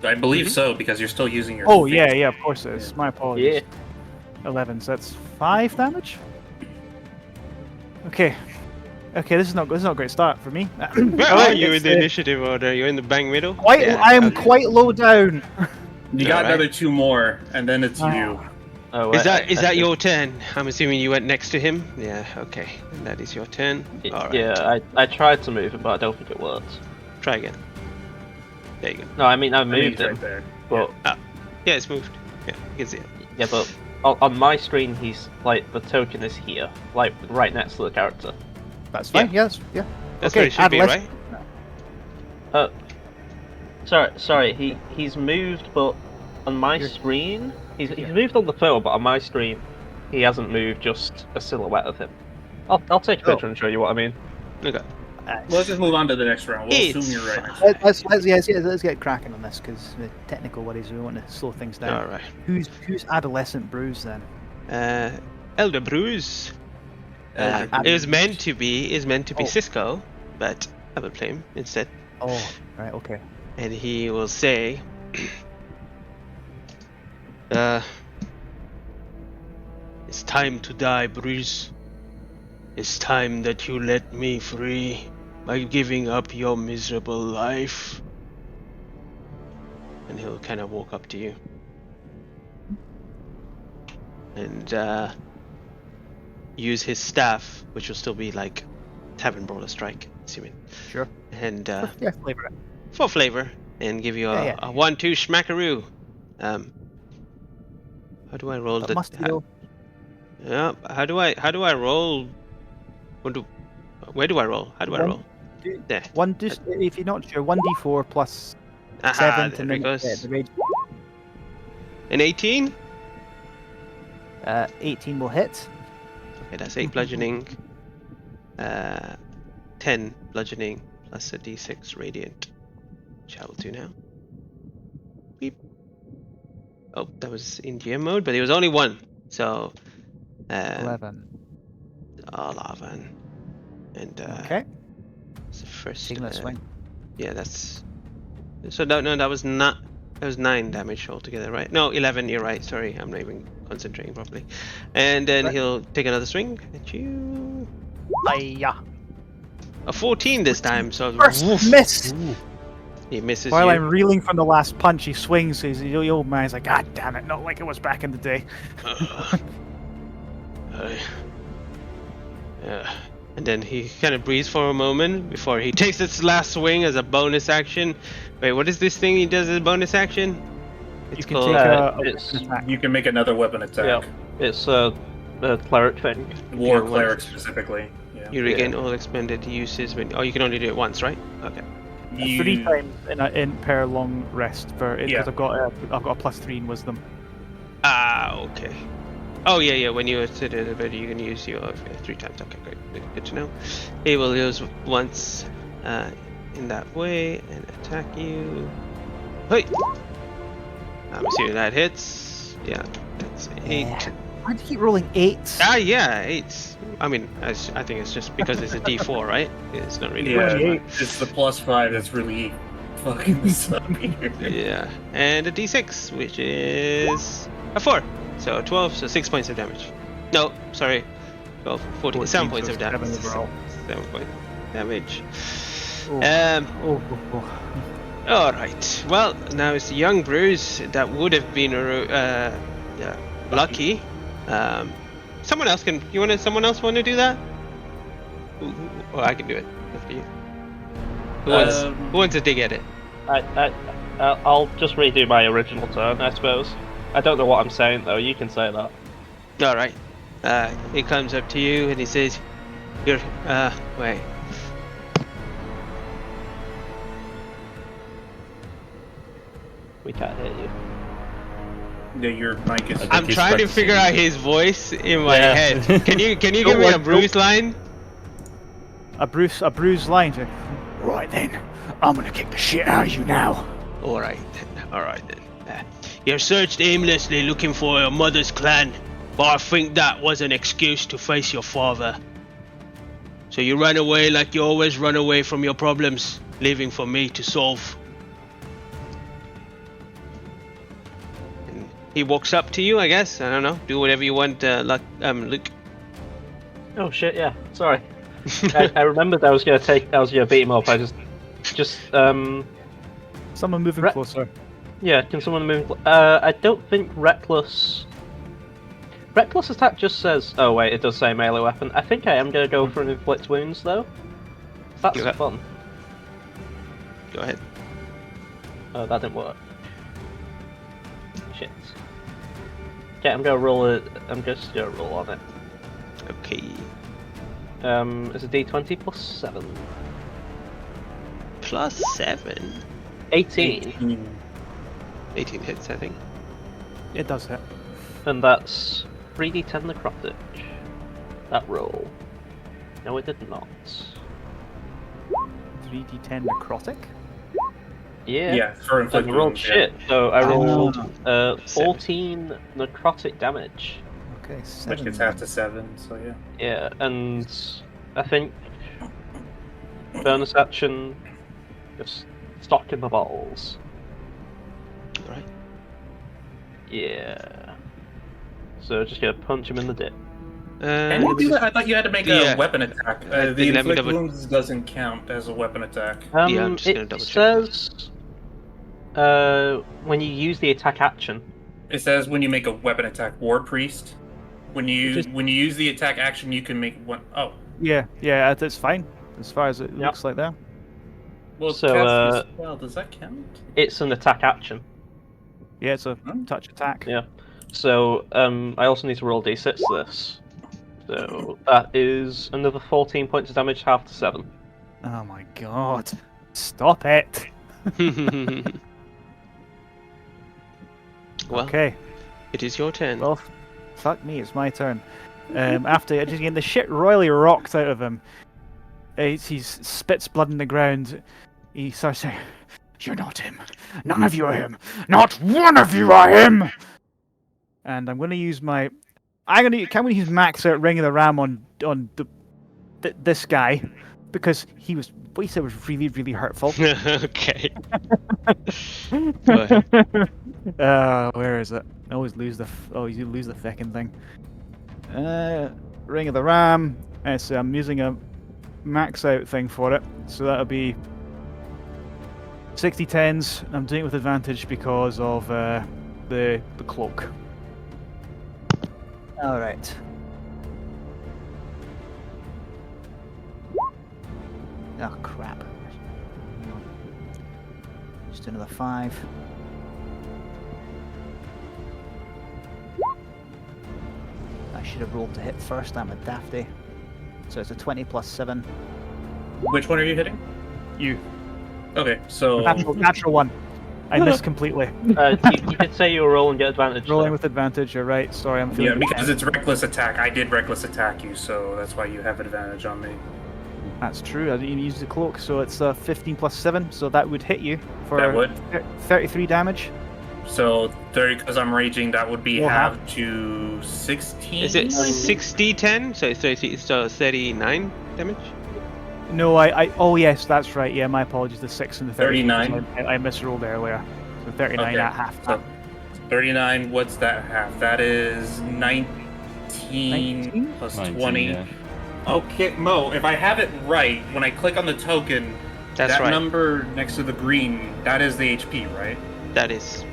I believe so, because you're still using your. Oh, fist. yeah, of course it is. My apologies. Yeah. 11, so that's 5 damage? Okay. Okay, this is not a great start for me. Where Alright, are you in it's, the initiative order? You're in the bang middle? Yeah, I am okay. quite low down. You got Alright. another 2 more, and then it's you. Oh, Is wait, that your turn? I'm assuming you went next to him. Yeah. Okay. That is your turn. All right. Yeah, I tried to move him, but I don't think it worked. Try again. There you go. No, I mean I I mean, moved he's him, right there. but Yeah, it's moved. Yeah, you can see it. yeah, but on my screen he's like the token is here, like right next to the character. That's fine, yes, yeah. That's Okay, where it should add be, less- right? Sorry. He's moved, but on my screen, he's moved on the phone, but on my screen, he hasn't moved. Just a silhouette of him. I'll take a picture and show you what I mean. Okay. Let's just move on to the next round. We'll It's assume you're right. Let's get cracking on this because the technical worries we want to slow things down. All right. Who's adolescent Bruce then? Elder Bruce. Is meant to be Cisco, but I will play him instead. Oh, right, okay. And he will say, "It's time to die, Bruce. It's time that you let me free by giving up your miserable life." And he'll kind of walk up to you. And use his staff, which will still be like Tavern Brawler Strike, assuming. Sure. And Yeah, flavor it. for flavor, and give you a 1-2 schmackaroo. How do I roll the? Yeah. How do I roll? Where do I roll? How do I roll? There. If you're not sure, 1d4 plus Aha, 7 to there it make goes. the rage. An 18. 18 will hit. Okay, that's 8 bludgeoning. 10 bludgeoning plus a d6 radiant, which I will do now. Beep. Oh, that was in GM mode, but it was only 1. So 11. 11. And Okay. it's the first. Taking that swing. Yeah, that's. So no, that was not. That was 9 damage altogether, right? No, 11. You're right. Sorry, I'm not even concentrating properly. And then he'll take another swing at you. Hiya. A 14 this time. So First miss. He misses While you. I'm reeling from the last punch, he swings. The old man's like, "God damn it! Not like it was back in the day." And then he kind of breathes for a moment before he takes its last swing as a bonus action. Wait, what is this thing he does as a bonus action? You can called- take a it's- attack. You can make another weapon attack. Yeah, it's a cleric thing. War Yeah, cleric once. specifically. Yeah. You regain all expended uses when. Oh, you can only do it once, right? Okay. 3 times in per long rest for it because Yeah. I've got a +3 in wisdom. Ah, okay. Oh yeah. When you hit the ability, you can use your 3 times. Okay, great. Good to know. He will use once in that way and attack you. Hey. I'm assuming that hits. Yeah, that's 8. Yeah. Why do you keep rolling 8s? Ah, yeah, 8. I mean, I think it's just because it's a D4, right? It's not really. Yeah, much. it's the +5 that's really fucking this up here. Yeah, and a D6, which is a 4. So 12, so 6 points of damage. No, sorry. 12, 14, 7 points of damage. 7 overall. 7 point damage. Oh. Alright, well, now it's the young Bruce that would have been lucky. Someone else can. Someone else want to do that? Or I can do it. After you. Who wants to dig at it? I'll just redo my original turn, I suppose. I don't know what I'm saying though. You can say that. All right. He comes up to you and he says, "You're wait." We can't hear you. Yeah, your mic is. I'm he's trying to figure out his voice in my head. Can you give me a Bruce line? A Bruce line. Right then, I'm gonna kick the shit out of you now. All right then. You searched aimlessly looking for your mother's clan, but I think that was an excuse to face your father. So you ran away like you always run away from your problems, leaving for me to solve. And he walks up to you, I guess. I don't know. Do whatever you want, Luke. Oh shit! Yeah, sorry. I remembered I was gonna beat him up. I just Someone moving closer. Yeah, can someone move? I don't think Reckless attack just says. Oh wait, it does say melee weapon. I think I am gonna go for an inflict wounds though. That's fun. Go ahead. Oh, that didn't work. Shit. Okay, I'm just gonna roll on it. Okay. It's a D20 plus 7. Plus 7. 18. 18 hits, I think. It does hit. And that's 3d10 necrotic. That roll. No, it did not. 3d10 necrotic. Yeah. Yeah, for And inflict I rolled wounds, shit, so I rolled Ah. 14 necrotic damage. Okay, Yeah. 7. Which gets half to 7, so yeah. Yeah, and I think bonus action, just stock in the balls. Right. Yeah. So just gonna punch him in the dip. Can you do that? I thought you had to make Yeah. a weapon attack. Let The me inflict double- wounds doesn't count as a weapon attack. Yeah, I'm just gonna It double check. says when you use the attack action. It says when you make a weapon attack, War Priest. When you Just- use the attack action, you can make one. Oh, Yeah, it's fine as far as it looks like there. well, So, cast a spell. Does that count? It's an attack action. Yeah, it's a Hmm. touch attack. Yeah. So I also need to roll d6 this. So that is another 14 points of damage, half to 7. Oh my god. Stop it. Well, Okay. it is your turn. Well, fuck me, it's my turn. After just getting the shit royally rocked out of him, he spits blood in the ground. He starts saying, "You're not him. None of you are him. Not one of you are him." And I'm going to use my. I'm going to use max out Ring of the Ram on this guy because what he said was really, really hurtful. Okay. Go ahead. Where is it? I always lose you lose the fucking thing. Ring of the Ram. So I'm using a max out thing for it. So that'll be 60 10s. I'm doing it with advantage because of the cloak. All right. Oh crap. Hang on. Just another 5. I should have rolled to hit first. I'm a dafty. So it's a 20 plus 7. Which one are you hitting? You. Okay, so Natural 1. I missed completely. You did say you were rolling get advantage. Rolling though. with advantage, you're right. Sorry, I'm feeling. yeah, because it's reckless attack. I did reckless attack you, so that's why you have advantage on me. That's true. I didn't use the cloak, so it's 15 plus 7, so that would hit you for That would. 33 damage. So 30, because I'm raging, that would be Well, half to 16. Is it 60-10? So 39 damage? No, oh yes, that's right. Yeah, my apologies. The 6 and the 39. I misrolled earlier. So 39 Okay, at half. So 39. What's that half? That is 19, 19? plus 19, 20. yeah. Okay, Mo, if I have it right, when I click on the token, That's that right. number next to the green, that is the HP, right? That is.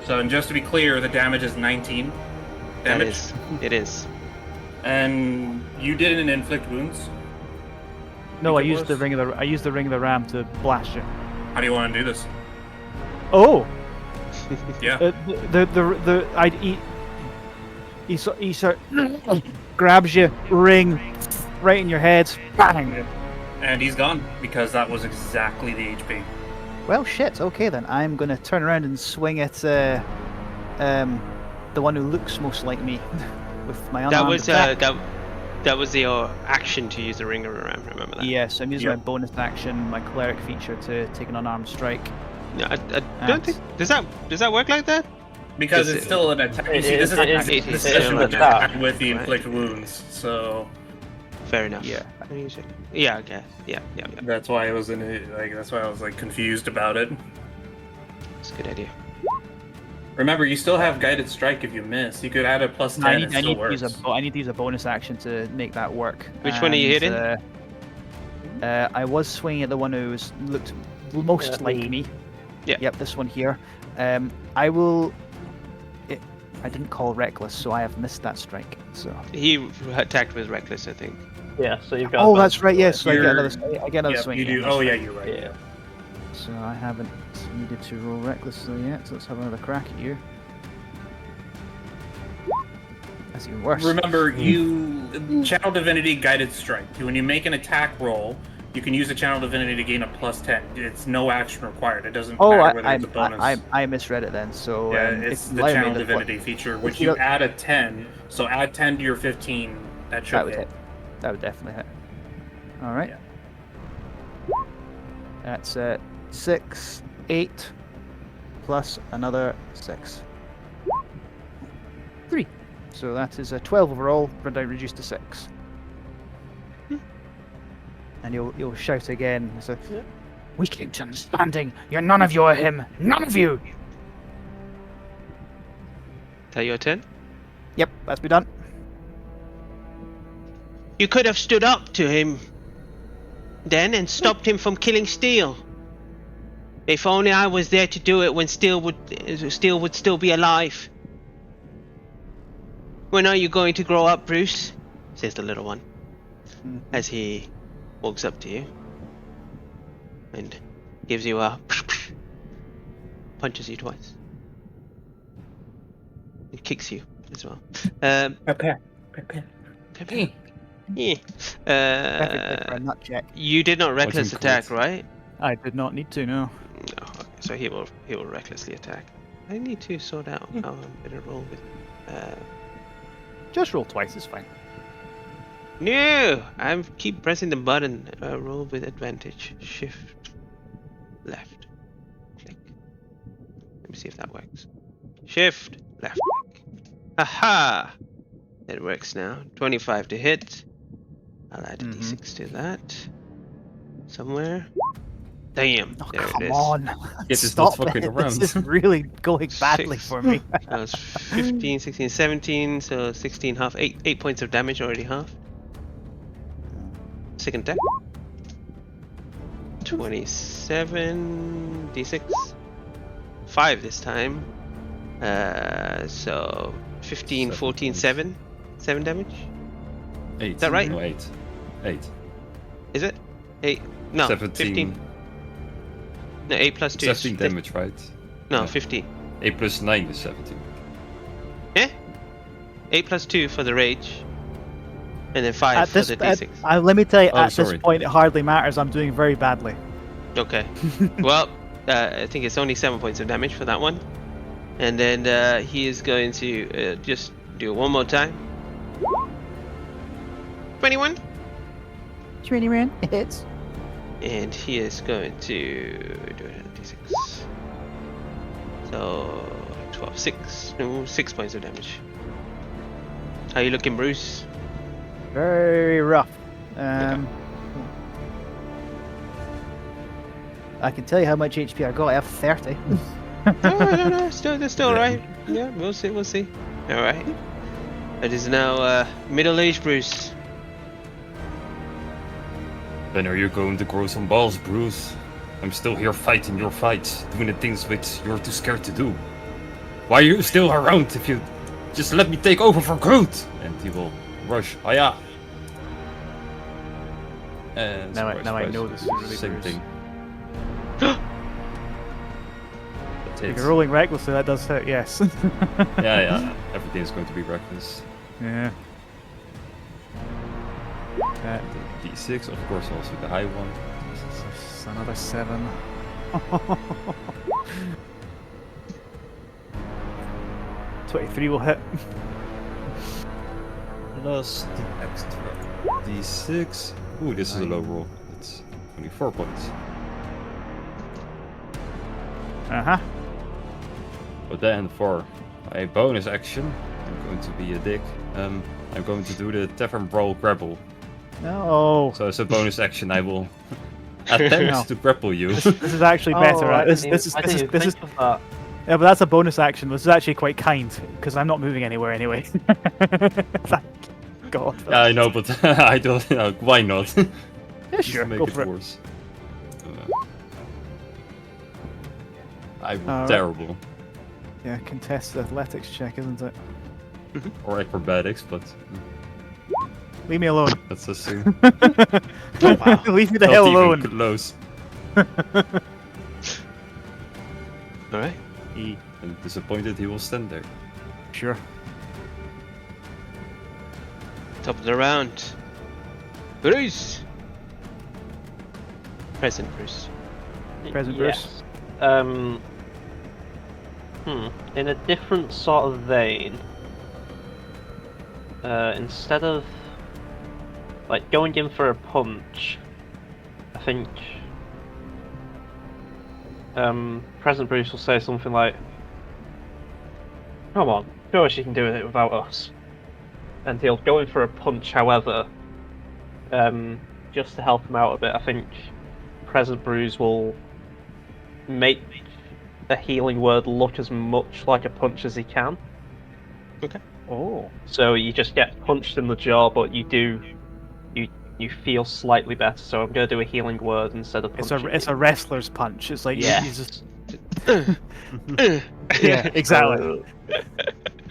So, and just to be clear, the damage is 19 That damage. is. It is. And you did an inflict wounds. No, I think it used the was? ring of the ram to blast you. How do you want to do this? Oh, Yeah. he sort grabs you, ring right in your head, bang. And he's gone because that was exactly the HP. Well, shit. Okay, then I'm gonna turn around and swing at the one who looks most like me with my That unarmed was attack. that was your action to use the ring around. Remember that? Yes, I'm using Yep. my bonus action, my cleric feature, to take an unarmed strike. No, I don't think does that work like that? Because Is it's it- still an attack. You see, this is it is- this it is session still with an attack. with the Right. inflict wounds. So Fair enough. Yeah. Yeah. Okay. Yeah. that's why I was that's why I was confused about it. It's a good idea. Remember, you still have guided strike if you miss. You could add a plus 10. I It need still to works. use a bonus action to make that work. Which one are you hitting? I was swinging at the one who looked most like me. Yeah. Yep, this one here. I didn't call reckless, so I have missed that strike. So. He attacked with reckless, I think. Yeah, so you've got. Oh, advantage that's right. for it. Yes, so I get You're- another Yep, swing. you again, do. that's Oh yeah, right. you're right. Yeah. So I haven't needed to roll recklessly yet. So let's have another crack at you. That's even worse. Remember, you Channel Divinity Guided Strike. When you make an attack roll, You can use a channel divinity to gain a +10. It's no action required. It doesn't Oh, matter whether it's a bonus. I misread it then. So yeah, if it's you the allow me channel to- divinity feature, which if you you- add a 10. So add 10 to your 15. That should That would hit. hit. That would definitely hit. All right. Yeah. That's 6, 8, plus another 6. 3. So that is a 12 overall, reduced to 6. And you'll shout again. So, weaklings understanding. You're none of you are him. None of you. That your turn? Yep, that's be done. You could have stood up to him then and stopped him from killing Steel. If only I was there to do it when Steel would still be alive. When are you going to grow up, Bruce? Says the little one, as he walks up to you and gives you a punches you twice. It kicks you as well. Prepare. Yeah. Perfect for a nut check. You did not reckless him attack, quit. right? I did not need to, no. No. Okay. So he will recklessly attack. I need to sort out how I'm gonna roll with. Just roll twice is fine. No, I keep pressing the button. Roll with advantage. Shift left click. Let me see if that works. Shift left click. Aha! That works now. 25 to hit. I'll add a d6 to that. Somewhere. Damn. Oh, there come it is. on. This is Stop not fucking it. around. This is really going badly Six. for me. That was 15, 16, 17, so 16 half. 8 points of damage already half. Second attack. 27 d6. 5 this time. So 15, 14, 7. 7 damage? 8. Is that right? No, 8. 8. Is it? 8. No, 17. 15. No, 8 plus 2 is 17 damage, right? No, Yeah. 15. 8 plus 9 is 17. Eh? 8 plus 2 for the rage. And then 5 At for this, the d6. let me tell you, Oh, at sorry. this point, it hardly matters. I'm doing very badly. Okay. Well, I think it's only 7 points of damage for that one. And then he is going to just do it one more time. 21. 21 hits. And he is going to do it at d6. So 12, 6. No, 6 points of damage. How you looking, Bruce? Very rough. I can tell you how much HP I got. I have 30. No. That's still alright. Yeah, we'll see. Alright. It is now middle-aged Bruce. When are you going to grow some balls, Bruce? I'm still here fighting your fights, doing the things which you're too scared to do. Why are you still around if you just let me take over for good? And he will rush. Hiya! And Now I surprise, know this is really same Bruce. thing. That's If it. you're rolling recklessly, that does hit, yes. Yeah. Everything is going to be reckless. Yeah. D6, of course, also the high one. It's another 7. 23 will hit. Plus the extra D6. Ooh, this is a low roll. It's 24 points. Uh-huh. But then for a bonus action, I'm going to be a dick. I'm going to do the Tavern Brawl grapple. No. So as a bonus action, I will attempt No. to grapple you. This is actually better. Right? This is yeah, but that's a bonus action. This is actually quite kind because I'm not moving anywhere anyway. Thank God. Yeah, I know, but I don't know. Why not? Yeah, Just sure. make Go it for it. worse. I'm Alright. terrible. Yeah, contested athletics check, isn't it? Or acrobatics, but Leave me alone. let's assume. Leave me the Not hell even alone. close. Alright. And disappointed, he will stand there. Sure. Top of the round. Bruce. present Bruce. Present Yes. In a different sort of vein, instead of like going in for a punch, I think Present Bruce will say something like, "Come on, show us you can do it without us." And he'll go in for a punch, however, just to help him out a bit. I think Present Bruce will make a healing word look as much like a punch as he can. Okay. Oh. So you just get punched in the jaw, but you feel slightly better. So I'm going to do a healing word instead of punching. It's a wrestler's punch. It's like Yeah. you just... Yeah, exactly.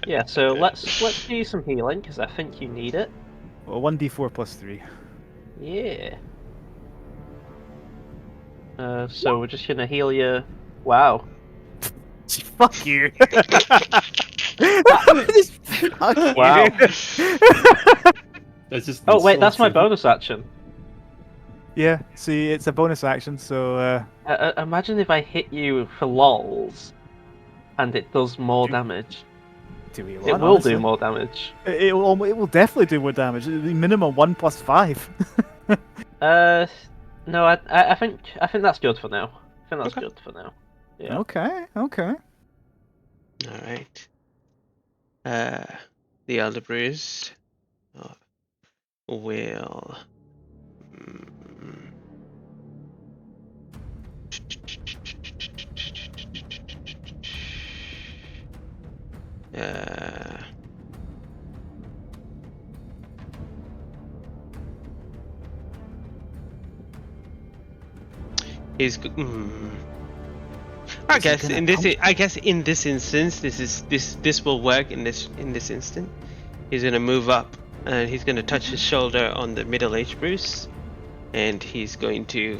Yeah, so let's do some healing because I think you need it. Well, 1d4 plus 3. Yeah. So we're just gonna heal you. Wow. Fuck you. Wow. That's just. Oh wait, that's my insulting. bonus action. Yeah, see, it's a bonus action, so Imagine if I hit you for lols, and it does more damage. do we It want, will honestly? do more damage. It will definitely do more damage. The minimum 1 plus 5. No, I think that's good for now. I think that's Okay. good for now. Yeah. Okay. All right. The Elder Bruce will. He's. I guess in this instance, this will work in this instant. He's gonna move up and he's gonna touch his shoulder on the middle-aged Bruce, and he's going to.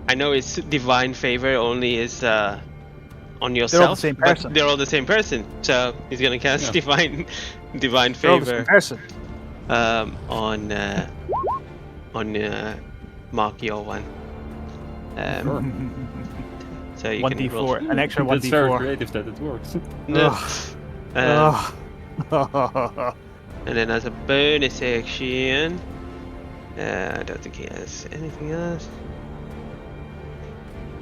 I know it's divine favor only is on yourself, They're all the same person. but they're all the same person. So he's gonna cast divine They're all the favor same person. on Mark your one. So you can roll. 1d4, an extra That's very 1d4. creative that it works. No. Ugh. And then as a bonus action, I don't think he has anything else.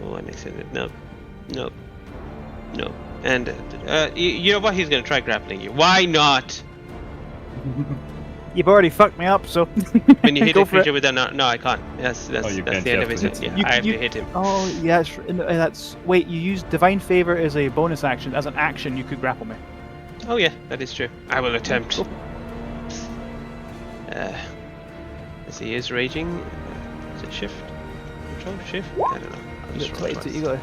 Oh, an extended. Nope. And you know what? He's gonna try grappling you. Why not? You've already fucked me up, so When you hit go a for it. creature with a no, I can't. That's you the can't, end you of have his. to hit Yeah, him. I have to hit him. Oh, yeah, that's... Wait, you used Divine Favor as a bonus action. As an action, you could grapple me. Oh yeah, that is true. I will attempt. As he is raging, is it shift? Control shift? I don't know. I'll just roll twice. You got it.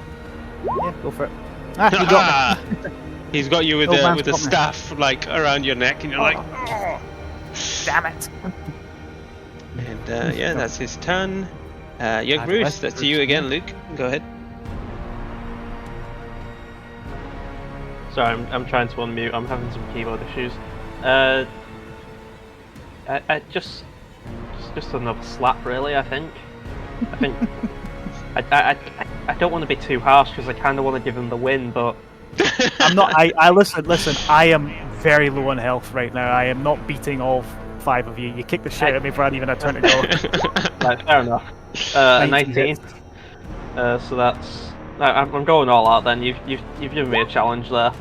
Yeah, go for it. Ah, you got me. He's got you with Old the man's with the got me. staff like around your neck, and you're like, oh. Damn it. And yeah, that's his turn. Young Ah, Bruce, that's that's Bruce. you again, Luke. Go ahead. Sorry, I'm trying to unmute. I'm having some keyboard issues. I just another slap, really. I think. I don't want to be too harsh because I kind of want to give him the win, but I'm not... I listen, I am very low on health right now. I am not beating all 5 of you. You kicked the shit out of me before I had even a turn to go. right, fair enough. A 19. hits. So that's. I'm going all out then. You've given me a challenge there.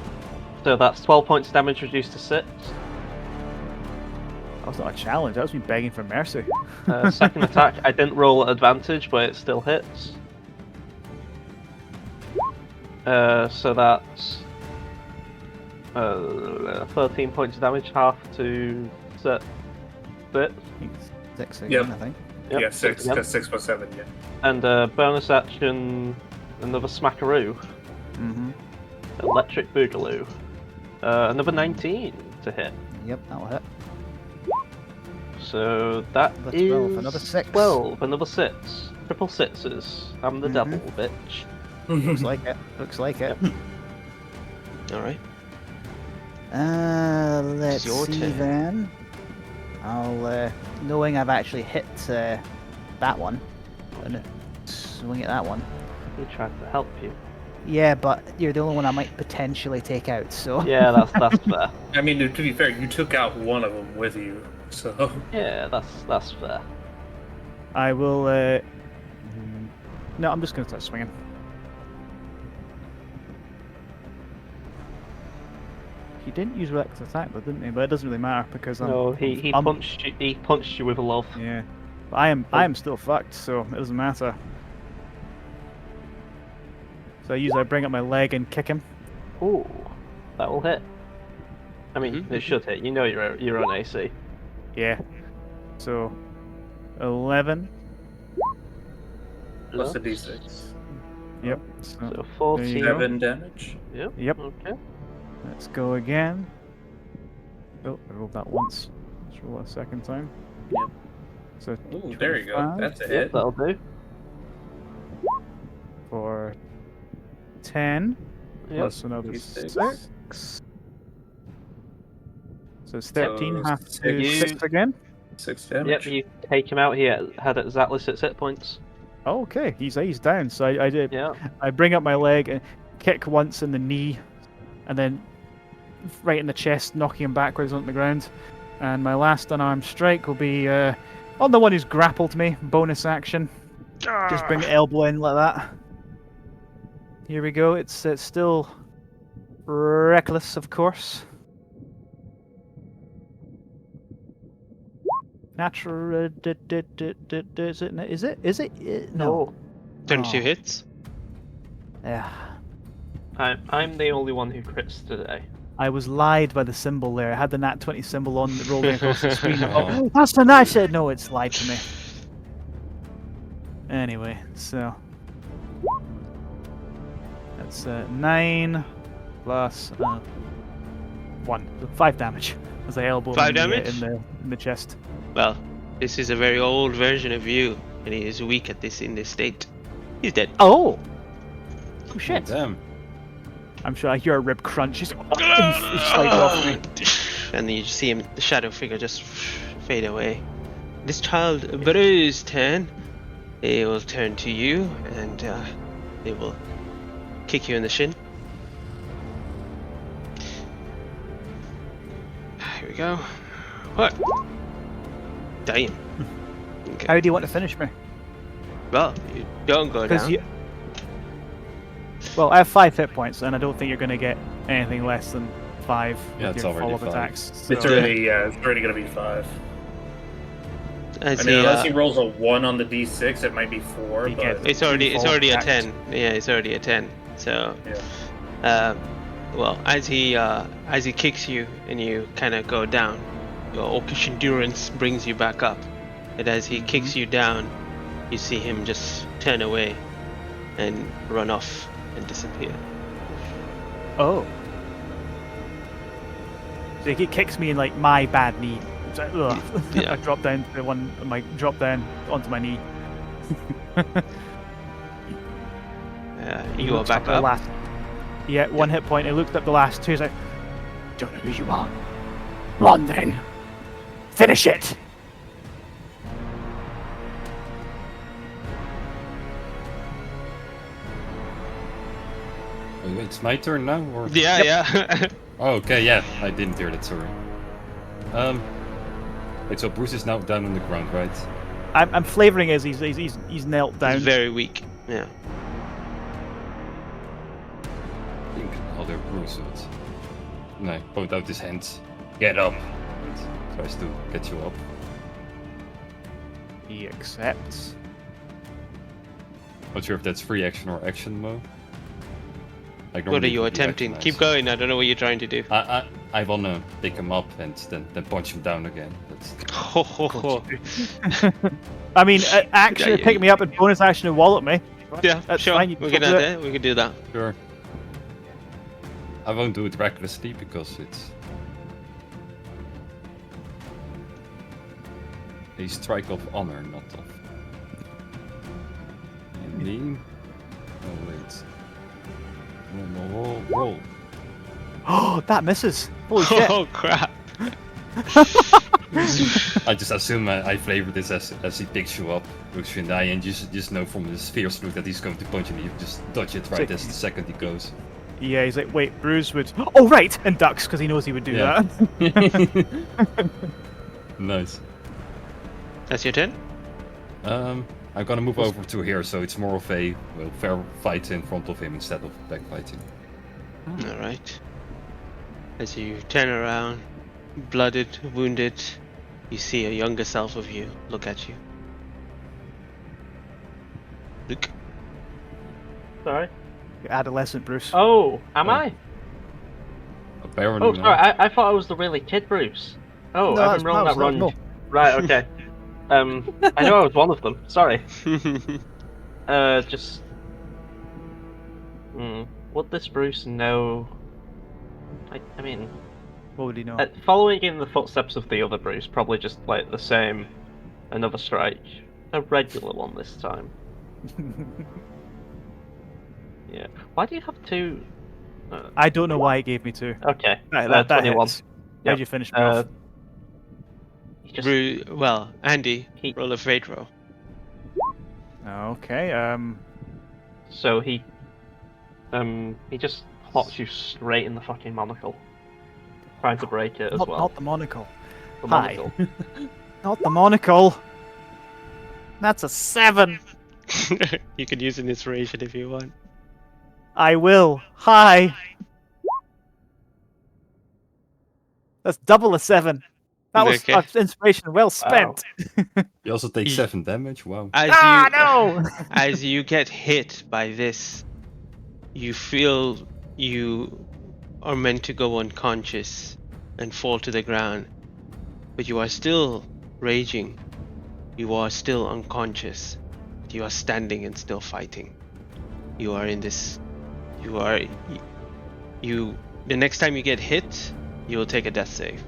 So that's 12 points of damage reduced to 6. That was not a challenge. That was me begging for mercy. Second attack, I didn't roll at advantage, but it still hits. So that's 13 points of damage, half to 6. I think it's 6 again, Yep. I think. Yep. Yeah, 6, Yep. because 6 plus 7, yeah. And bonus action, another smackaroo. Mm-hmm. Electric Boogaloo. Another 19 to hit. Yep, that'll hit. So that That's is 12, another 6. 12, another 6. Triple sixes. I'm the devil, bitch. Looks like it. Looks like it. All right. Let's your see turn. then. I'll, knowing I've actually hit that one, and swing at that one. He tried to help you. Yeah, but you're the only one I might potentially take out, so... Yeah, that's fair. I mean, to be fair, you took out one of them with you, so... Yeah, that's fair. I will. No, I'm just going to start swinging. He didn't use reckless attack, though, didn't he? But it doesn't really matter because No, he punched you. He punched you with a love. Yeah, but I am still fucked, so it doesn't matter. So I bring up my leg and kick him. Ooh, that will hit. I mean, it should hit. You know you're on AC. Yeah. So 11. Plus a d6. Yep. So 14. 7 damage. Yep. Okay. Let's go again. Oh, I rolled that once. Let's roll it a second time. Yep. So Ooh, there you go. 25 That's a Yep, hit. that'll do. for 10 Yep. plus another D6. 6. So it's 13, So half to six. 6 again. 6 damage. Yep, you take him out. He had exactly 6 hit points. Oh, okay, he's down. So I did. Yeah. I bring up my leg and kick once in the knee, and then right in the chest, knocking him backwards onto the ground. And my last unarmed strike will be on the one who's grappled me. Bonus action. Just bring the elbow in like that. Here we go. It's still reckless, of course. Natural. Is it? No. 22 Oh. hits. Yeah. I'm the only one who crits today. I was lied by the symbol there. I had the nat 20 symbol on rolling across the screen. Oh, that's the nat. I said no. It's lied to me. Anyway, so that's 9 plus 1, so 5 damage as I elbow him 5 in damage? in the chest. Well, this is a very old version of you, and he is weak in this state. He's dead. Oh Oh, shit! damn. I'm sure I hear a rib crunch. He's like off me. And then you see him, the shadow figure, just fade away. This child, Bruce's turn. He will turn to you, and he will kick you in the shin. Here we go. What? Damn. Okay. How do you want to finish me? Well, you don't go down. Well, I have 5 hit points, and I don't think you're going to get anything less than 5 Yeah, with it's your already follow-up 5. attacks. It's so- already going to be 5. As I mean, he, unless he rolls a 1 on the d6, it might be 4. He But gets- it's already follow-up a attacks. 10. Yeah, it's already a 10. So, yeah. well, as he kicks you and you kind of go down, your orcish endurance brings you back up. And as he kicks you down, you see him just turn away and run off and disappear. Oh. So he kicks me in like my bad knee. It's like, ugh. Yeah. I drop down to drop down onto my knee. You He go looks back the up. last- yeah, 1 hit point. He looked up the last 2. He's like, don't know who you are. Run then. Finish it. Wait, it's my turn now, or? Yeah, yeah. Oh, okay, yeah. I didn't hear that. Sorry. Wait. So Bruce is now down on the ground, right? I'm flavoring as he's knelt down. He's very weak. Yeah. I think other Bruce would. No, point out his hands. Get up. And tries to get you up. He accepts. Not sure if that's free action or action mode. Like What are normally you it would be attempting? action, Keep going. I don't know what you're trying to do. I wanna pick him up and then punch him down again. That's Ho ho ho. I mean, action Yeah, to pick me up and bonus action to wallet me. Yeah, That's sure. fine, you We can can do add it. that. We can do that. sure. I won't do it recklessly because it's a strike of honor, not of. Indeed. Oh wait. Roll. Oh, that misses. Holy shit. Oh crap. I just assume I flavor this as he picks you up, looks you in the eye, and just know from his fierce look that he's going to punch, and you just dodge it right as the second he goes. Yeah, he's like, wait, Bruce would. Oh, right! And ducks, because he knows he would do that. Nice. That's your turn? I'm gonna move over to here, so it's more of a fair fight in front of him instead of backfighting. Alright. As you turn around, blooded, wounded, you see a younger self of you look at you. Luke. Sorry. You're adolescent, Bruce. Oh, am I? Apparently. Oh, sorry. I thought I was the really kid Bruce. Oh, No, I've that's been rolling that Miles, run. no. Right. Okay. I know I was one of them. Sorry. Just. Would this Bruce know? I mean, What would he know? following in the footsteps of the other Bruce, probably just like the same, another strike, a regular one this time. Yeah. Why do you have two? I don't know why he gave me 2. Okay. That 21. hits. Yep. How'd you finish me off? He just, Well, Andy, He- roll a fate roll. Okay, So he just hops you straight in the fucking monocle, trying to break it as well. not the monocle. The Hi. monocle. Not the monocle. That's a 7. You could use an inspiration if you want. I will. Hi. That's double a 7. That was Okay. inspiration well spent. You also take 7 damage. Wow. As No! as you get hit by this, you feel you are meant to go unconscious and fall to the ground, but you are still raging. You are still unconscious. You are standing and still fighting. You are in this. The next time you get hit, you will take a death save.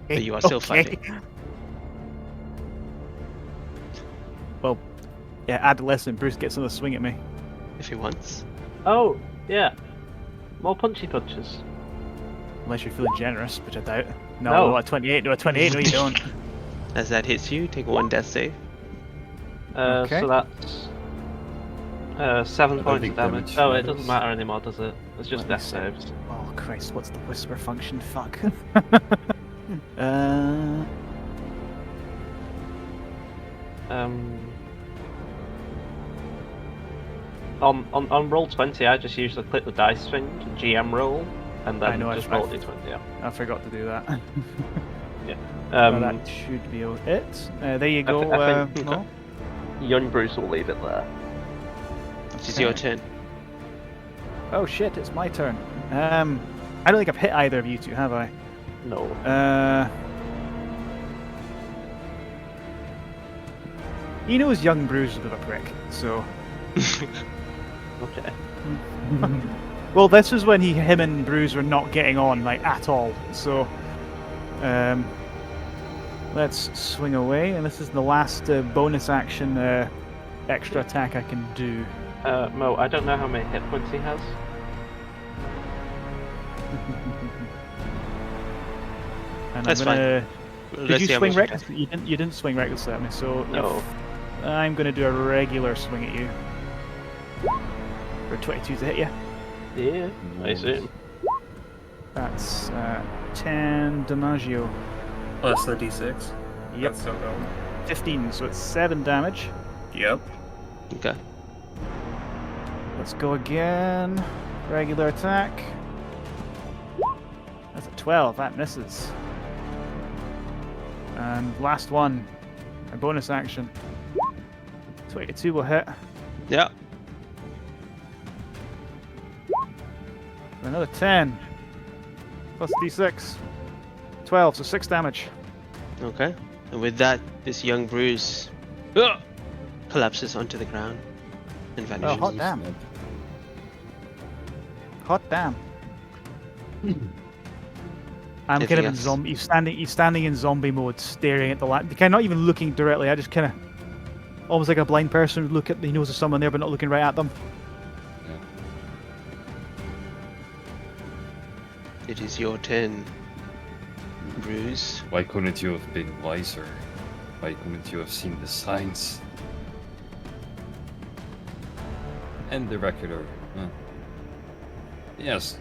But you are still fighting. Well, yeah, adolescent Bruce gets another swing at me. If he wants. Oh, yeah. More punchy punches. Unless you're feeling generous, which I doubt. No, No. a 28. No, a 28. No, you don't. As that hits you, take 1 death save. Okay. So that's 7 I don't points think of damage. damage Oh, it matters. doesn't matter anymore, does it? It's just Let me death see. saves. Oh Christ, what's the whisper function? Fuck. On roll 20, I just usually click the dice thing, GM roll, and I then know, just I- roll d20. Yeah. I forgot to do that. Um, Well, that should be it. There you go. I think- Mo. Young Bruce will leave it there. It is your turn. Oh shit, it's my turn. I don't think I've hit either of you two, have I? No. He knows young Bruce is a bit of a prick, so. Okay. Well, this was when him and Bruce were not getting on, like, at all. So, let's swing away, and this is the last bonus action extra attack I can do. Mo, I don't know how many hit points he has. And That's I'm gonna. Let's Did you see how swing much recklessly? You didn't swing recklessly at me, so No. I'm gonna do a regular swing at you. For 22 to hit you. Yeah, I assume. That's 10 Damaggio. Plus the d6. Yep. That's so going. 15, so it's 7 damage. Yep. Okay. Let's go again. Regular attack. That's a 12, that misses. And last one, a bonus action. 22 will hit. Yeah. Another 10. Plus d6. 12, so 6 damage. Okay. And with that, this young Bruce collapses onto the ground and Oh, vanishes. hot damn. Hot damn. I'm kind of in Anything else? zombie. He's standing in zombie mode, staring at the light. Kind of not even looking directly. I just kind of, almost like a blind person would look at. He knows there's someone there, but not looking right at them. It is your turn. Bruce. Why couldn't you have been wiser? Why couldn't you have seen the signs? And the regular. Yes,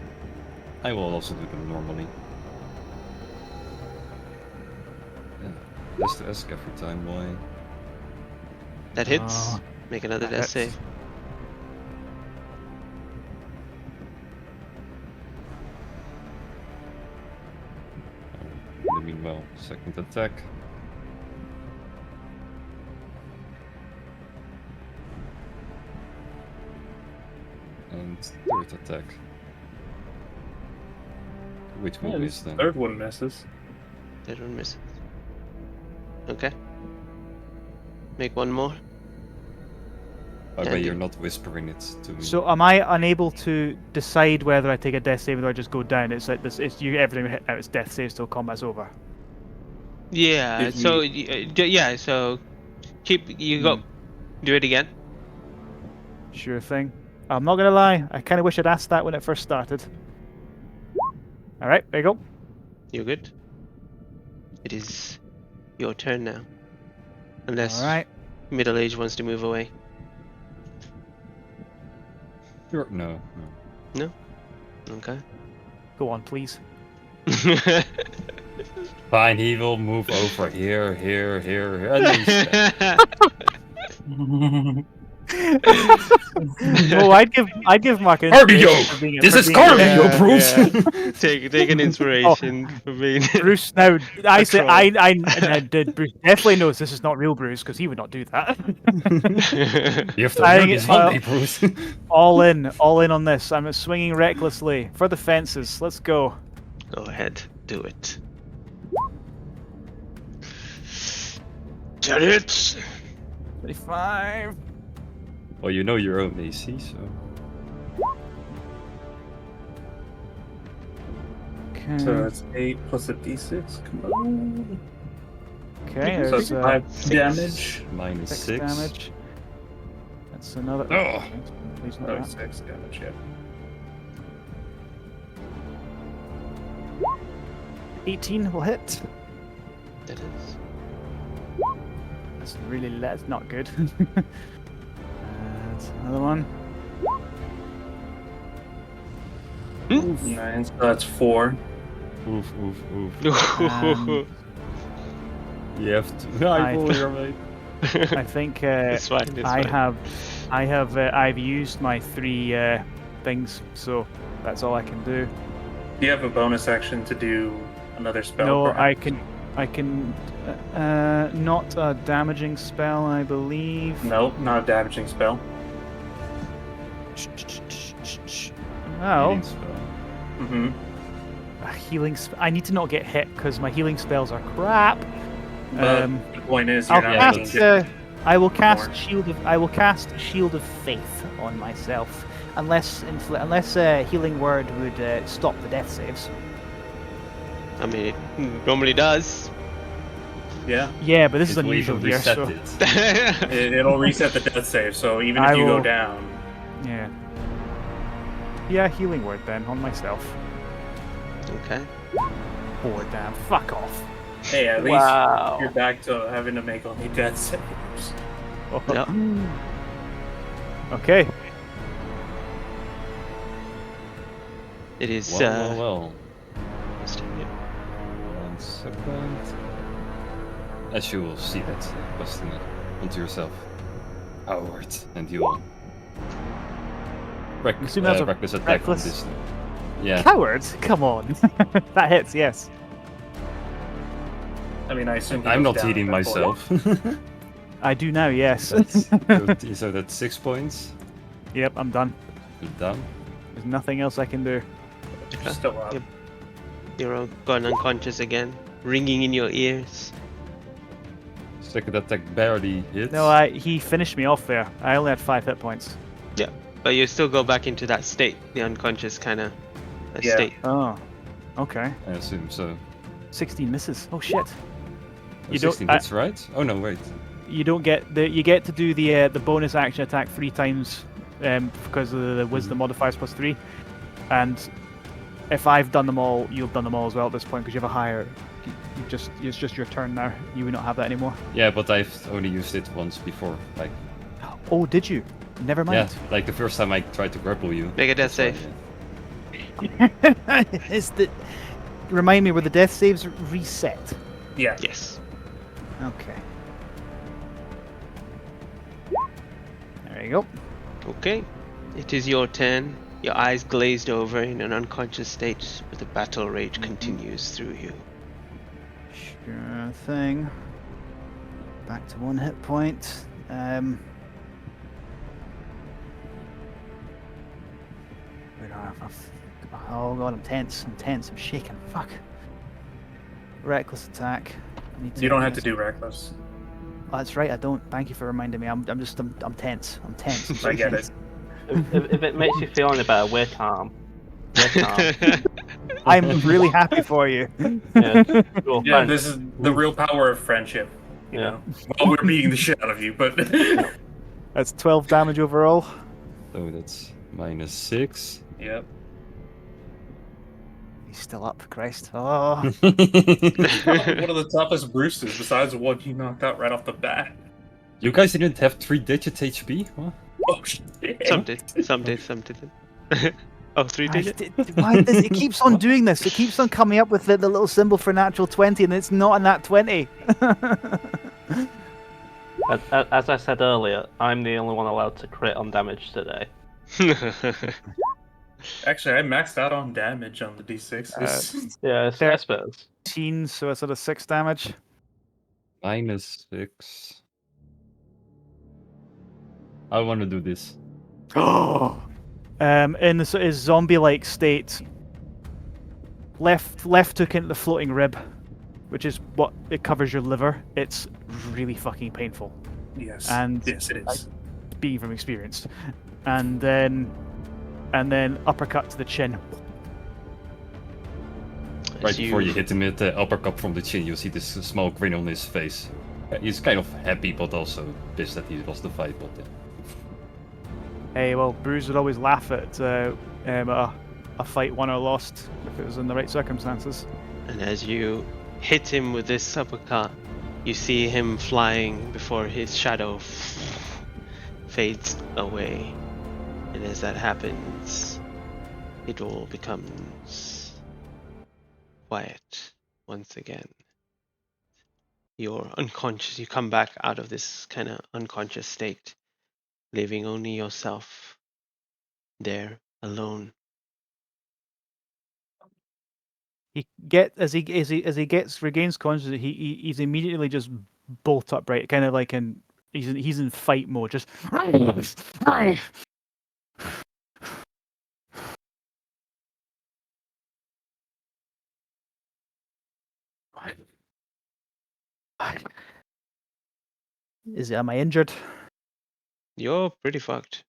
I will also do them normally. Yeah, just to ask every time why. That hits. Make another that death hits. save. In the meanwhile, second attack. And third attack. Which will miss then. Third one misses. That one misses. Okay. Make one more. I bet And- you're not whispering it to me. So am I unable to decide whether I take a death save or I just go down? It's like this. It's you. Everything hit out. It's death saves till combat's over. Yeah. If So you- yeah. So keep. You go. Do it again. Sure thing. I'm not gonna lie. I kind of wish I'd asked that when it first started. All right, there you go. You're good. It is your turn now. Unless All right. middle age wants to move away. No. Okay. Go on, please. Fine, he will move over here, and then Oh, I'd give Mark an Cardio! inspiration for being a- This for is being a- cardio, Bruce! take an inspiration for being. Bruce, now I say troll. I did. Bruce definitely knows this is not real Bruce because he would not do that. You have to I learn think this it- one day, Bruce. all in on this. I'm swinging recklessly for the fences. Let's go. Go ahead, do it. Chariots. 25. Well, you know your own AC, so... Okay. So that's 8 plus a d6. Come on. Okay, So there's 5 damage. Minus 6 6. damage. That's another. Oh. Please not Oh, that. 6 damage, yeah. 18 will hit. That is. That's not good. And another one. 9, so that's 4. Oof. Um, You have to... I- roll your mate. I think It's fine. It's fine. I've used my 3 things, so that's all I can do. Do you have a bonus action to do another spell? No, perhaps? I can not a damaging spell, I believe. Nope, not a damaging spell. Well, Healing spell. Mm-hmm. a healing. I need to not get hit because my healing spells are crap. But the point is, you're I'll not cast. getting I will cast more. shield of. I will cast Shield of Faith on myself, unless Healing Word would stop the death saves. I mean, it normally does. Yeah, Yeah, but this is It will unusual even here. reset So it. it'll reset the death save. So even if I you will- go down, yeah. Yeah, Healing Word then on myself. Okay. Oh damn! Fuck off. hey, at least Wow. you're back to having to make only death saves. Yep. Okay. It is. Well. Mr. Yep. 1 second. As you will see that question onto yourself. Howard, and you'll... assume that's a reckless attack on reckless- this. Yeah. Cowards! Come on. That hits. Yes. I mean, I assume he I'm goes not down healing at that point. myself. I do now. Yes. So that's 6 points. Yep. I'm done. You're done. There's nothing else I can do. Still up. Yep. You're all gone unconscious again, ringing in your ears. Second attack barely hits. No, he finished me off there. I only had 5 hit points. Yeah, but you still go back into that state, the unconscious kind of Yeah. state. Oh. Okay. I assume so. 16 misses. Oh shit. Oh, You don't- 16 hits, right? Oh no, wait. You don't get you get to do the bonus action attack 3 times because of the wisdom modifiers +3, and if I've done them all, you've done them all as well at this point because you have a higher It's just your turn now. You will not have that anymore. Yeah, but I've only used it once before. Like, Oh, did you? Never mind. yeah, like the first time I tried to grapple you. Make a death That's save. Is the remind me where the death saves reset? Yeah. Yes. Okay. There you go. Okay. It is your turn. Your eyes glazed over in an unconscious state, but the battle rage continues through you. Sure thing. Back to 1 hit point. Where are oh god, I'm tense. I'm shaking. Fuck. Reckless attack. I need You don't have to do reckless. Oh, that's right. I don't. Thank you for reminding me. I'm tense. I'm tense. I get it. If it makes you feel any better, we're calm. We're calm. I'm really happy for you. Yeah, cool, Yeah, thanks. this is the real power of friendship. You Yeah. know, while we're beating the shit out of you, but That's 12 damage overall. So that's -6. yep. He's still up, Christ. Oh. One of the toughest Bruces, besides the one you knocked out right off the bat. You guys didn't have 3-digit HP? What? Oh shit! Some did. Some did. Some didn't. Oh, 3 digit? Why does it keeps on doing this? It keeps on coming up with the little symbol for natural 20, and it's not a nat 20. As I said earlier, I'm the only one allowed to crit on damage today. Actually, I maxed out on damage on the d6s. Yeah, it's There- experts. 18, so it's at a 6 damage. -6. I want to do this. In the sort of zombie-like state, left took into the floating rib, which is what it covers your liver. It's really fucking painful. Yes. And yes, it is. Speaking from experience, and then uppercut to the chin. Right before you hit him with the uppercut from the chin, you see this small grin on his face. He's kind of happy, but also pissed that he lost the fight. But Hey, well, Bruce would always laugh at a fight won or lost if it was in the right circumstances. And as you hit him with this uppercut, you see him flying before his shadow fades away. And as that happens, it all becomes quiet once again. You're unconscious. You come back out of this kind of unconscious state, leaving only yourself there alone. He regains consciousness, he's immediately just bolt upright, kind of like he's in fight mode, just. Am I injured? You're pretty fucked.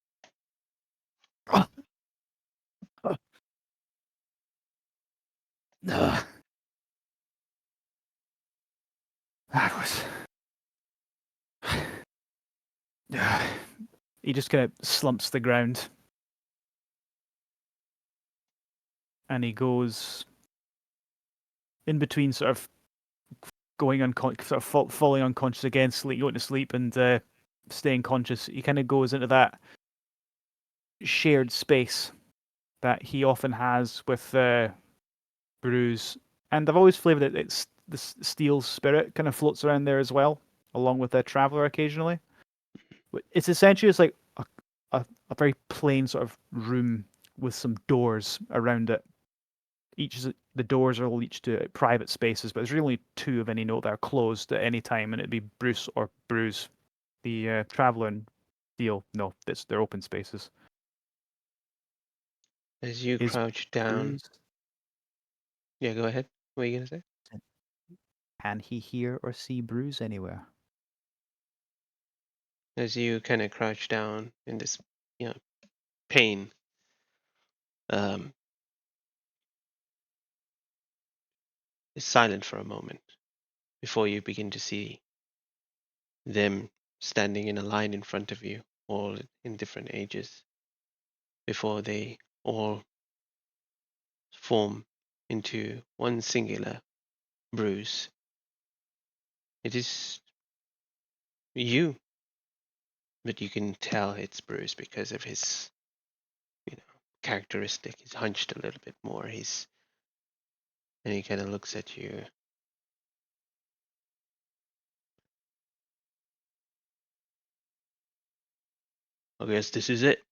That was. He just kind of slumps to the ground, and he goes in between, sort of going falling unconscious again, going to sleep, and staying conscious. He kind of goes into that shared space that he often has with Bruce, and I've always flavored it. It's the steel spirit kind of floats around there as well, along with the traveler occasionally. It's essentially like a very plain sort of room with some doors around it. The doors are all each to private spaces, but there's really 2 of any note that are closed at any time, and it'd be Bruce or Bruce. The traveler and Steel, no, they're open spaces. As you crouch down. Bruce, Yeah, go ahead. What are you gonna say? Can he hear or see Bruce anywhere? As you kind of crouch down in this, pain, it's silent for a moment before you begin to see them standing in a line in front of you, all in different ages, before they all form into one singular Bruce. It is you, but you can tell it's Bruce because of his, characteristic. He's hunched a little bit more. And he kind of looks at you. I guess this is it.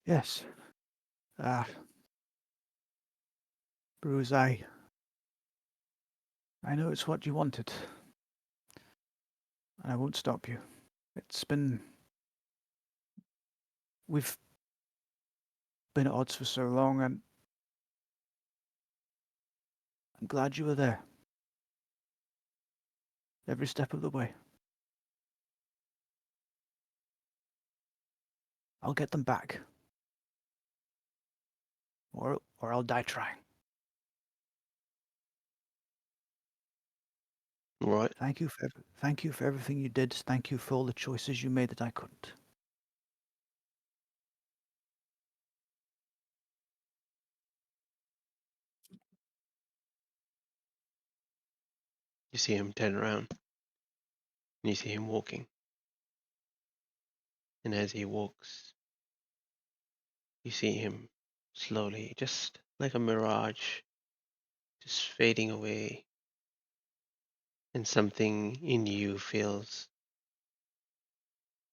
Yes. Bruce, I know it's what you wanted. And I won't stop you. We've been at odds for so long, and I'm glad you were there. Every step of the way. I'll get them back. Or I'll die trying. Right. Thank you for everything you did. Thank you for all the choices you made that I couldn't. You see him turn around. And you see him walking. And as he walks, you see him slowly, just like a mirage, just fading away. And something in you feels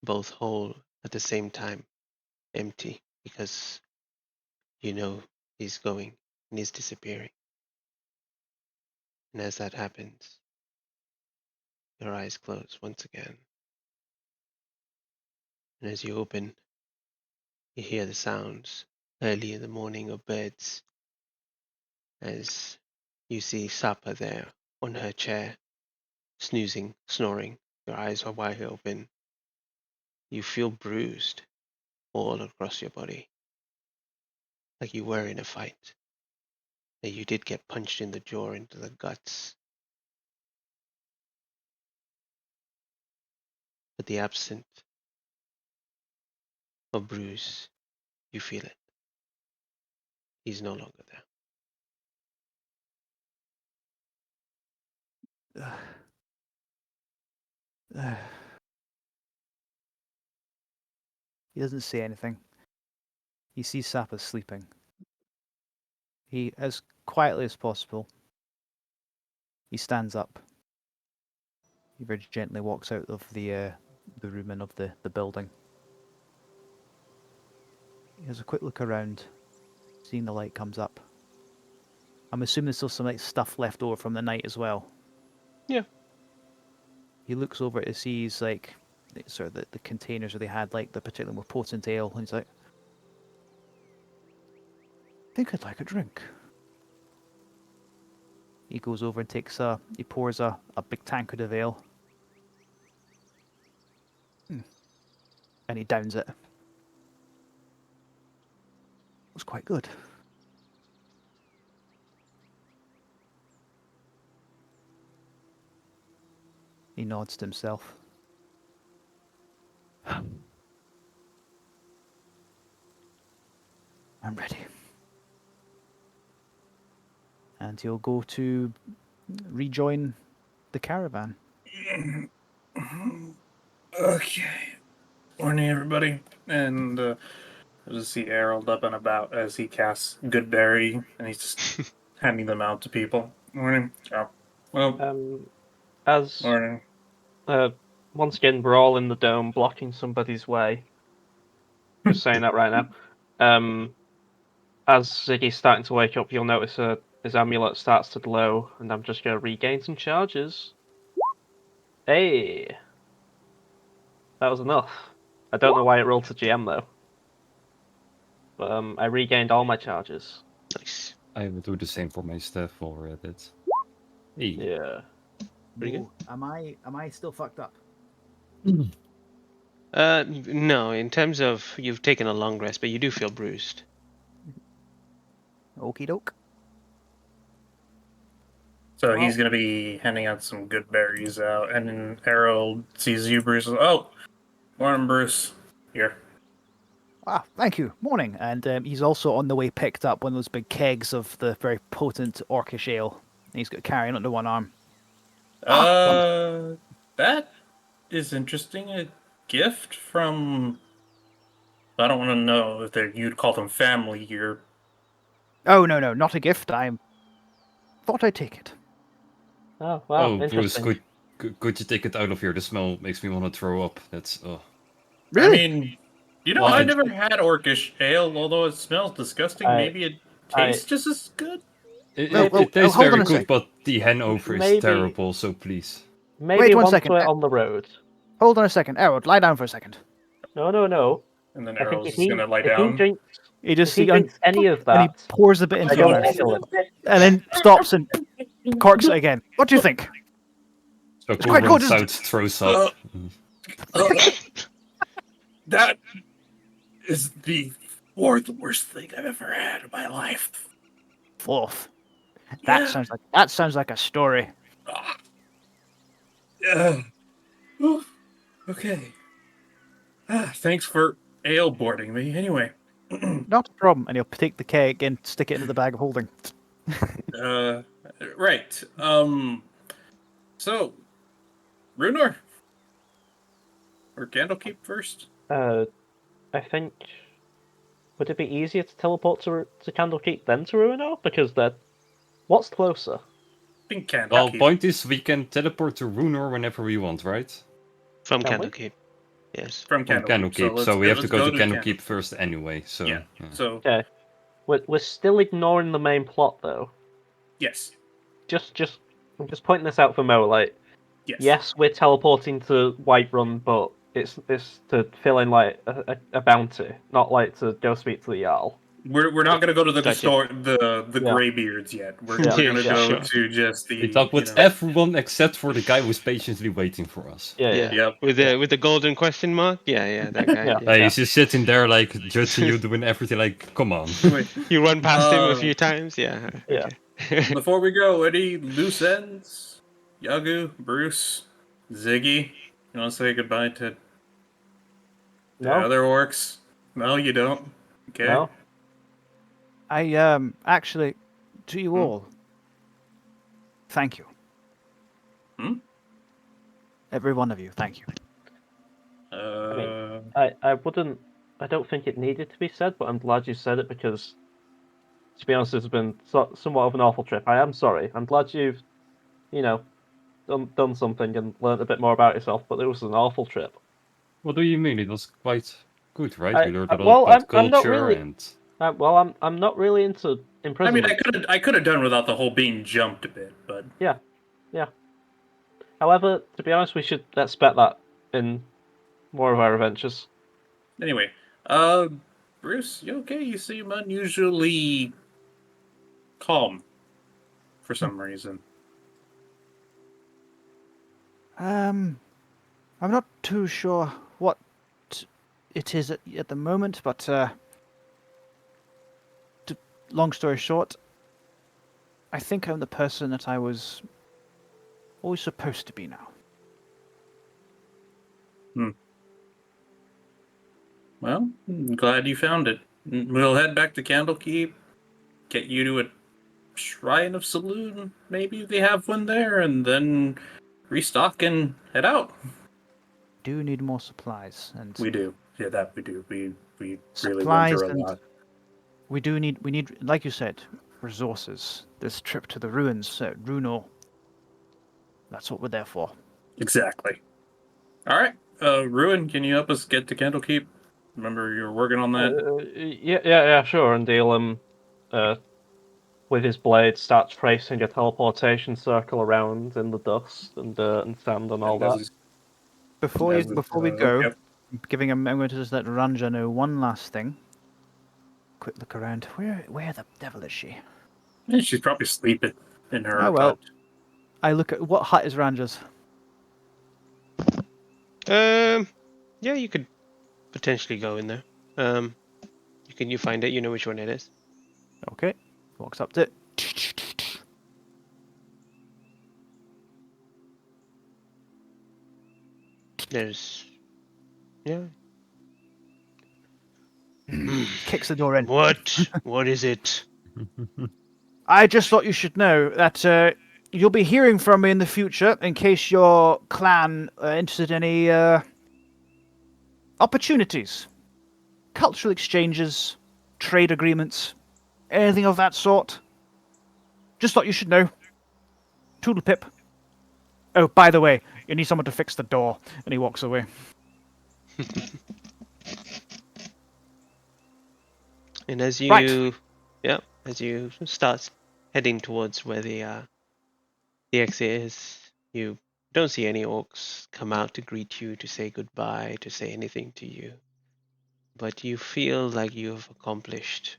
both whole at the same time, empty, because you know he's going and he's disappearing. And as that happens, your eyes close once again. And as you open, you hear the sounds early in the morning of birds as you see Sapa there on her chair, snoozing, snoring. Your eyes are wide open. You feel bruised all across your body, like you were in a fight, that you did get punched in the jaw, into the guts. But the absence of Bruce, you feel it. He's no longer there. He doesn't say anything. He sees Sapa sleeping. He, as quietly as possible, he stands up. He very gently walks out of the room and of the building. He has a quick look around, seeing the light comes up. I'm assuming there's still some like stuff left over from the night as well. Yeah. He looks over to see like sort of the containers where they had like the particularly more potent ale, and he's like, I think I'd like a drink. He goes over and he pours a big tankard of ale. And he downs it. It was quite good. He nods to himself. I'm ready. And he'll go to rejoin the caravan. Okay. Morning, everybody. And I just see Harold up and about as he casts Goodberry, and he's just handing them out to people. Morning. Oh. Well, As morning. once again, we're all in the dome, blocking somebody's way. Just saying that right now. As Ziggy's starting to wake up, you'll notice his amulet starts to glow, and I'm just going to regain some charges. Hey! That was enough. I don't know why it rolled to GM, though. But I regained all my charges. Nice. I will do the same for my stuff for that. Hey. Yeah. Pretty good. Am I still fucked up? No, in terms of you've taken a long rest, but you do feel bruised. Okie doke. So Well- he's going to be handing out some good berries out, and then Harold sees you, Bruce. Oh, morning, Bruce. Here. Ah, thank you. Morning. And he's also on the way picked up one of those big kegs of the very potent orcish ale. He's got carrying under one arm. That is interesting. A gift from. I don't want to know if you'd call them family here. Oh, no, not a gift. I thought I'd take it. Oh, wow, Oh, Bruce, interesting. could you take it out of here? The smell makes me want to throw up. That's Really? I mean, Well, I never had orcish ale, although it smells disgusting. Maybe it tastes just as good? it tastes hold on very a good, sec. but the hangover is Maybe- terrible. So please. Maybe Wait one once second. we're on the road. Hold on a second. Errol, lie down for a second. No. And then I think Errol's if he, gonna lie if he down. drinks, He just if he drinks any of and he that, pours a bit I into don't his mouth, kill him. and then stops and corks it again. What do you think? So It's who quite good, runs isn't out, it? throws up. That is the fourth worst thing I've ever had in my life. Fourth. That sounds like a story. Yeah. Okay. Thanks for ale boarding me. Anyway. Not a problem. And he'll take the keg and stick it into the bag of holding. Right. So, Runar or Candlekeep first? I think would it be easier to teleport to Candlekeep than to Ruinor? Because what's closer? I think Well, Candlekeep. point is, we can teleport to Runor whenever we want, right? From Can we? Candlekeep. Yes. From From Candlekeep. Candlekeep, so we have to go to Candlekeep first anyway. So Yeah. So, Okay, we're still ignoring the main plot though. yes. I'm just pointing this out for Mo. Like, Yes. yes, we're teleporting to Whiterun, but it's to fill in like a bounty, not like to go speak to the Jarl. We're not gonna go to the Gotcha. store the Yeah. Greybeards yet. We're Yeah. gonna Yeah, go sure. to just the we talk with everyone except for the guy who's patiently waiting for us. Yeah. Yep. With the golden question mark. Yeah, that guy. Yeah. He's just sitting there like judging you, doing everything like, come on. Anyway, You run past him a few times. Yeah. Yeah. Okay. before we go, any loose ends? Yagu, Bruce, Ziggy, you want to say goodbye to the No. other orcs? No, you don't. Okay. No. I actually, to you all, thank you. Every one of you, thank you. I wouldn't. I don't think it needed to be said, but I'm glad you said it because, to be honest, it's been somewhat of an awful trip. I am sorry. I'm glad you've, done something and learned a bit more about yourself. But it was an awful trip. What do you mean? It was quite good, right? We learned a lot Well, about I'm not culture really- and... I'm not really into I imprisonment. mean, I could have done without the whole being jumped a bit, but Yeah. However, to be honest, we should expect that in more of our adventures. anyway. Bruce, you okay? You seem unusually calm for some reason. I'm not too sure what it is at the moment, but long story short, I think I'm the person that I was always supposed to be now. Well, I'm glad you found it. We'll head back to Candlekeep, get you to a Shrine of Saloon. Maybe they have one there, and then restock and head out. Do need more supplies, and We do. Yeah, that we do. We really went supplies through a and lot. we need, like you said, resources. This trip to the ruins at Runo. That's what we're there for. Exactly. All right. Ruin, can you help us get to Candlekeep? Remember you were working on that? Yeah, sure. And he'll with his blade, start tracing a teleportation circle around in the dust and dirt and sand and all that. Before we go, Yep. I'm going to just let Ranja know one last thing. Quick look around. Where the devil is she? Yeah, she's probably sleeping in her Oh, well. hut. I look at what hut is Ranja's. Yeah, you could potentially go in there. You find it. You know which one it is. Okay. Walks up to it. There's, yeah. Kicks the door in. What? What is it? I just thought you should know that you'll be hearing from me in the future in case your clan are interested in any opportunities, cultural exchanges, trade agreements, anything of that sort. Just thought you should know. Toodlepip. Oh, by the way, you need someone to fix the door. And he walks away. And as you, Right. as you start heading towards where the exit is, you don't see any orcs come out to greet you, to say goodbye, to say anything to you. But you feel like you have accomplished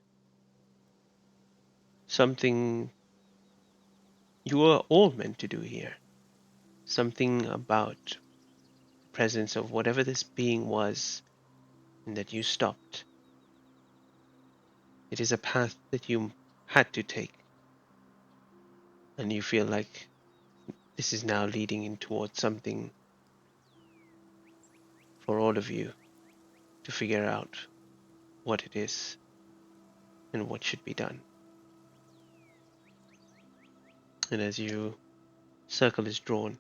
something you were all meant to do here. Something about the presence of whatever this being was, and that you stopped. It is a path that you had to take, and you feel like this is now leading in towards something for all of you to figure out what it is and what should be done. And as you circle is drawn,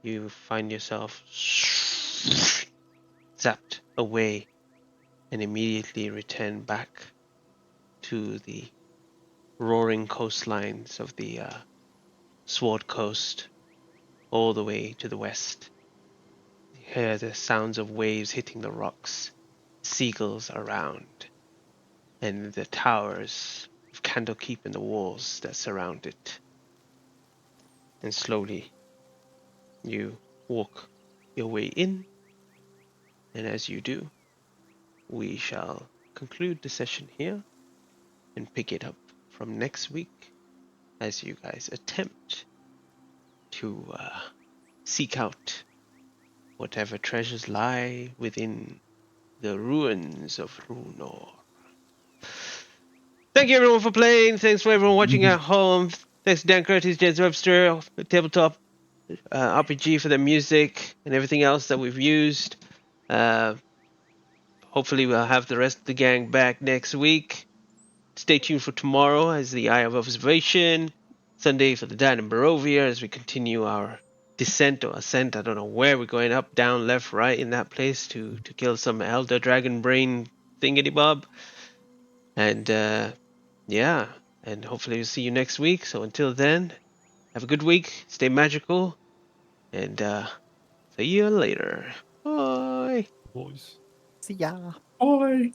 you find yourself zapped away and immediately return back to the roaring coastlines of the Sword Coast, all the way to the west. You hear the sounds of waves hitting the rocks, seagulls around, and the towers of Candlekeep and the walls that surround it. And slowly, you walk your way in, and as you do, we shall conclude the session here and pick it up from next week as you guys attempt to seek out whatever treasures lie within the ruins of Runor. Thank you everyone for playing. Thanks for everyone watching at home. Thanks to Dan Curtis, James Webster, Tabletop RPG for the music and everything else that we've used. Hopefully we'll have the rest of the gang back next week. Stay tuned for tomorrow as the Eye of Observation. Sunday for the Dan and Barovia as we continue our descent or ascent. I don't know where we're going, up, down, left, right in that place to kill some Elder Dragon Brain thingity bob. And yeah, and hopefully we'll see you next week. So until then, have a good week, stay magical, and see you later. Bye. Boys. See ya. Bye.